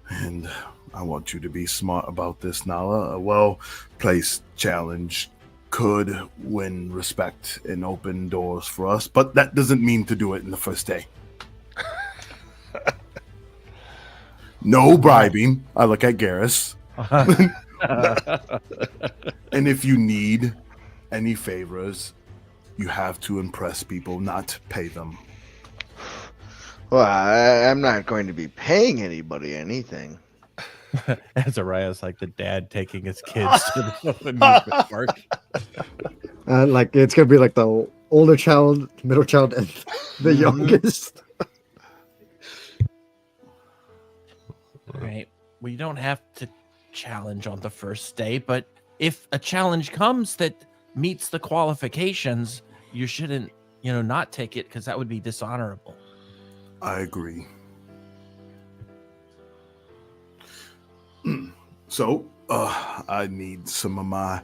[SPEAKER 3] and I want you to be smart about this, Nala, a well-placed challenge could win respect and open doors for us, but that doesn't mean to do it in the first day. No bribing. I look at Garrus. And if you need any favors, you have to impress people, not pay them.
[SPEAKER 2] Well, I'm not going to be paying anybody anything.
[SPEAKER 4] Azariah's like the dad taking his kids to the amusement park.
[SPEAKER 5] Like it's gonna be like the older child, middle child, and the youngest.
[SPEAKER 4] Right. We don't have to challenge on the first day, but if a challenge comes that meets the qualifications, you shouldn't, not take it because that would be dishonorable.
[SPEAKER 3] I agree. So, I need some of my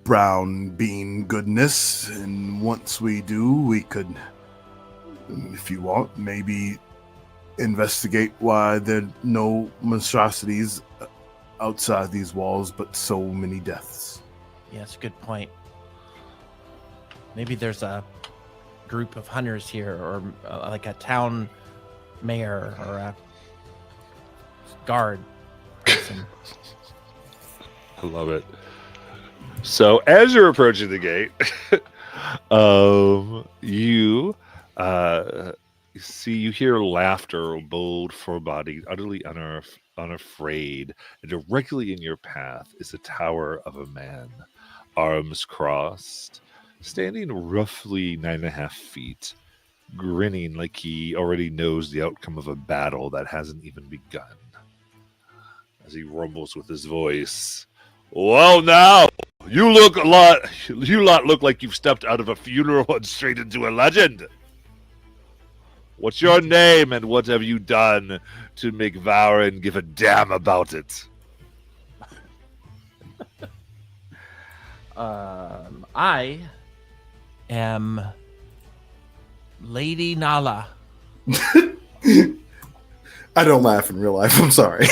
[SPEAKER 3] brown bean goodness, and once we do, we could, if you want, maybe investigate why there are no monstrosities outside these walls, but so many deaths.
[SPEAKER 4] Yes, good point. Maybe there's a group of hunters here, or like a town mayor or a guard person.
[SPEAKER 1] I love it. So as you're approaching the gate, you hear laughter, bold, full-bodied, utterly unafraid, and directly in your path is a tower of a man, arms crossed, standing roughly 9.5 feet, grinning like he already knows the outcome of a battle that hasn't even begun. As he rumbles with his voice, "Well, now you lot look like you've stepped out of a funeral and straight into a legend. What's your name, and what have you done to make Varen give a damn about it?"
[SPEAKER 4] I am Lady Nala.
[SPEAKER 3] I don't laugh in real life. I'm sorry.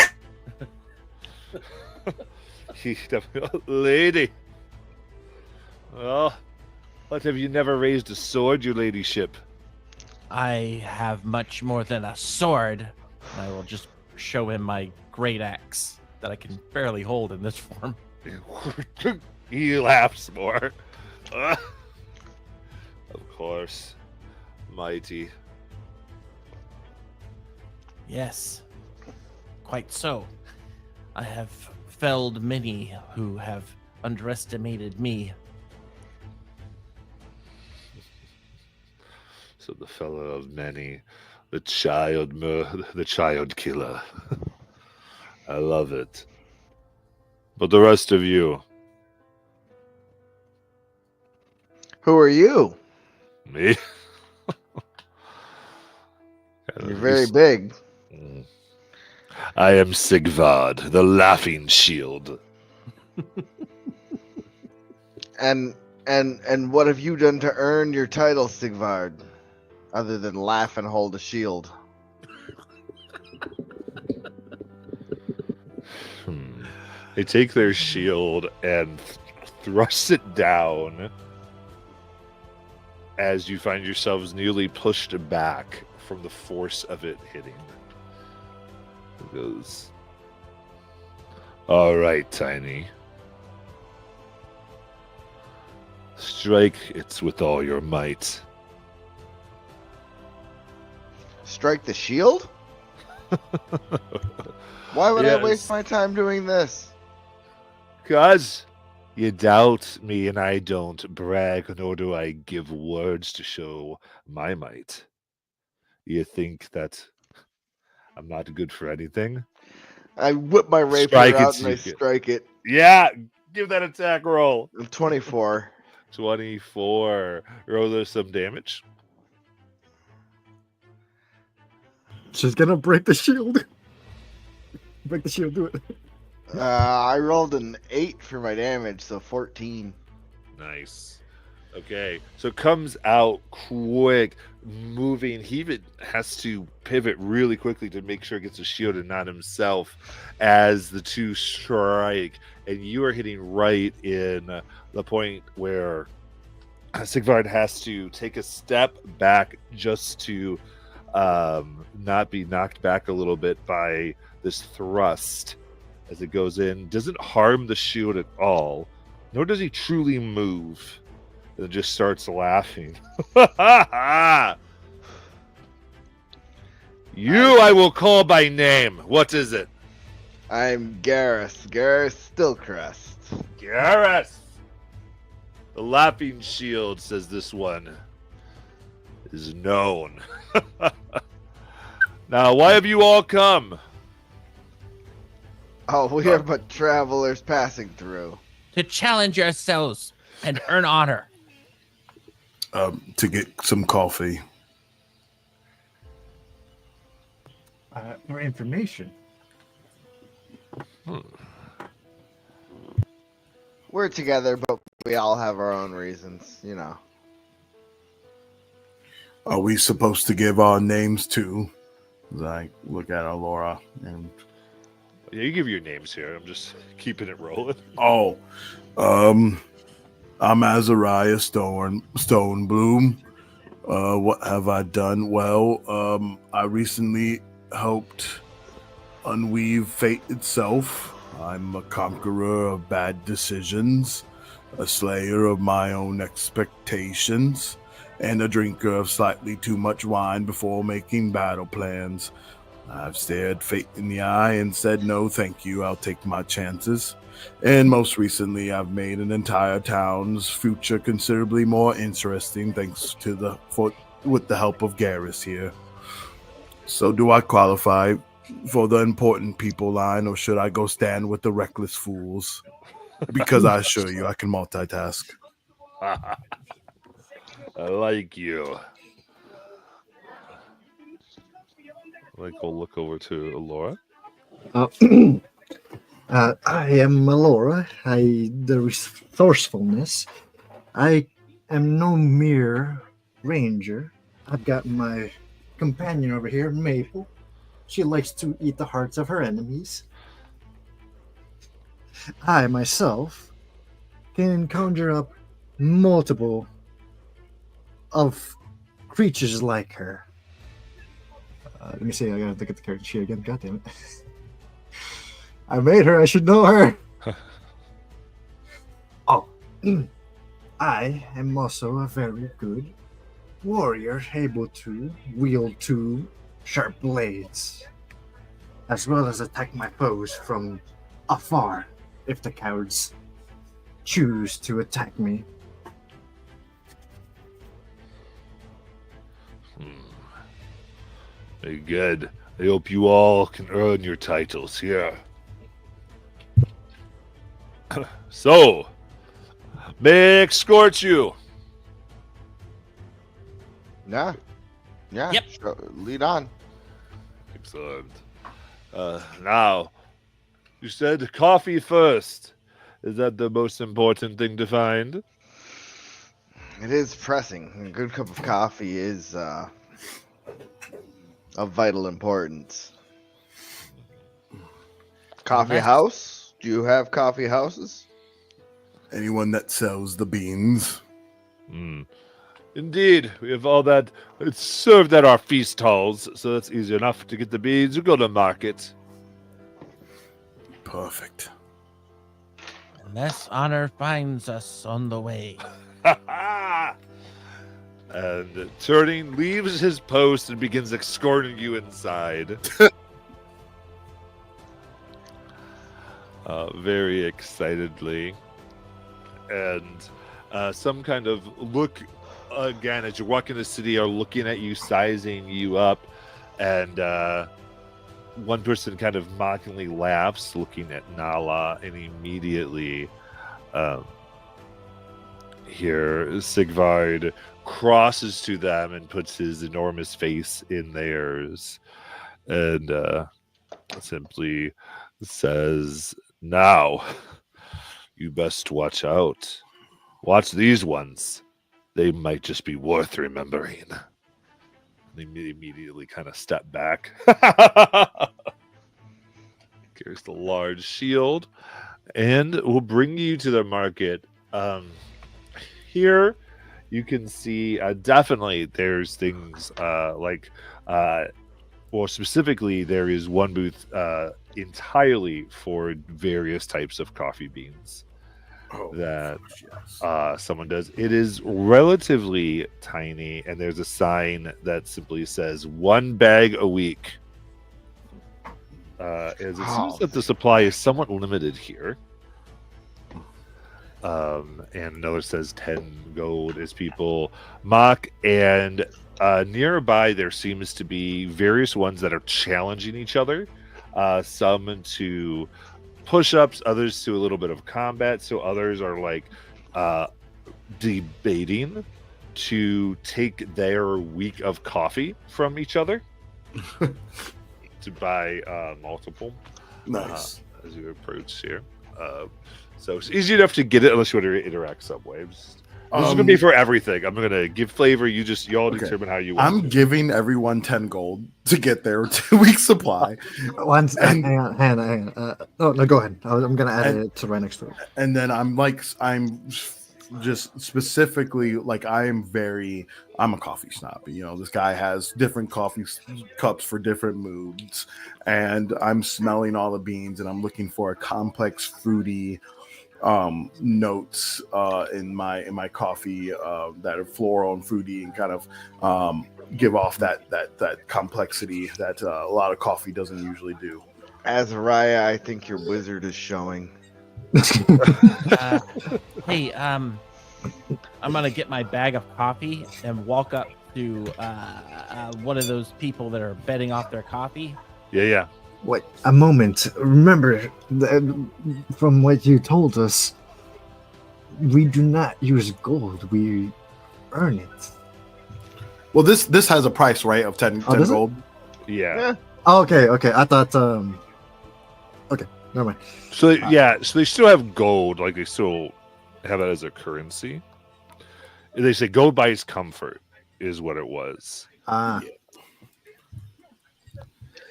[SPEAKER 1] Lady. Well, what have you never raised a sword, your ladyship?
[SPEAKER 4] I have much more than a sword. I will just show him my great axe that I can barely hold in this form.
[SPEAKER 1] He laughs more. Of course. Mighty.
[SPEAKER 4] Yes, quite so. I have felled many who have underestimated me.
[SPEAKER 1] So the fellow of many, the child killer. I love it. But the rest of you,
[SPEAKER 2] Who are you?
[SPEAKER 1] me?
[SPEAKER 2] You're very big.
[SPEAKER 1] I am Sigvard, the Laughing Shield.
[SPEAKER 2] And what have you done to earn your title, Sigvard? Other than laugh and hold a shield.
[SPEAKER 1] They take their shield and thrust it down as you find yourselves nearly pushed back from the force of it hitting. It goes, "All right, Tiny. Strike it with all your might."
[SPEAKER 2] Strike the shield? Why would I waste
[SPEAKER 1] Yes.
[SPEAKER 2] my time doing this?
[SPEAKER 1] 'Cause you doubt me, and I don't brag, nor do I give words to show my might. You think that I'm not good for anything?
[SPEAKER 2] I whip my rapier
[SPEAKER 1] Strike it,
[SPEAKER 2] out and I
[SPEAKER 1] Zuka.
[SPEAKER 2] strike it.
[SPEAKER 1] Yeah, give that attack roll.
[SPEAKER 2] 24.
[SPEAKER 1] 24. Roll us some damage.
[SPEAKER 5] She's gonna break the shield. Break the shield, do it.
[SPEAKER 2] I rolled an 8 for my damage, so 14.
[SPEAKER 1] Nice. Okay, so it comes out quick, moving. He even has to pivot really quickly to make sure it gets a shield and not himself as the two strike. And you are hitting right in the point where Sigvard has to take a step back just to not be knocked back a little bit by this thrust as it goes in. Doesn't harm the shield at all, nor does he truly move. And just starts laughing. You I will call by name. What is it?
[SPEAKER 2] I'm Gareth Stillcrest.
[SPEAKER 1] Gareth! The Laughing Shield, says this one, is known. Now, why have you all come?
[SPEAKER 2] Oh, we are but travelers passing through.
[SPEAKER 4] To challenge yourselves and earn honor.
[SPEAKER 3] To get some coffee.
[SPEAKER 5] For information.
[SPEAKER 2] We're together, but we all have our own reasons, you know.
[SPEAKER 3] Are we supposed to give our names too? As I look at Alora and
[SPEAKER 1] Yeah, you give your names here. I'm just keeping it rolling.
[SPEAKER 3] I'm Azariah Stonebloom. What have I done? Well, I recently helped unweave fate itself. I'm a conqueror of bad decisions, a slayer of my own expectations, and a drinker of slightly too much wine before making battle plans. I've stared fate in the eye and said, no, thank you, I'll take my chances. And most recently, I've made an entire town's future considerably more interesting thanks to with the help of Garrus here. So do I qualify for the important people line, or should I go stand with the reckless fools? Because I assure you, I can multitask.
[SPEAKER 1] I like you. Like, we'll look over to Laura.
[SPEAKER 5] I am Melora. The resourcefulness. I am no mere ranger. I've got my companion over here, Maple. She likes to eat the hearts of her enemies. I myself can conjure up multiple of creatures like her. Let me see. I gotta look at the character sheet again. God damn it! I made her. I should know her. Oh, I am also a very good warrior, able to wield two sharp blades, as well as attack my foes from afar if the cowards choose to attack me.
[SPEAKER 1] Very good. I hope you all can earn your titles here. So, may I escort you?
[SPEAKER 2] Yeah.
[SPEAKER 8] Yep.
[SPEAKER 2] Sure. Lead on.
[SPEAKER 1] Excellent. Now, you said coffee first. Is that the most important thing to find?
[SPEAKER 2] It is pressing. A good cup of coffee is of vital importance. Coffee house? Do you have coffee houses?
[SPEAKER 3] Anyone that sells the beans.
[SPEAKER 1] Indeed, we have all that. It's served at our feast halls, so that's easy enough to get the beans. You go to market.
[SPEAKER 3] Perfect.
[SPEAKER 4] Unless honor finds us on the way.
[SPEAKER 1] And turning, leaves his post and begins escorting you inside. Very excitedly. And some kind of look, again, as you walk in the city, are looking at you, sizing you up. And one person kind of mockingly laughs, looking at Nala, and immediately here Sigvard crosses to them and puts his enormous face in theirs and simply says, now you best watch out. Watch these ones. They might just be worth remembering. They immediately kind of step back. Carries the large shield and will bring you to the market. Here you can see definitely there's things or specifically there is one booth entirely for various types of coffee beans that someone does. It is relatively tiny, and there's a sign that simply says 1 bag a week. As it seems that the supply is somewhat limited here. And another says 10 gold as people mock, and nearby there seems to be various ones that are challenging each other, some to push-ups, others to a little bit of combat, so others are like debating to take their week of coffee from each other to buy multiple.
[SPEAKER 3] Nice.
[SPEAKER 1] As you approach here. So it's easy enough to get it unless you want to interact some way. This is going to be for everything. I'm going to give flavor. You all determine how you want.
[SPEAKER 3] I'm giving everyone 10 gold to get their 2 week supply.
[SPEAKER 5] Hang on. No, go ahead. I'm going to add it to right next to it.
[SPEAKER 3] And then I'm just specifically I'm a coffee snob. You know, this guy has different coffee cups for different moods, and I'm smelling all the beans and I'm looking for a complex, fruity, notes in my coffee that are floral and fruity and kind of give off that complexity that a lot of coffee doesn't usually do.
[SPEAKER 2] Azariah, I think your wizard is showing.
[SPEAKER 4] Hey, I'm gonna get my bag of coffee and walk up to one of those people that are betting off their coffee.
[SPEAKER 1] Yeah.
[SPEAKER 5] Wait a moment. Remember, from what you told us, we do not use gold. We earn it.
[SPEAKER 3] Well, this has a price, right, of 10
[SPEAKER 5] does it?
[SPEAKER 3] gold.
[SPEAKER 1] Yeah.
[SPEAKER 5] Oh, okay. I thought. Okay, never mind.
[SPEAKER 1] So so they still have gold, like they still have that as a currency. They say gold buys comfort is what it was.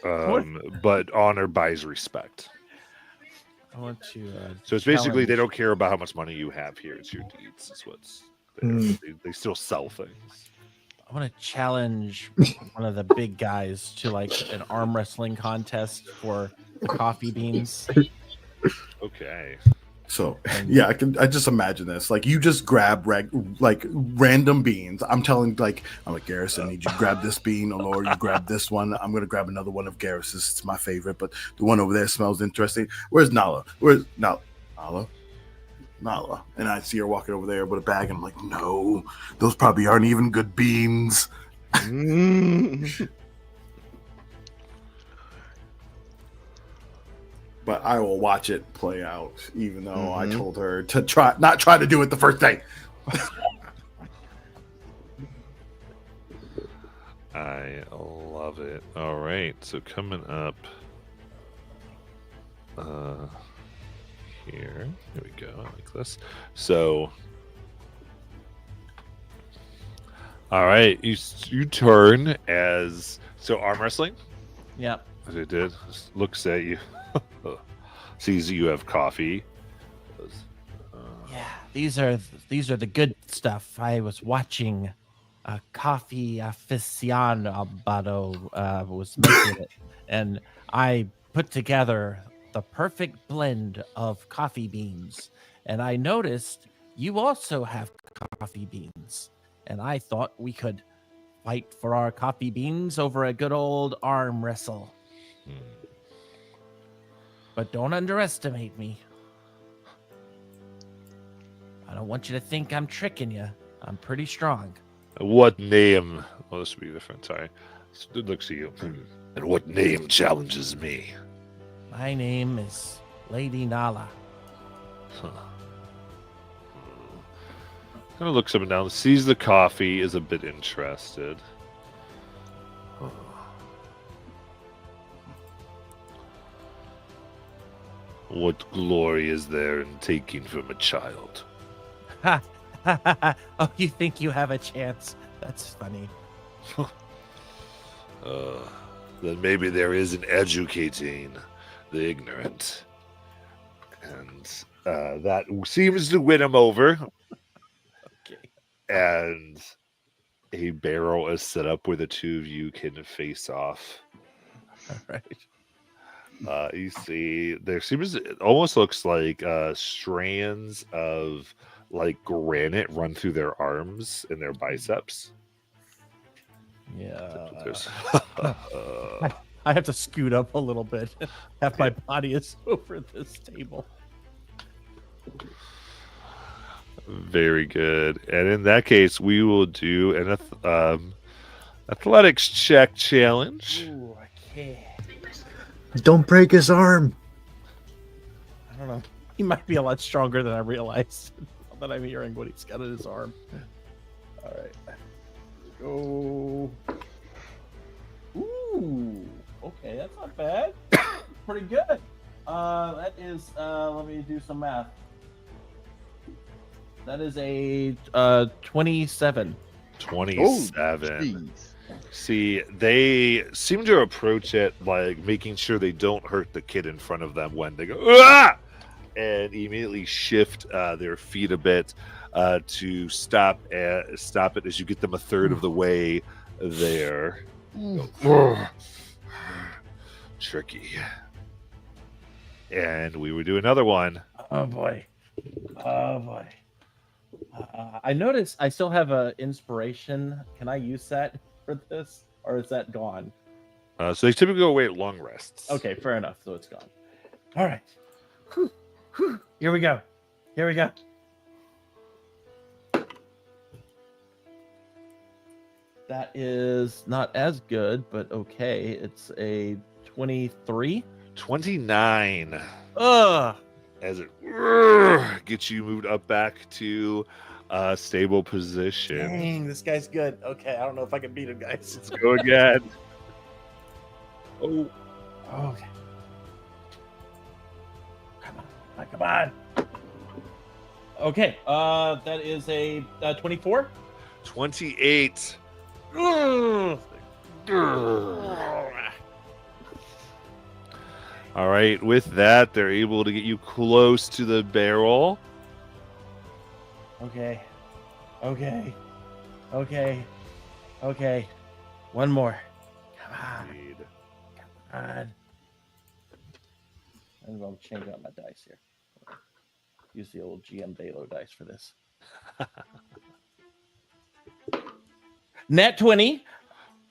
[SPEAKER 1] But honor buys respect.
[SPEAKER 4] I want to.
[SPEAKER 1] So it's basically they
[SPEAKER 4] challenge-
[SPEAKER 1] don't care about how much money you have here. It's your deeds. Is what's there.
[SPEAKER 5] Mm.
[SPEAKER 1] They still sell things.
[SPEAKER 4] I want to challenge one of the big guys to like an arm wrestling contest for coffee beans.
[SPEAKER 1] Okay.
[SPEAKER 3] So yeah, I just imagine this. Like you just grab random beans. I'm like Garrison, I need you to grab this bean, or Laura, you grab this one. I'm gonna grab another one of Garrison's. It's my favorite, but the one over there smells interesting. Where's Nala? Where's Nala? And I see her walking over there with a bag, and I'm like, no, those probably aren't even good beans. But I will watch it play out, even though I told her to not try to do it the first day.
[SPEAKER 1] I love it. All right. So coming up here we go. Like this. So all right, you turn as arm wrestling.
[SPEAKER 4] Yep.
[SPEAKER 1] As it did, looks at you, sees you have coffee.
[SPEAKER 4] Yeah, these are the good stuff. I was watching a coffee aficionado was making it, and I put together the perfect blend of coffee beans. And I noticed you also have coffee beans, and I thought we could fight for our coffee beans over a good old arm wrestle. But don't underestimate me. I don't want you to think I'm tricking you. I'm pretty strong.
[SPEAKER 1] What name? Well, this would be different. Sorry. It looks at you. And what name challenges me?
[SPEAKER 4] My name is Lady Nala.
[SPEAKER 1] Kind of looks up and down, sees the coffee, is a bit interested. What glory is there in taking from a child?
[SPEAKER 4] Ha! Oh, you think you have a chance? That's funny.
[SPEAKER 1] Then maybe there is in educating the ignorant. And that seems to win him over.
[SPEAKER 4] Okay.
[SPEAKER 1] And a barrel is set up where the two of you can face off.
[SPEAKER 4] All right.
[SPEAKER 1] You see, it almost looks like strands of like granite run through their arms and their biceps.
[SPEAKER 4] Yeah.
[SPEAKER 1] There's-
[SPEAKER 4] I have to scoot up a little bit. Half my body is over this table.
[SPEAKER 1] Very good. And in that case, we will do an athletics check challenge.
[SPEAKER 4] Ooh, I can't.
[SPEAKER 5] Don't break his arm.
[SPEAKER 4] I don't know. He might be a lot stronger than I realized. Now that I'm hearing what he's got in his arm. All right. Let's go. Ooh. Okay, that's not bad. Pretty good. That is. Let me do some math. That is a 27.
[SPEAKER 1] 27.
[SPEAKER 2] Jeez.
[SPEAKER 1] See, they seem to approach it like making sure they don't hurt the kid in front of them when they go, ah! And immediately shift their feet a bit to stop it as you get them a third of the way there. Tricky. And we would do another one.
[SPEAKER 4] Oh boy. Oh boy. I noticed I still have a inspiration. Can I use that for this, or is that gone?
[SPEAKER 1] So they typically go away at long rests.
[SPEAKER 4] Okay, fair enough. So it's gone. All right. Whew, whew. Here we go. Here we go. That is not as good, but okay. It's a 23.
[SPEAKER 1] 29.
[SPEAKER 4] Ugh.
[SPEAKER 1] As it gets you moved up back to a stable position.
[SPEAKER 4] Dang, this guy's good. Okay, I don't know if I can beat him, guys.
[SPEAKER 1] Let's go again. Oh,
[SPEAKER 4] Okay. Come on. Okay, that is a 24.
[SPEAKER 1] 28. All right, with that, they're able to get you close to the barrel.
[SPEAKER 4] Okay. One more. Come on. I'm going to change out my dice here. Use the old GM Dalo dice for this. Nat 20.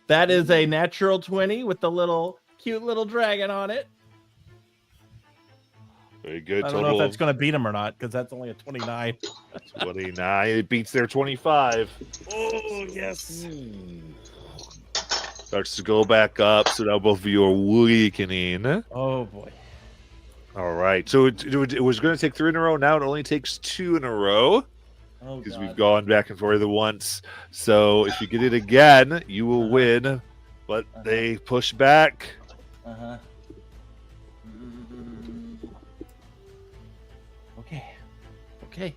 [SPEAKER 4] That is a natural 20 with the little cute little dragon on it.
[SPEAKER 1] Very good.
[SPEAKER 4] I don't know
[SPEAKER 1] Total
[SPEAKER 4] if that's going to beat him or not because that's only a 29.
[SPEAKER 1] 29. It beats their 25.
[SPEAKER 4] Oh, yes.
[SPEAKER 1] Starts to go back up, so now both of you are weakening.
[SPEAKER 4] Oh, boy.
[SPEAKER 1] All right. So it was going to take 3 in a row. Now it only takes 2 in a row
[SPEAKER 4] Oh,
[SPEAKER 1] because
[SPEAKER 4] God.
[SPEAKER 1] we've gone back and forth once. So if you get it again, you will win. But they push back.
[SPEAKER 4] Uh-huh. Okay. Okay.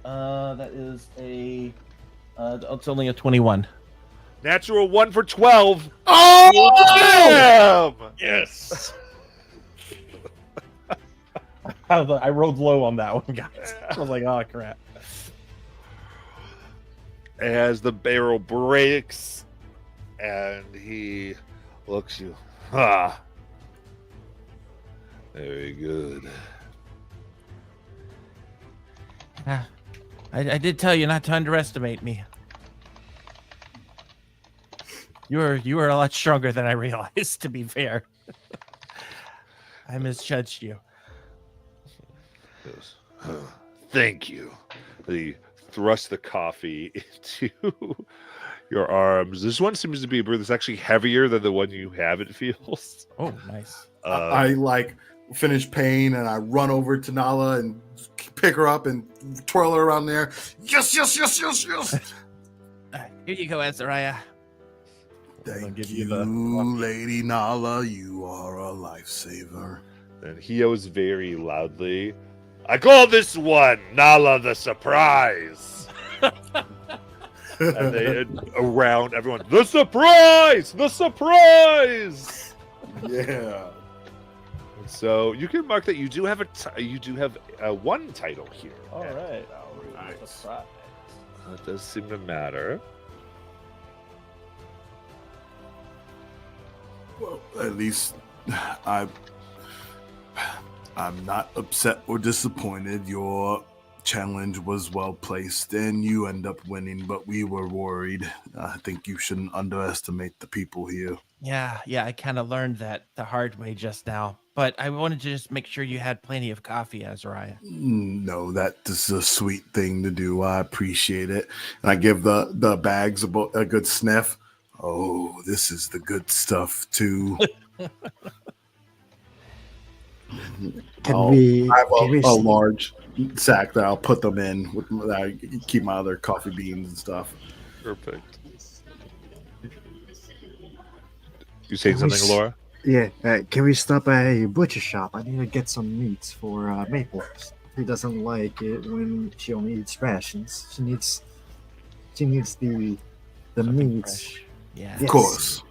[SPEAKER 4] That is a. It's only a 21.
[SPEAKER 1] Natural 1 for 12. Oh! Damn!
[SPEAKER 4] Yes. I rolled low on that one, guys. I was like, oh crap.
[SPEAKER 1] As the barrel breaks, and he looks you. Ah. Very good.
[SPEAKER 4] I did tell you not to underestimate me. You were a lot stronger than I realized, to be fair. I misjudged you.
[SPEAKER 1] Goes, "Oh, thank you." He thrusts the coffee into your arms. This one seems to be a brew that's actually heavier than the one you have, it feels.
[SPEAKER 4] Oh, nice.
[SPEAKER 3] I like finish paying and I run over to Nala and pick her up and twirl her around there. Yes.
[SPEAKER 4] Here you go, Azariah.
[SPEAKER 3] Thank
[SPEAKER 4] give
[SPEAKER 3] you,
[SPEAKER 4] you the-
[SPEAKER 3] Lady Nala. You are a lifesaver.
[SPEAKER 1] And he yells very loudly, "I call this one Nala the Surprise!" And they around everyone, "The surprise! The surprise!"
[SPEAKER 3] Yeah.
[SPEAKER 1] So you can mark that you do have one title here.
[SPEAKER 4] All right.
[SPEAKER 3] Nice.
[SPEAKER 1] That does seem to matter.
[SPEAKER 3] Well, at least I'm not upset or disappointed. Your challenge was well placed and you end up winning, but we were worried. I think you shouldn't underestimate the people here.
[SPEAKER 4] Yeah, I kind of learned that the hard way just now. But I wanted to just make sure you had plenty of coffee, Azariah.
[SPEAKER 3] No, that is a sweet thing to do. I appreciate it. And I give the bags a good sniff. Oh, this is the good stuff too.
[SPEAKER 5] Can
[SPEAKER 3] I have
[SPEAKER 5] we
[SPEAKER 3] a large sack that I'll put them in. That I keep my other coffee beans and stuff.
[SPEAKER 1] Perfect. You saying
[SPEAKER 5] Can we
[SPEAKER 1] something, Laura?
[SPEAKER 5] can we stop at a butcher shop? I need to get some meats for Maple. He doesn't like it when she only eats rations. She needs the meats.
[SPEAKER 4] Fresh. Yeah.
[SPEAKER 3] Of
[SPEAKER 5] Yes.
[SPEAKER 3] course.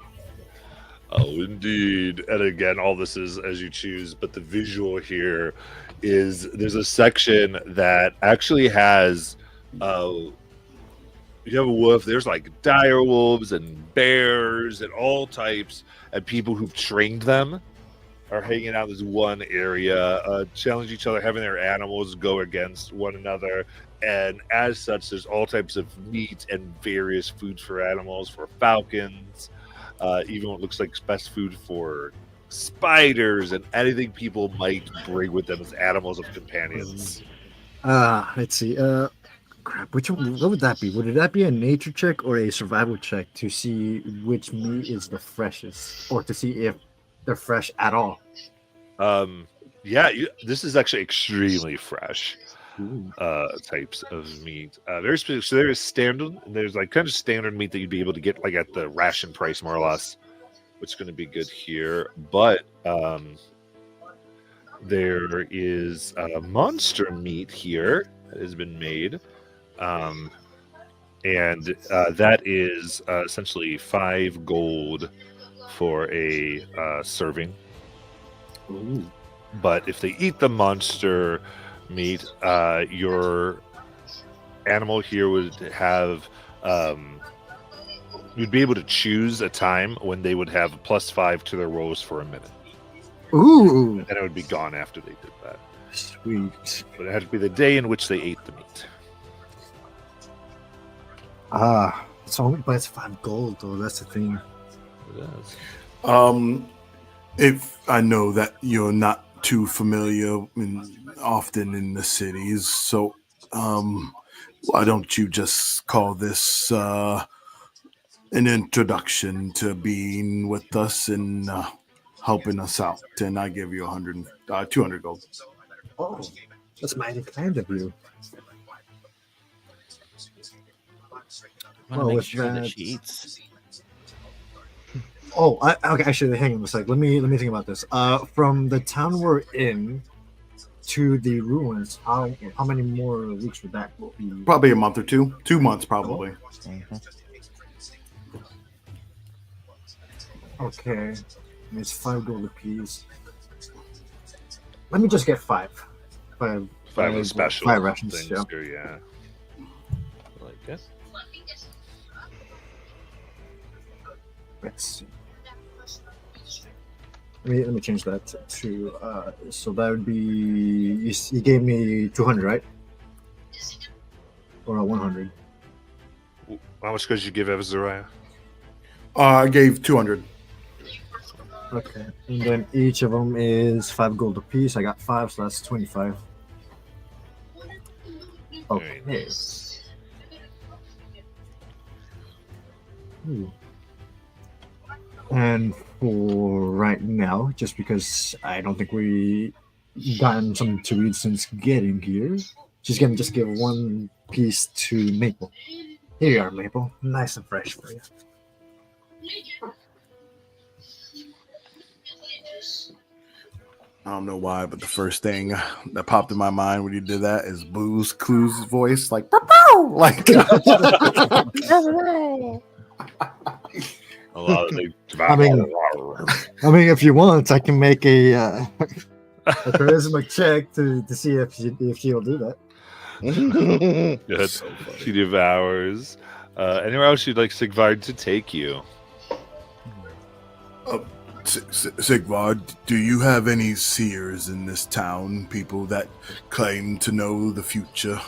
[SPEAKER 1] Oh, indeed. And again, all this is as you choose, but the visual here is there's a section that actually has you have a wolf, there's like dire wolves and bears and all types and people who've trained them are hanging out in this one area, challenge each other, having their animals go against one another. And as such, there's all types of meat and various foods for animals, for falcons, even what looks like best food for spiders and anything people might bring with them as animals of companions.
[SPEAKER 5] Let's see. Crap. Which one? What would that be? Would that be a nature check or a survival check to see which meat is the freshest, or to see if they're fresh at all?
[SPEAKER 1] Yeah, this is actually extremely fresh types of meat. Very specific. So there is standard. There's like kind of standard meat that you'd be able to get like at the ration price, more or less, which is going to be good here. But there is monster meat here that has been made. And that is essentially 5 gold for a serving.
[SPEAKER 5] Ooh.
[SPEAKER 1] But if they eat the monster meat, your animal here would have you'd be able to choose a time when they would have +5 to their rolls for a minute.
[SPEAKER 5] Ooh.
[SPEAKER 1] And it would be gone after they did that.
[SPEAKER 5] Sweet.
[SPEAKER 1] But it had to be the day in which they ate the meat.
[SPEAKER 5] It's only but it's 5 gold though. That's the thing.
[SPEAKER 1] It is.
[SPEAKER 3] If I know that you're not too familiar often in the cities, so why don't you just call this an introduction to being with us and helping us out? And I give you 200 gold.
[SPEAKER 5] Oh, that's mighty kind of you.
[SPEAKER 4] I want to
[SPEAKER 5] Well,
[SPEAKER 4] make
[SPEAKER 5] with
[SPEAKER 4] sure that
[SPEAKER 5] that-
[SPEAKER 4] she eats.
[SPEAKER 5] Oh, okay. Actually, hang on a sec. Let me think about this. From the town we're in to the ruins, how many more weeks would that be?
[SPEAKER 3] Probably a month or two. 2 months, probably.
[SPEAKER 4] Mhm.
[SPEAKER 5] Okay, it's 5 gold apiece. Let me just get 5. 5
[SPEAKER 1] 5 special
[SPEAKER 5] 5 rations.
[SPEAKER 1] things
[SPEAKER 5] Yeah.
[SPEAKER 1] here, yeah. I like it.
[SPEAKER 5] Let's see. Let me change that to so that would be you gave me 200, right? Or 100.
[SPEAKER 1] How much could you give Evazariah?
[SPEAKER 3] I gave 200.
[SPEAKER 5] Okay, and then each of them is 5 gold apiece. I got 5, so that's 25. Okay.
[SPEAKER 1] Very nice.
[SPEAKER 5] Ooh. And for right now, just because I don't think we gotten something to eat since getting here, she's gonna just give 1 piece to Maple. Here you are, Maple. Nice and fresh for you.
[SPEAKER 3] I don't know why, but the first thing that popped in my mind when you did that is Boo's Clues' voice, like, "Pow!" Like,
[SPEAKER 1] A lot of the
[SPEAKER 5] I mean, if you want, I can make a charisma check to see if she'll do that.
[SPEAKER 1] Good. She devours. Anywhere else you'd like Sigvard to take you?
[SPEAKER 3] Sigvard, do you have any seers in this town? People that claim to know the future?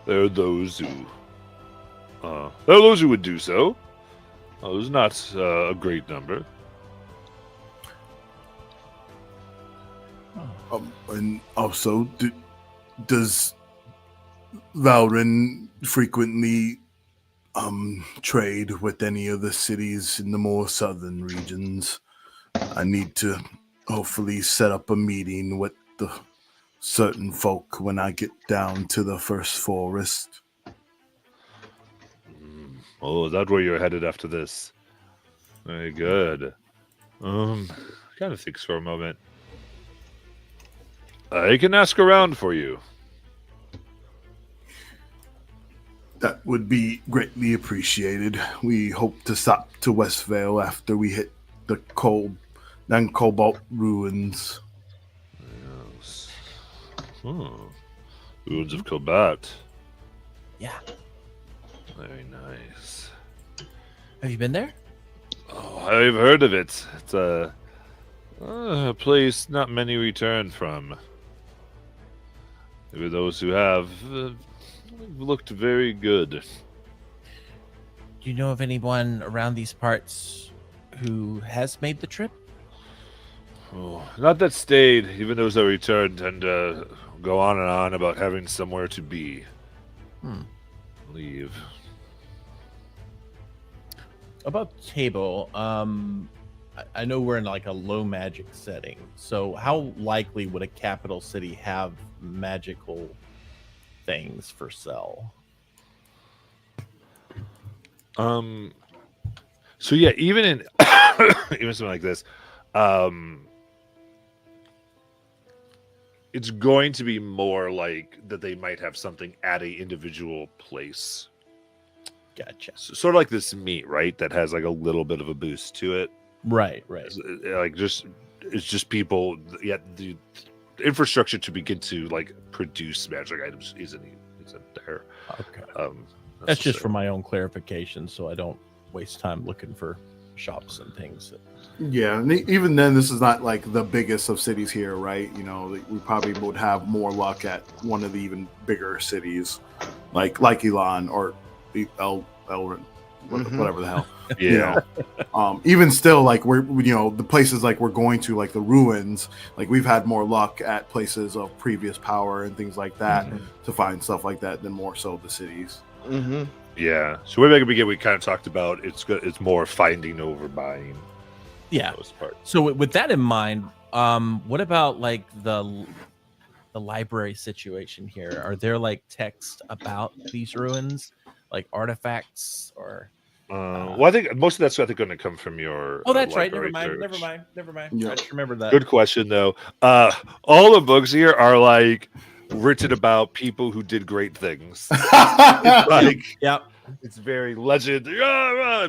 [SPEAKER 1] There are those who would do so. There's not a great number.
[SPEAKER 3] And also, does Valrin frequently trade with any of the cities in the more southern regions? I need to hopefully set up a meeting with the certain folk when I get down to the first forest.
[SPEAKER 1] Oh, is that where you're headed after this? Very good. Kind of thinks for a moment. I can ask around for you.
[SPEAKER 3] That would be greatly appreciated. We hope to stop to Westvale after we hit the Cobalt ruins.
[SPEAKER 1] Yes. Ruins of Kobat.
[SPEAKER 4] Yeah.
[SPEAKER 1] Very nice.
[SPEAKER 4] Have you been there?
[SPEAKER 1] Oh, I've heard of it. It's a place not many return from. Maybe those who have looked very good.
[SPEAKER 4] Do you know of anyone around these parts who has made the trip?
[SPEAKER 1] Oh, not that stayed, even those that returned tend to go on and on about having somewhere to be. Leave.
[SPEAKER 4] About table, I know we're in like a low magic setting, so how likely would a capital city have magical things for sale?
[SPEAKER 1] So yeah, even in even something like this, it's going to be more like that they might have something at a individual place.
[SPEAKER 4] Gotcha.
[SPEAKER 1] So, sort of like this meat, right? That has like a little bit of a boost to it.
[SPEAKER 4] Right.
[SPEAKER 1] Like it's just people. Yet the infrastructure to begin to like produce magic items isn't there.
[SPEAKER 4] Okay. That's just for my own clarification, so I don't waste time looking for shops and things.
[SPEAKER 3] Yeah, and even then, this is not like the biggest of cities here, right? You know, we probably would have more luck at one of the even bigger cities, like Elon or Elrond, whatever the hell.
[SPEAKER 1] Yeah.
[SPEAKER 3] You know, even still, like the places like we're going to, like the ruins, like we've had more luck at places of previous power and things like that to find stuff like that than more so the cities.
[SPEAKER 2] Mm-hmm.
[SPEAKER 1] Yeah. So way back at the beginning, we kind of talked about it's more finding over buying.
[SPEAKER 4] Yeah.
[SPEAKER 1] For the most part.
[SPEAKER 4] So with that in mind, what about like the library situation here? Are there like texts about these ruins, like artifacts or?
[SPEAKER 1] Well, I think most of that's going to come from your.
[SPEAKER 4] Oh, that's right.
[SPEAKER 1] library
[SPEAKER 4] Never
[SPEAKER 1] search.
[SPEAKER 4] mind.
[SPEAKER 3] Yeah.
[SPEAKER 4] I just remember that.
[SPEAKER 1] Good question, though. All the books here are like written about people who did great things. Like,
[SPEAKER 4] Yep.
[SPEAKER 1] it's very legend.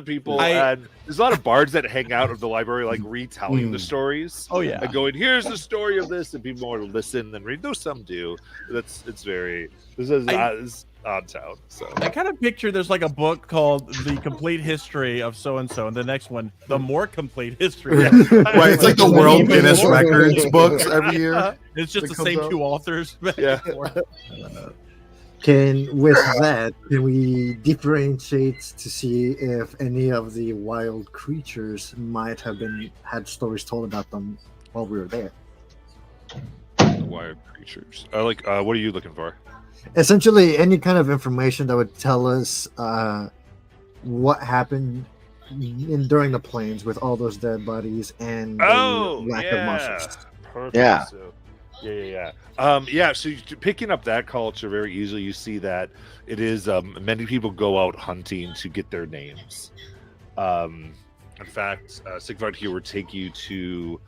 [SPEAKER 1] People,
[SPEAKER 4] I-
[SPEAKER 1] and there's a lot of bards that hang out of the library, like retelling the stories.
[SPEAKER 4] Oh yeah.
[SPEAKER 1] And going, here's the story of this, and people more listen than read. Though some do. This is odd town. So
[SPEAKER 4] I kind of picture there's like a book called The Complete History of So and So, and the next one, The More Complete History.
[SPEAKER 3] Right, it's like the World Guinness Records books every year.
[SPEAKER 4] It's just
[SPEAKER 3] That
[SPEAKER 4] the
[SPEAKER 3] comes
[SPEAKER 4] same
[SPEAKER 3] out.
[SPEAKER 4] two authors.
[SPEAKER 1] Yeah.
[SPEAKER 5] With that, can we differentiate to see if any of the wild creatures might have had stories told about them while we were there?
[SPEAKER 1] wild creatures. What are you looking for?
[SPEAKER 5] Essentially, any kind of information that would tell us what happened during the plains with all those dead bodies and the lack of monsters.
[SPEAKER 1] Perfect.
[SPEAKER 2] Yeah.
[SPEAKER 1] So, yeah. So picking up that culture very easily, you see that it is many people go out hunting to get their names. In fact, Sigvard here would take you to.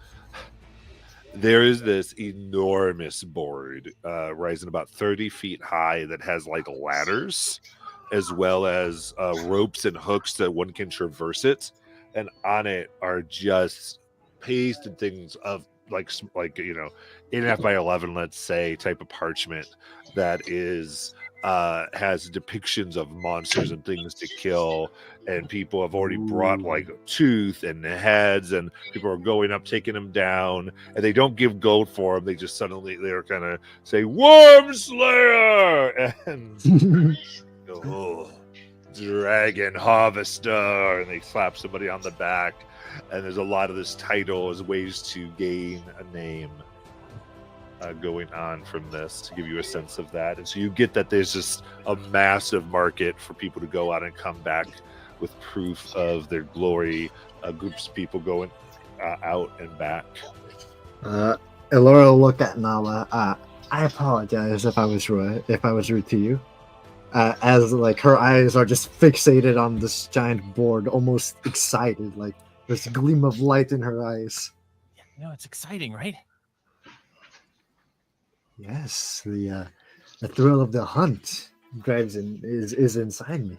[SPEAKER 1] There is this enormous board rising about 30 feet high that has like ladders, as well as ropes and hooks that one can traverse it, and on it are just pasted things of like 8.5 by 11, let's say, type of parchment that is has depictions of monsters and things to kill, and people have already brought like tooth and heads, and people are going up taking them down, and they don't give gold for them. They just suddenly they're gonna say Worm Slayer and Dragon Harvester, and they slap somebody on the back. And there's a lot of this title as ways to gain a name going on from this to give you a sense of that. And so you get that there's just a massive market for people to go out and come back with proof of their glory. Groups of people going out and back.
[SPEAKER 5] Elora will look at Nala. I apologize if I was rude to you. As like her eyes are just fixated on this giant board, almost excited, like there's a gleam of light in her eyes.
[SPEAKER 4] Yeah, it's exciting, right?
[SPEAKER 5] Yes, the thrill of the hunt is inside me.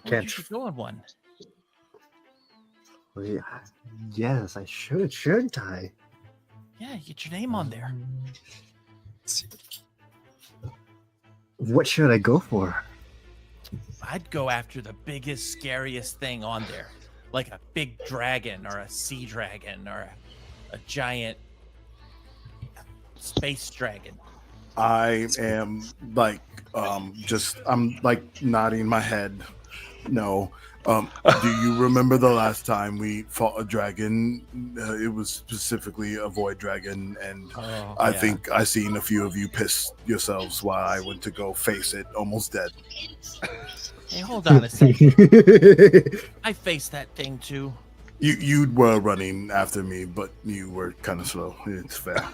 [SPEAKER 4] You should go on one.
[SPEAKER 5] Yes, I should, shouldn't I?
[SPEAKER 4] Yeah, get your name on there.
[SPEAKER 5] What should I go for?
[SPEAKER 4] I'd go after the biggest, scariest thing on there, like a big dragon or a sea dragon or a giant space dragon.
[SPEAKER 3] I am like, I'm like nodding my head. No. Do you remember the last time we fought a dragon? It was specifically a void dragon, and I think I seen a few of you piss yourselves while I went to go face it, almost dead.
[SPEAKER 4] Hey, hold on a second. I faced that thing too.
[SPEAKER 3] You were running after me, but you were kind of slow. It's fair.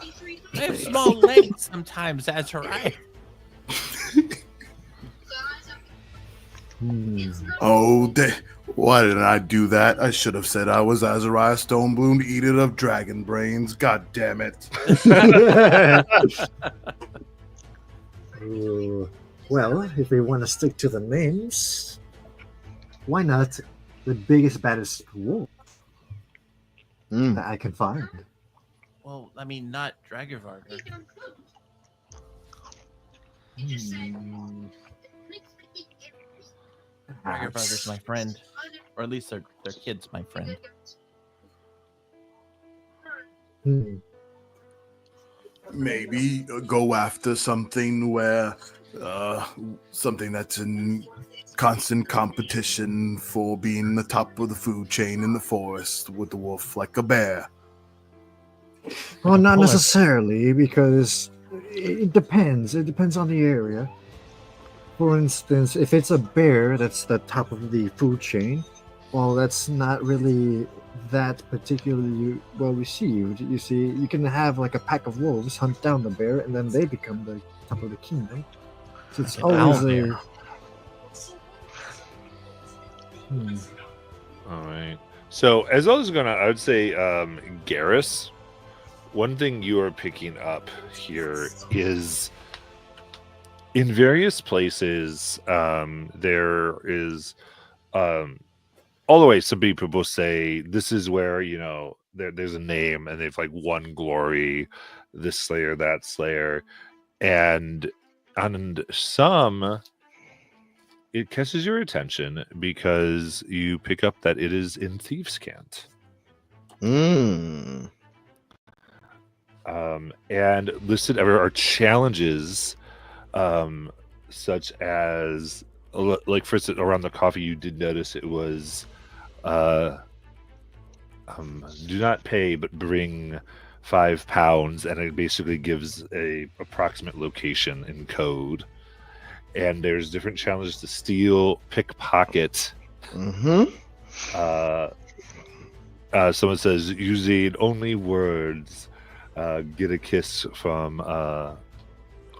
[SPEAKER 4] I have small legs sometimes, that's right.
[SPEAKER 3] Oh, why didn't I do that? I should have said I was Azariah Stonebloom, eater of dragon brains. God damn it.
[SPEAKER 5] Well, if we want to stick to the names, why not the biggest, baddest wolf that I can find?
[SPEAKER 4] Well, I mean, not Dragonvarder. Dragonvarder's my friend, or at least their kid's my friend.
[SPEAKER 3] Maybe go after something where something that's in constant competition for being the top of the food chain in the forest with the wolf, like a bear.
[SPEAKER 5] Well, not necessarily, because it depends. It depends on the area. For instance, if it's a bear that's the top of the food chain, well, that's not really that particularly well received. You see, you can have like a pack of wolves hunt down the bear, and then they become the top of the kingdom. So it's always a...
[SPEAKER 1] All right. So as I was I would say, Garrus, one thing you are picking up here is in various places, there is, all the way, some people will say this is where, there's a name and they've like won glory, this slayer, that slayer. And some, it catches your attention because you pick up that it is in Thieves' Cant. And listed are challenges, such as, like, for instance, around the coffee, you did notice it was, do not pay, but bring £5, and it basically gives a approximate location in code. And there's different challenges to steal, pickpocket. Someone says using only words, get a kiss from,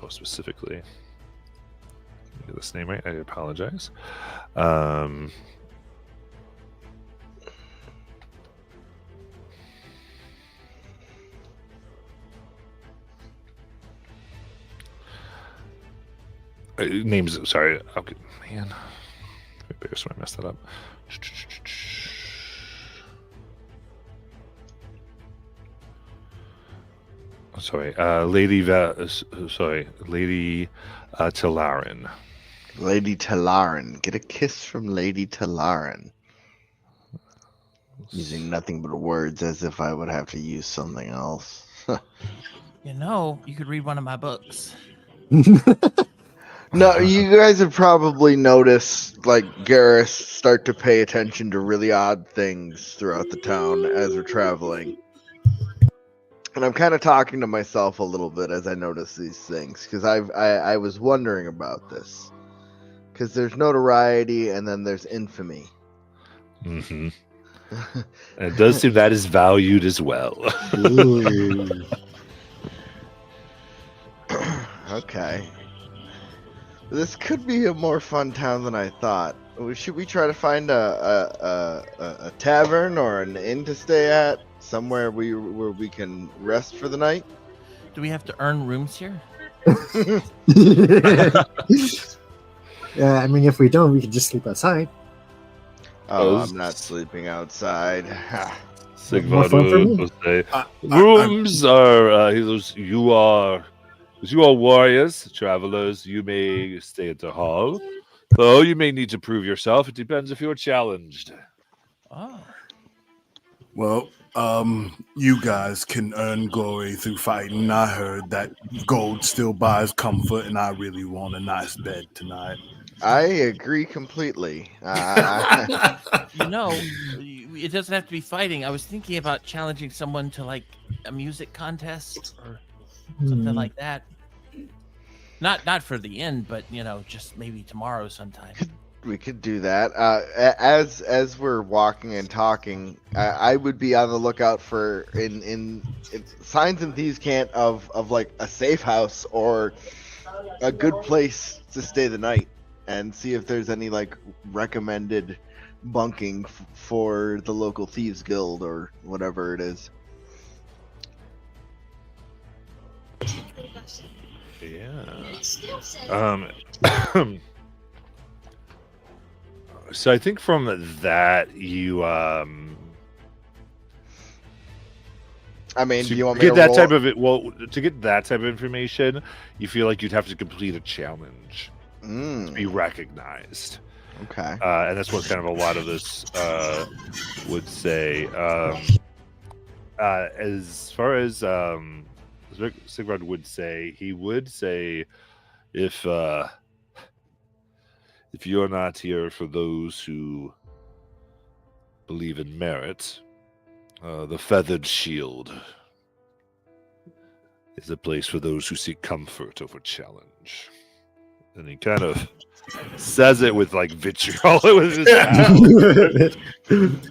[SPEAKER 1] specifically, get this name right, I apologize. Names, sorry. Okay, man. Embarrassed when I messed that up. Sorry, Lady Talaran.
[SPEAKER 2] Lady Talaran. Get a kiss from Lady Talaran. Using nothing but words as if I would have to use something else.
[SPEAKER 4] You could read one of my books.
[SPEAKER 2] No, you guys have probably noticed, like, Garrus start to pay attention to really odd things throughout the town as we're traveling. And I'm kind of talking to myself a little bit as I notice these things, because I was wondering about this. Because there's notoriety and then there's infamy.
[SPEAKER 1] Mm-hmm. And it does seem that is valued as well.
[SPEAKER 2] Okay. This could be a more fun town than I thought. Should we try to find a tavern or an inn to stay at? Somewhere where we can rest for the night?
[SPEAKER 4] Do we have to earn rooms here?
[SPEAKER 5] Yeah, I mean, if we don't, we can just sleep outside.
[SPEAKER 2] Oh, I'm not sleeping outside.
[SPEAKER 1] Sigvard will say, rooms are, you are warriors, travelers. You may stay at the hall. Though you may need to prove yourself. It depends if you're challenged.
[SPEAKER 4] Oh.
[SPEAKER 3] Well, you guys can earn glory through fighting. I heard that gold still buys comfort, and I really want a nice bed tonight.
[SPEAKER 2] I agree completely.
[SPEAKER 4] You know, it doesn't have to be fighting. I was thinking about challenging someone to like a music contest or something like that. Not for the end, but you know, just maybe tomorrow sometime.
[SPEAKER 2] We could do that. As we're walking and talking, I would be on the lookout for in signs and thieves' cant of like a safe house or a good place to stay the night, and see if there's any like recommended bunking for the local thieves guild or whatever it is.
[SPEAKER 1] Yeah. So I think from that you
[SPEAKER 2] I mean,
[SPEAKER 1] to
[SPEAKER 2] do you want me
[SPEAKER 1] get
[SPEAKER 2] to
[SPEAKER 1] that
[SPEAKER 2] roll?
[SPEAKER 1] type of it? Well, to get that type of information, you feel like you'd have to complete a challenge to be recognized.
[SPEAKER 2] Okay.
[SPEAKER 1] And that's what kind of a lot of this would say. As far as Sigvard would say, he would say, if you're not here for those who believe in merit, the Feathered Shield is a place for those who seek comfort over challenge. And he kind of says it with like vitriol with his mouth.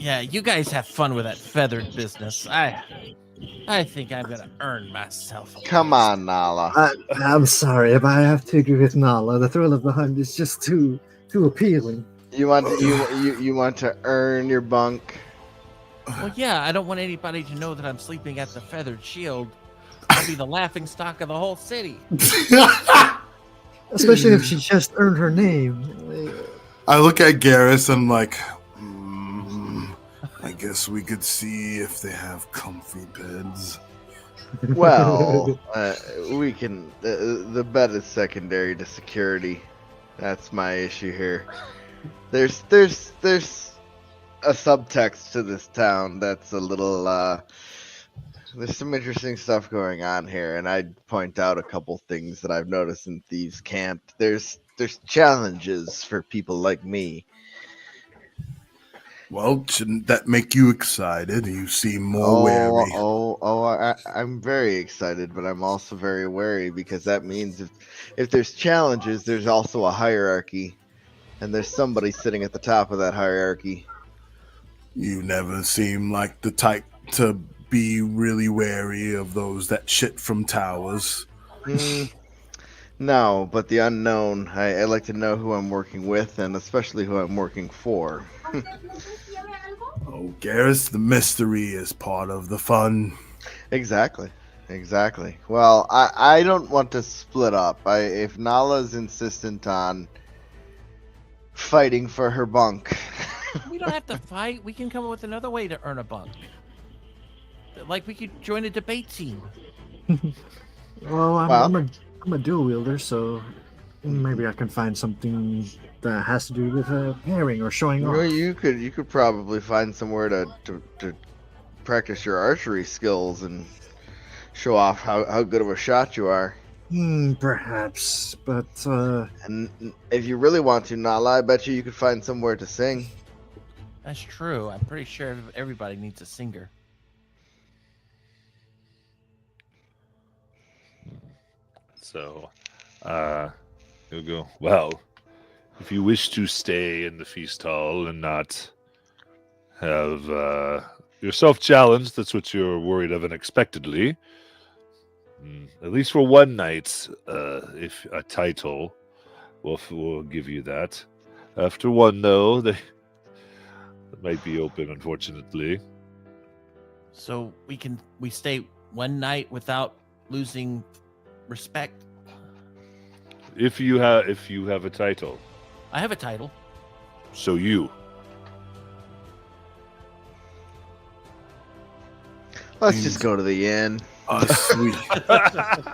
[SPEAKER 4] Yeah, you guys have fun with that feathered business. I think I'm gonna earn myself.
[SPEAKER 2] Come on, Nala.
[SPEAKER 5] I'm sorry, but I have to agree with Nala. The thrill of the hunt is just too appealing.
[SPEAKER 2] You want you want to earn your bunk.
[SPEAKER 4] Well, yeah, I don't want anybody to know that I'm sleeping at the Feathered Shield. I'll be the laughing stock of the whole city.
[SPEAKER 5] Especially if she just earned her name.
[SPEAKER 3] I look at Garrus and I'm like, I guess we could see if they have comfy beds.
[SPEAKER 2] Well, we can. The bed is secondary to security. That's my issue here. There's a subtext to this town that's a little. There's some interesting stuff going on here, and I'd point out a couple things that I've noticed in Thieves' Camp. There's challenges for people like me.
[SPEAKER 3] Well, shouldn't that make you excited? You seem more wary.
[SPEAKER 2] I'm very excited, but I'm also very wary because that means if there's challenges, there's also a hierarchy, and there's somebody sitting at the top of that hierarchy.
[SPEAKER 3] You never seem like the type to be really wary of those that shit from towers.
[SPEAKER 2] No, but the unknown, I like to know who I'm working with, and especially who I'm working for.
[SPEAKER 3] Oh, Garrus, the mystery is part of the fun.
[SPEAKER 2] Exactly. Well, I don't want to split up. If Nala's insistent on fighting for her bunk.
[SPEAKER 4] We don't have to fight. We can come up with another way to earn a bunk. Like we could join a debate team.
[SPEAKER 5] Well, I'm a dual wielder, so maybe I can find something that has to do with pairing or showing off.
[SPEAKER 2] Well, you could probably find somewhere to practice your archery skills and show off how good of a shot you are.
[SPEAKER 5] Perhaps, but
[SPEAKER 2] And if you really want to, Nala, I bet you could find somewhere to sing.
[SPEAKER 4] That's true. I'm pretty sure everybody needs a singer.
[SPEAKER 1] So, you'll go, well, if you wish to stay in the feast hall and not have yourself challenged, that's what you're worried of unexpectedly. At least for one night, if a title, we'll give you that. After one, though, they might be open, unfortunately.
[SPEAKER 4] So we stay one night without losing respect.
[SPEAKER 1] If you have a title,
[SPEAKER 4] I have a title.
[SPEAKER 1] so you.
[SPEAKER 2] Let's just go to the inn.
[SPEAKER 3] Sweet.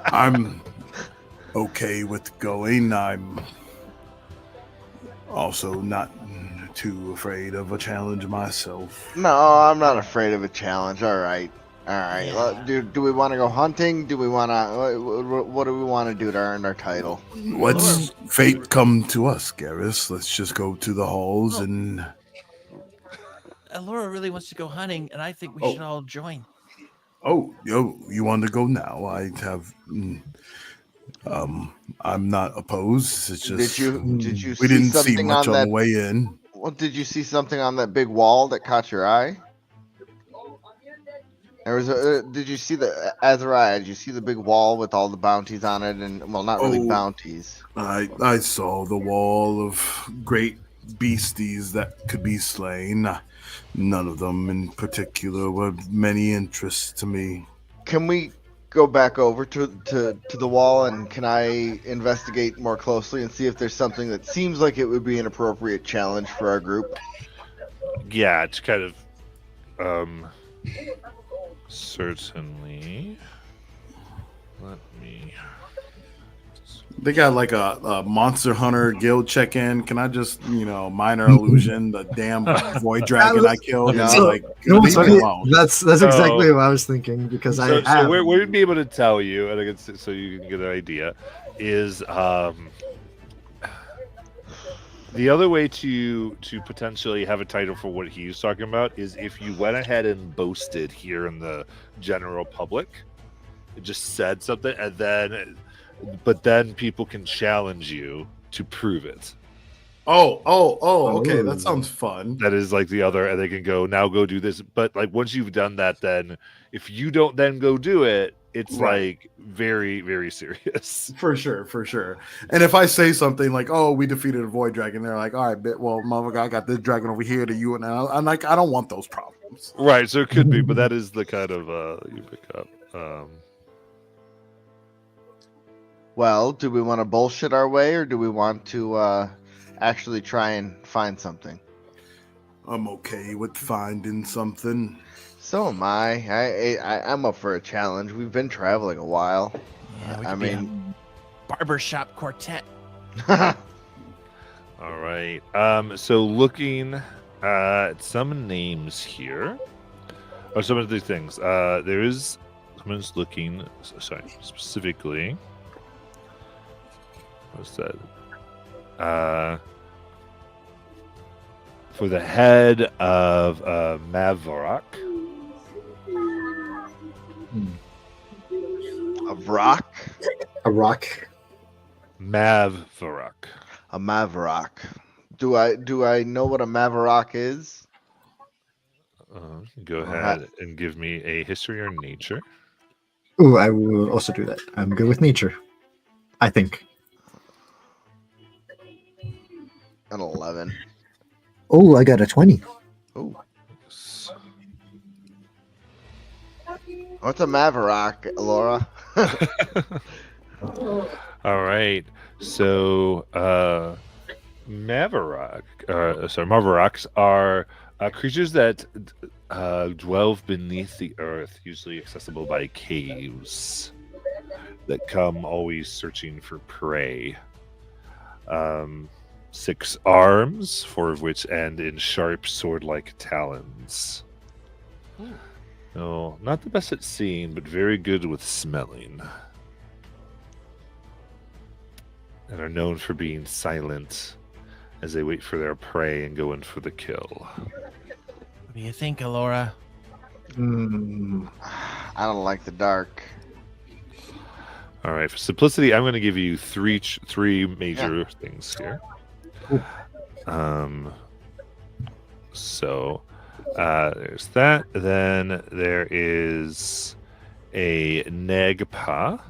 [SPEAKER 3] I'm okay with going. Also, not too afraid of a challenge myself.
[SPEAKER 2] No, I'm not afraid of a challenge. All right.
[SPEAKER 4] Yeah.
[SPEAKER 2] Well, do we want to go hunting? Do we want to? What do we want to do to earn our title?
[SPEAKER 3] Let's fate come to us, Garrus. Let's just go to the halls and.
[SPEAKER 4] Laura really wants to go hunting, and I think we
[SPEAKER 3] Oh.
[SPEAKER 4] should all join.
[SPEAKER 3] Oh, you want to go now? I have. I'm not opposed. It's just
[SPEAKER 2] Did you
[SPEAKER 3] we
[SPEAKER 2] see
[SPEAKER 3] didn't see
[SPEAKER 2] something
[SPEAKER 3] much
[SPEAKER 2] on
[SPEAKER 3] on
[SPEAKER 2] that?
[SPEAKER 3] the way in.
[SPEAKER 2] Well, did you see something on that big wall that caught your eye? There was did you see the Azariah? Did you see the big wall with all the bounties on it? And well, not really
[SPEAKER 3] Oh.
[SPEAKER 2] bounties.
[SPEAKER 3] I saw the wall of great beasties that could be slain. None of them in particular were of many interest to me.
[SPEAKER 2] Can we go back over to the wall and can I investigate more closely and see if there's something that seems like it would be an appropriate challenge for our group?
[SPEAKER 1] Yeah, it's kind of certainly. Let me.
[SPEAKER 3] They got like a Monster Hunter guild check-in. Can I just, minor illusion the damn void dragon I killed?
[SPEAKER 2] Yeah.
[SPEAKER 3] And
[SPEAKER 5] So,
[SPEAKER 3] like,
[SPEAKER 5] you know what's
[SPEAKER 3] leave me
[SPEAKER 5] funny?
[SPEAKER 3] alone.
[SPEAKER 5] That's exactly what I was thinking because I have.
[SPEAKER 1] We'd be able to tell you, and I can, so you can get an idea, is the other way to potentially have a title for what he's talking about is if you went ahead and boasted here in the general public, just said something, and then people can challenge you to prove it.
[SPEAKER 3] Oh, okay. That
[SPEAKER 5] Ooh.
[SPEAKER 3] sounds fun.
[SPEAKER 1] That is like the other, and they can go go do this. But like once you've done that, then if you don't then go do it, it's
[SPEAKER 3] Right.
[SPEAKER 1] like very, very serious.
[SPEAKER 3] For sure. And if I say something like, "Oh, we defeated a void dragon," they're like, "All right, well, motherfucker, I got this dragon over here to you," and I'm like, I don't want those problems.
[SPEAKER 1] Right, so it could be, but that is the kind of you pick up.
[SPEAKER 2] Well, do we want to bullshit our way or do we want to actually try and find something?
[SPEAKER 3] I'm okay with finding something.
[SPEAKER 2] So am I. I'm up for a challenge. We've been traveling a while.
[SPEAKER 4] Yeah, we
[SPEAKER 2] I
[SPEAKER 4] could be a
[SPEAKER 2] mean,
[SPEAKER 4] barbershop quartet.
[SPEAKER 1] All right. So looking at some names here, or some of these things. There is someone's looking. Sorry, specifically. What's that? For the head of Mavrock.
[SPEAKER 2] a rock,
[SPEAKER 5] A rock.
[SPEAKER 1] Mavrock.
[SPEAKER 2] a Mavrock. Do I know what a Mavrock is?
[SPEAKER 1] Go ahead and give me a history or nature.
[SPEAKER 5] Ooh, I will also do that. I'm good with nature. I think.
[SPEAKER 2] An 11.
[SPEAKER 5] Oh, I got a 20.
[SPEAKER 2] Oh, what's a Mavrock, Laura?
[SPEAKER 1] All right. So, Mavarocks are creatures that dwell beneath the earth, usually accessible by caves that come always searching for prey. 6 arms, 4 of which end in sharp sword-like talons. No, not the best at seeing, but very good with smelling. And are known for being silent as they wait for their prey and go in for the kill.
[SPEAKER 4] What do you think, Alora?
[SPEAKER 5] Hmm.
[SPEAKER 2] I don't like the dark.
[SPEAKER 1] All right, for simplicity, I'm going to give you three major things here. So there's that. Then there is a Negpa.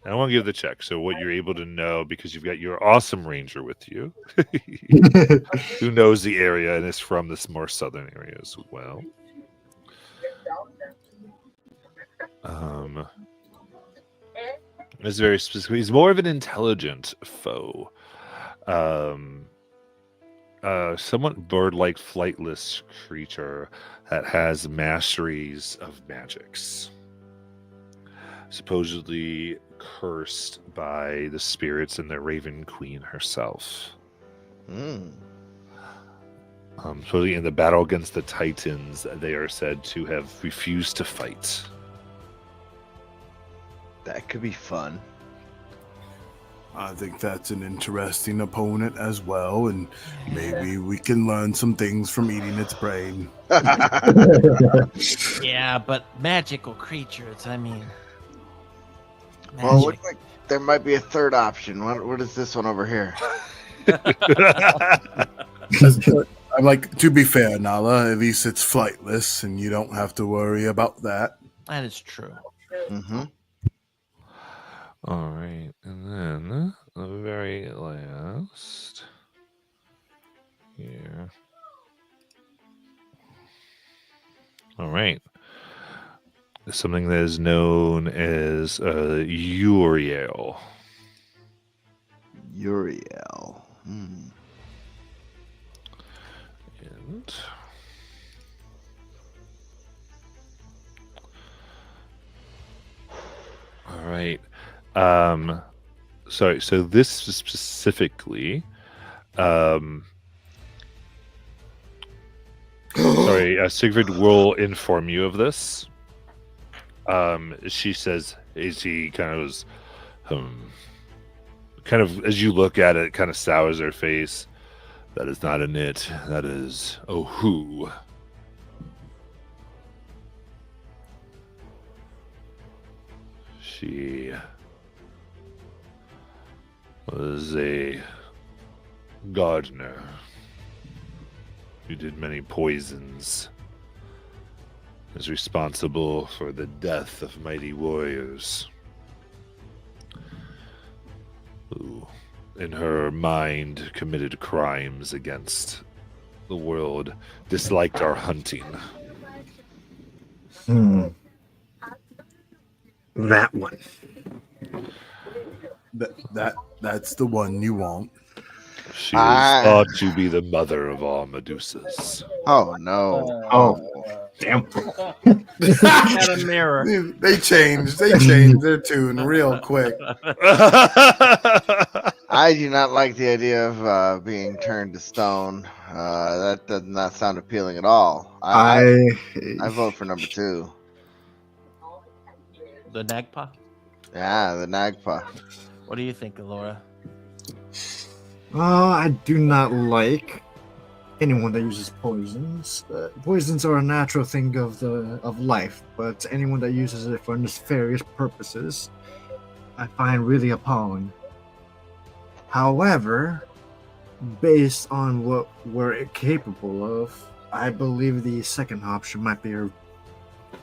[SPEAKER 1] I want to give the check. So what you're able to know, because you've got your awesome ranger with you, who knows the area and is from this more southern area as well. It's very specific. He's more of an intelligent foe. Somewhat bird-like, flightless creature that has masteries of magics. supposedly cursed by the spirits and the Raven Queen herself.
[SPEAKER 2] Mm.
[SPEAKER 1] So in the battle against the Titans, they are said to have refused to fight.
[SPEAKER 2] That could be fun.
[SPEAKER 3] I think that's an interesting opponent as well, and maybe we can learn some things from eating its brain.
[SPEAKER 4] Yeah, but magical creatures. I mean,
[SPEAKER 2] Well,
[SPEAKER 4] magic.
[SPEAKER 2] looks like there might be a third option. What is this one over here?
[SPEAKER 3] I'm like, to be fair, Nala, at least it's flightless, and you don't have to worry about that.
[SPEAKER 4] That is true.
[SPEAKER 2] Mm-hmm.
[SPEAKER 1] All right, and then the very last here. All right, something that is known as Uriel.
[SPEAKER 2] Uriel. Hmm.
[SPEAKER 1] And all right. Sorry, so this specifically sorry, Sigrid will inform you of this. She says, as he kind of was, kind of as you look at it, kind of sours her face. That is not an it. That is a who. She was a gardener who did many poisons. Is responsible for the death of mighty warriors who, in her mind, committed crimes against the world, disliked our hunting.
[SPEAKER 5] That one.
[SPEAKER 3] That's the one you want.
[SPEAKER 1] She is thought to be the mother of all Medusas.
[SPEAKER 2] Oh no.
[SPEAKER 5] Oh, damn.
[SPEAKER 4] At a mirror.
[SPEAKER 3] They changed their tune real quick.
[SPEAKER 2] I do not like the idea of being turned to stone. That does not sound appealing at all. I vote for number 2.
[SPEAKER 4] The Nagpa.
[SPEAKER 2] Yeah, the Nagpa.
[SPEAKER 4] What do you think, Alora?
[SPEAKER 5] I do not like anyone that uses poisons. Poisons are a natural thing of life, but anyone that uses it for nefarious purposes, I find really appalling. However, based on what we're capable of, I believe the second option might be our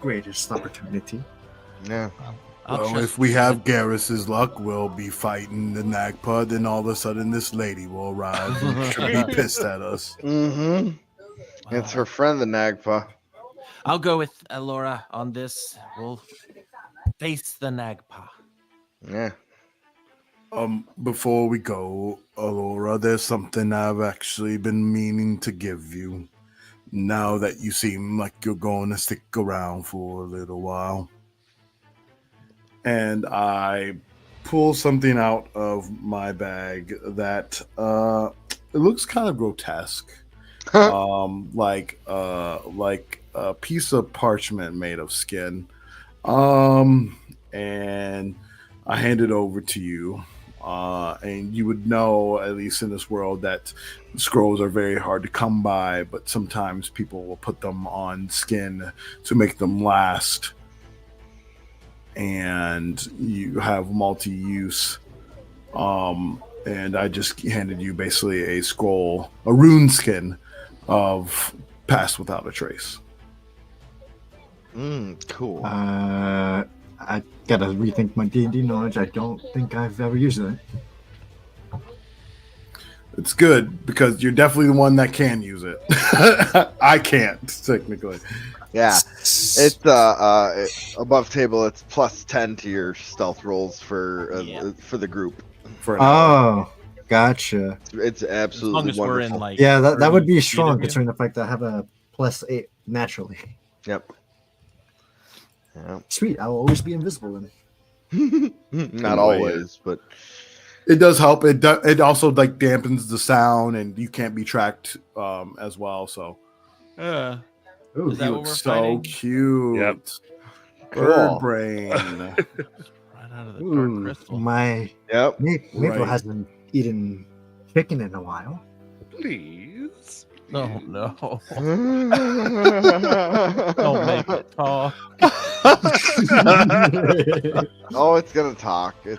[SPEAKER 5] greatest opportunity.
[SPEAKER 2] Yeah.
[SPEAKER 3] Well, if we have Garrus's luck, we'll be fighting the Nagpa, then all of a sudden this lady will arrive and she'll be pissed at us.
[SPEAKER 2] Mm-hmm. It's her friend, the Nagpa.
[SPEAKER 4] I'll go with Alora on this. We'll face the Nagpa.
[SPEAKER 2] Yeah.
[SPEAKER 3] Before we go, Alora, there's something I've actually been meaning to give you. Now that you seem like you're going to stick around for a little while. And I pull something out of my bag that it looks kind of grotesque. Like a piece of parchment made of skin. And I hand it over to you. And you would know, at least in this world, that scrolls are very hard to come by, but sometimes people will put them on skin to make them last. And you have multi-use. And I just handed you basically a scroll, a rune skin of Pass Without a Trace.
[SPEAKER 2] Cool.
[SPEAKER 5] I gotta rethink my D&D knowledge. I don't think I've ever used it.
[SPEAKER 3] It's good because you're definitely the one that can use it. I can't, technically.
[SPEAKER 2] Yeah. It's above table. It's plus 10 to your stealth rolls for the group.
[SPEAKER 3] For an hour.
[SPEAKER 5] Oh, gotcha.
[SPEAKER 2] It's
[SPEAKER 4] As
[SPEAKER 2] absolutely
[SPEAKER 4] long as we're
[SPEAKER 2] wonderful.
[SPEAKER 4] in like
[SPEAKER 5] Yeah, that would be
[SPEAKER 4] early
[SPEAKER 5] strong
[SPEAKER 4] interview.
[SPEAKER 5] considering the fact that I have a +8 naturally.
[SPEAKER 2] Yep. Yeah.
[SPEAKER 5] Sweet, I'll always be invisible then.
[SPEAKER 2] Not
[SPEAKER 3] Oh, yeah.
[SPEAKER 2] always, but
[SPEAKER 3] It does help. It also like dampens the sound, and you can't be tracked as well. So
[SPEAKER 4] Yeah.
[SPEAKER 5] Ooh,
[SPEAKER 4] Is that
[SPEAKER 3] you
[SPEAKER 4] what
[SPEAKER 3] look
[SPEAKER 4] we're
[SPEAKER 3] so
[SPEAKER 4] fighting?
[SPEAKER 3] cute.
[SPEAKER 1] Yep.
[SPEAKER 3] Bird
[SPEAKER 2] Cool.
[SPEAKER 3] brain.
[SPEAKER 4] Right out of the dark
[SPEAKER 5] ooh,
[SPEAKER 4] crystal.
[SPEAKER 5] my
[SPEAKER 2] yep.
[SPEAKER 5] Maple
[SPEAKER 3] Right.
[SPEAKER 5] hasn't eaten chicken in a while.
[SPEAKER 1] Please.
[SPEAKER 4] Oh
[SPEAKER 1] please.
[SPEAKER 4] no. Don't make it talk.
[SPEAKER 2] Oh, it's gonna talk. He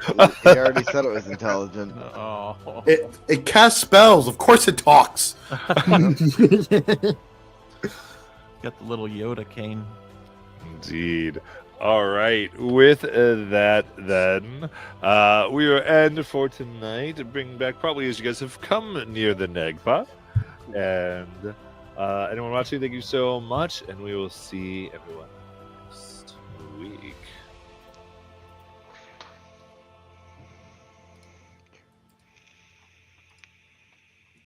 [SPEAKER 2] already said it was intelligent.
[SPEAKER 4] Oh.
[SPEAKER 3] It casts spells. Of course, it talks.
[SPEAKER 4] Got the little Yoda cane.
[SPEAKER 1] Indeed. All right. With that, then, we will end for tonight. Bring back probably as you guys have come near the Negpa. And anyone watching, thank you so much. And we will see everyone next week.